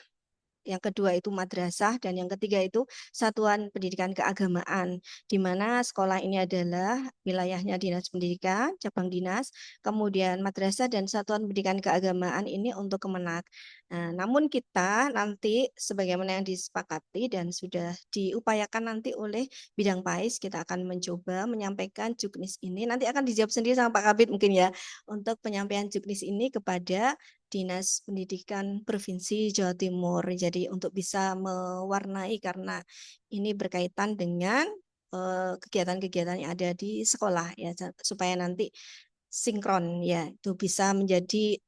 yang kedua itu madrasah, dan yang ketiga itu satuan pendidikan keagamaan, di mana sekolah ini adalah wilayahnya Dinas Pendidikan, cabang dinas, kemudian madrasah dan satuan pendidikan keagamaan ini untuk Kemenak. Nah, namun kita nanti sebagaimana yang disepakati dan sudah diupayakan nanti oleh bidang PAIS, kita akan mencoba menyampaikan juknis ini, nanti akan dijawab sendiri sama Pak Kabid mungkin ya, untuk penyampaian juknis ini kepada Dinas Pendidikan Provinsi Jawa Timur. Jadi untuk bisa mewarnai, karena ini berkaitan dengan kegiatan-kegiatan yang ada di sekolah ya, supaya nanti sinkron ya, itu bisa menjadi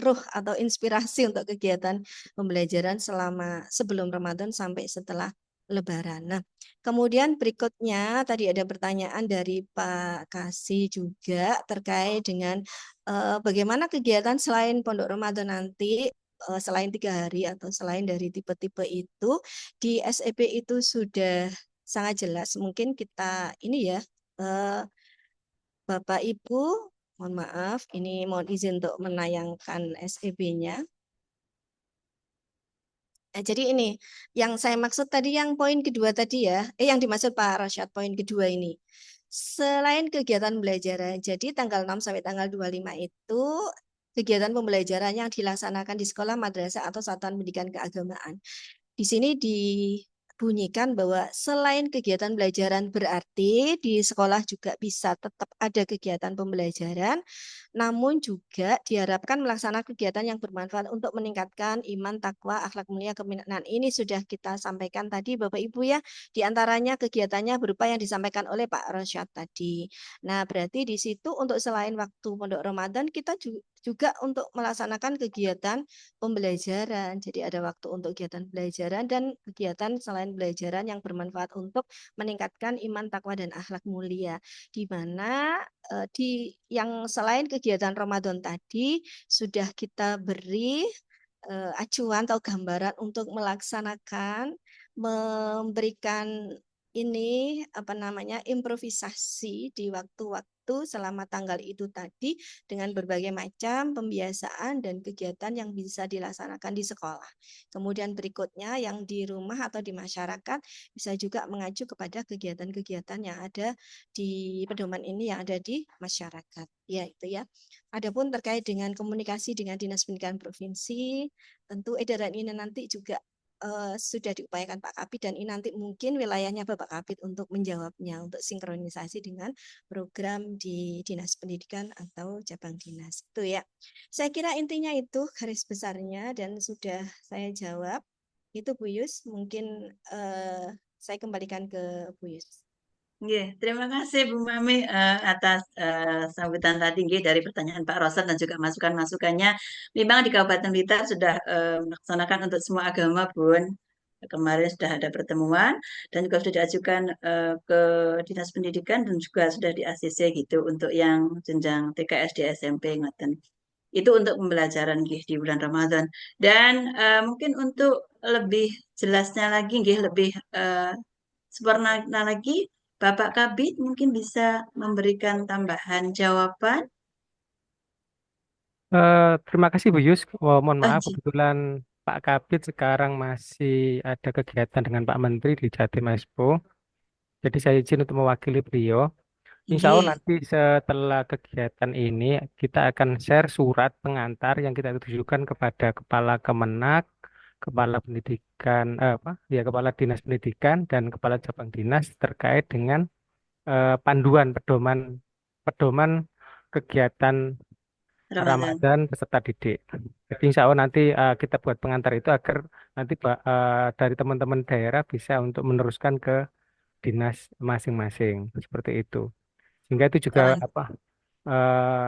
ruh atau inspirasi untuk kegiatan pembelajaran selama sebelum Ramadan sampai setelah Lebaran. Nah, kemudian berikutnya tadi ada pertanyaan dari Pak Kasih juga terkait dengan bagaimana kegiatan selain Pondok Ramadan nanti, selain 3 hari atau selain dari tipe-tipe itu, di SEB itu sudah sangat jelas. Mungkin kita ini ya, Bapak Ibu, mohon maaf, ini mohon izin untuk menayangkan SEB-nya. Jadi ini yang saya maksud tadi, yang poin kedua tadi ya, yang dimaksud Pak Rasyad poin kedua ini. Selain kegiatan belajar, jadi tanggal 6 sampai tanggal 25 itu kegiatan pembelajaran yang dilaksanakan di sekolah, madrasah atau satuan pendidikan keagamaan. Di sini dibunyikan bahwa selain kegiatan pembelajaran, berarti di sekolah juga bisa tetap ada kegiatan pembelajaran, namun juga diharapkan melaksanakan kegiatan yang bermanfaat untuk meningkatkan iman, takwa, akhlak mulia, keminanan. Ini sudah kita sampaikan tadi Bapak Ibu ya, di antaranya kegiatannya berupa yang disampaikan oleh Pak Rosyad tadi. Nah, berarti di situ untuk selain waktu Pondok Ramadan, kita juga untuk melaksanakan kegiatan pembelajaran. Jadi ada waktu untuk kegiatan pembelajaran dan kegiatan selain pembelajaran yang bermanfaat untuk meningkatkan iman, takwa, dan akhlak mulia. Di mana yang selain kegiatan Ramadan tadi sudah kita beri acuan atau gambaran untuk melaksanakan, memberikan ini improvisasi di waktu-waktu selama tanggal itu tadi dengan berbagai macam pembiasaan dan kegiatan yang bisa dilaksanakan di sekolah. Kemudian berikutnya yang di rumah atau di masyarakat bisa juga mengacu kepada kegiatan-kegiatan yang ada di pedoman ini yang ada di masyarakat. Ya, itu ya. Adapun terkait dengan komunikasi dengan Dinas Pendidikan Provinsi, tentu edaran ini nanti juga sudah diupayakan Pak Kabid, dan ini nanti mungkin wilayahnya Bapak Kabid untuk menjawabnya, untuk sinkronisasi dengan program di Dinas Pendidikan atau cabang dinas. Itu ya. Saya kira intinya itu garis besarnya dan sudah saya jawab. Itu Bu Yus, mungkin saya kembalikan ke Bu Yus. Terima kasih Bu Mami atas sambutan tadi dari pertanyaan Pak Rosad dan juga masukan-masukannya. Memang di Kabupaten Blitar sudah melaksanakan untuk semua agama, Bun. Kemarin sudah ada pertemuan dan juga sudah diajukan ke Dinas Pendidikan dan juga sudah di ACC gitu untuk yang jenjang TK, SD, SMP ngoten. Itu untuk pembelajaran di bulan Ramadan. Dan mungkin untuk lebih jelasnya lagi lebih sempurna lagi, Bapak Kabid mungkin bisa memberikan tambahan jawaban. Terima kasih Bu Yus. Mohon maaf, Nggih. kebetulan Pak Kabid sekarang masih ada kegiatan dengan Pak Menteri di Jatim Expo. Jadi saya izin untuk mewakili beliau. Insya Allah Nggih, nanti setelah kegiatan ini kita akan share surat pengantar yang kita tujukan kepada Kepala Kemenak, Kepala Pendidikan, Kepala Dinas Pendidikan dan Kepala Cabang Dinas terkait dengan panduan pedoman kegiatan Ramadan. Ramadan peserta didik. Jadi insya Allah nanti kita buat pengantar itu agar nanti dari teman-teman daerah bisa untuk meneruskan ke dinas masing-masing seperti itu. Sehingga itu juga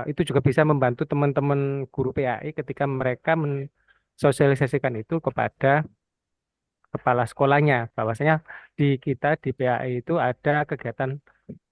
itu juga bisa membantu teman-teman guru PAI ketika mereka mensosialisasikan itu kepada kepala sekolahnya. Bahwasanya di kita di PAI itu ada kegiatan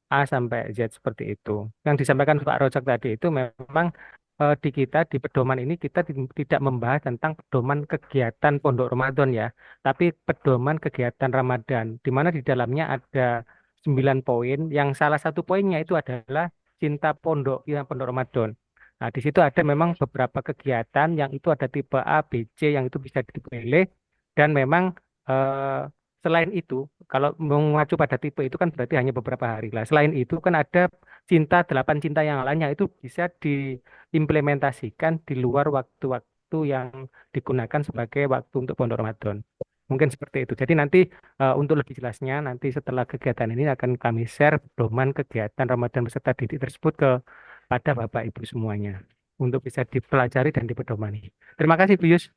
A sampai Z seperti itu. Yang disampaikan Pak Rojak tadi itu memang di kita di pedoman ini kita tidak membahas tentang pedoman kegiatan Pondok Ramadan ya, tapi pedoman kegiatan Ramadan, di mana di dalamnya ada 9 poin, yang salah satu poinnya itu adalah cinta pondok, ya Pondok Ramadan. Nah, di situ ada memang beberapa kegiatan yang itu ada tipe A, B, C yang itu bisa dipilih, dan memang eh, selain itu, kalau mengacu pada tipe itu kan berarti hanya beberapa hari lah. Selain itu kan ada 8 cinta yang lainnya itu bisa diimplementasikan di luar waktu-waktu yang digunakan sebagai waktu untuk Pondok Ramadan. Mungkin seperti itu. Jadi nanti untuk lebih jelasnya nanti setelah kegiatan ini akan kami share pedoman kegiatan Ramadan beserta didik tersebut kepada Bapak Ibu semuanya untuk bisa dipelajari dan dipedomani. Terima kasih Bu Yus.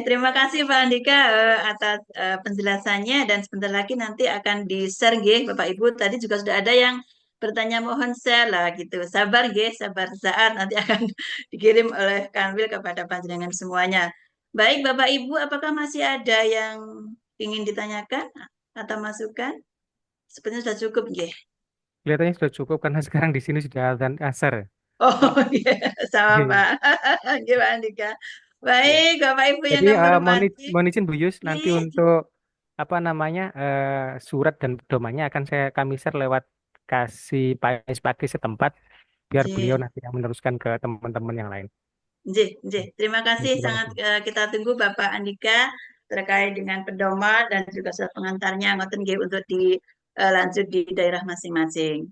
Terima kasih Pak Andika atas penjelasannya dan sebentar lagi nanti akan di-share Bapak Ibu. Tadi juga sudah ada yang bertanya mohon share lah gitu. Sabar sabar saat nanti akan dikirim oleh Kanwil kepada panjenengan semuanya. Baik Bapak Ibu, apakah masih ada yang ingin ditanyakan atau masukan? Sepertinya sudah cukup Kelihatannya sudah cukup karena sekarang di sini sudah azan asar. Oh sama Iya. Pak. Pak Andika. Iya. Baik Bapak Ibu yang Jadi kami mohon hormati. mohon izin Bu Yus nanti Nggih. untuk surat dan pedomannya akan kami share lewat kasih Pak setempat biar beliau nanti yang meneruskan ke teman-teman yang lain. Terima kasih Terima sangat kasih. kita tunggu Bapak Andika terkait dengan pedoman dan juga surat pengantarnya ngoten untuk dilanjut di daerah masing-masing.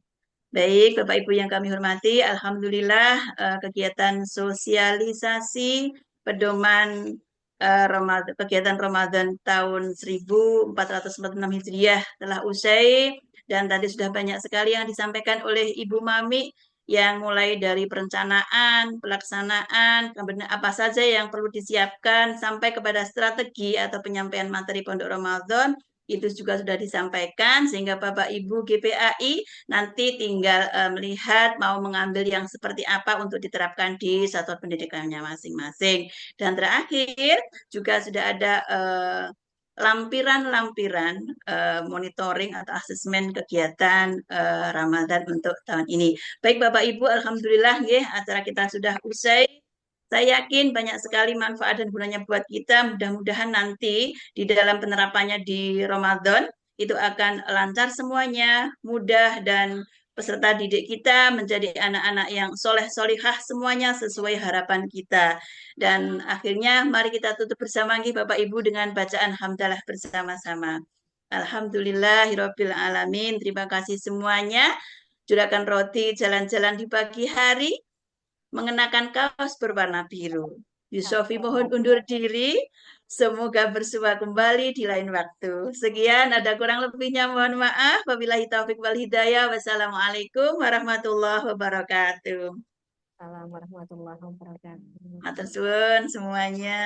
Baik, Bapak Ibu yang kami hormati, alhamdulillah kegiatan sosialisasi pedoman kegiatan Ramadan tahun 1446 Hijriah telah usai dan tadi sudah banyak sekali yang disampaikan oleh Ibu Mami yang mulai dari perencanaan, pelaksanaan, kemudian apa saja yang perlu disiapkan sampai kepada strategi atau penyampaian materi Pondok Ramadan itu juga sudah disampaikan sehingga Bapak Ibu GPAI nanti tinggal melihat mau mengambil yang seperti apa untuk diterapkan di satuan pendidikannya masing-masing. Dan terakhir juga sudah ada lampiran-lampiran monitoring atau asesmen kegiatan Ramadan untuk tahun ini. Baik Bapak Ibu, alhamdulillah acara kita sudah usai. Saya yakin banyak sekali manfaat dan gunanya buat kita. Mudah-mudahan nanti di dalam penerapannya di Ramadan itu akan lancar semuanya, mudah, dan peserta didik kita menjadi anak-anak yang soleh solihah semuanya sesuai harapan kita. Dan akhirnya mari kita tutup bersama Bapak Ibu dengan bacaan hamdalah bersama-sama. Alhamdulillahirabbil alamin. Terima kasih semuanya. Juragan roti jalan-jalan di pagi hari mengenakan kaos berwarna biru. Yusofi mohon undur diri. Semoga bersua kembali di lain waktu. Sekian, ada kurang lebihnya mohon maaf. Wabillahi taufik wal hidayah. Wassalamualaikum warahmatullahi wabarakatuh. Assalamualaikum warahmatullahi wabarakatuh. Matur suwun semuanya.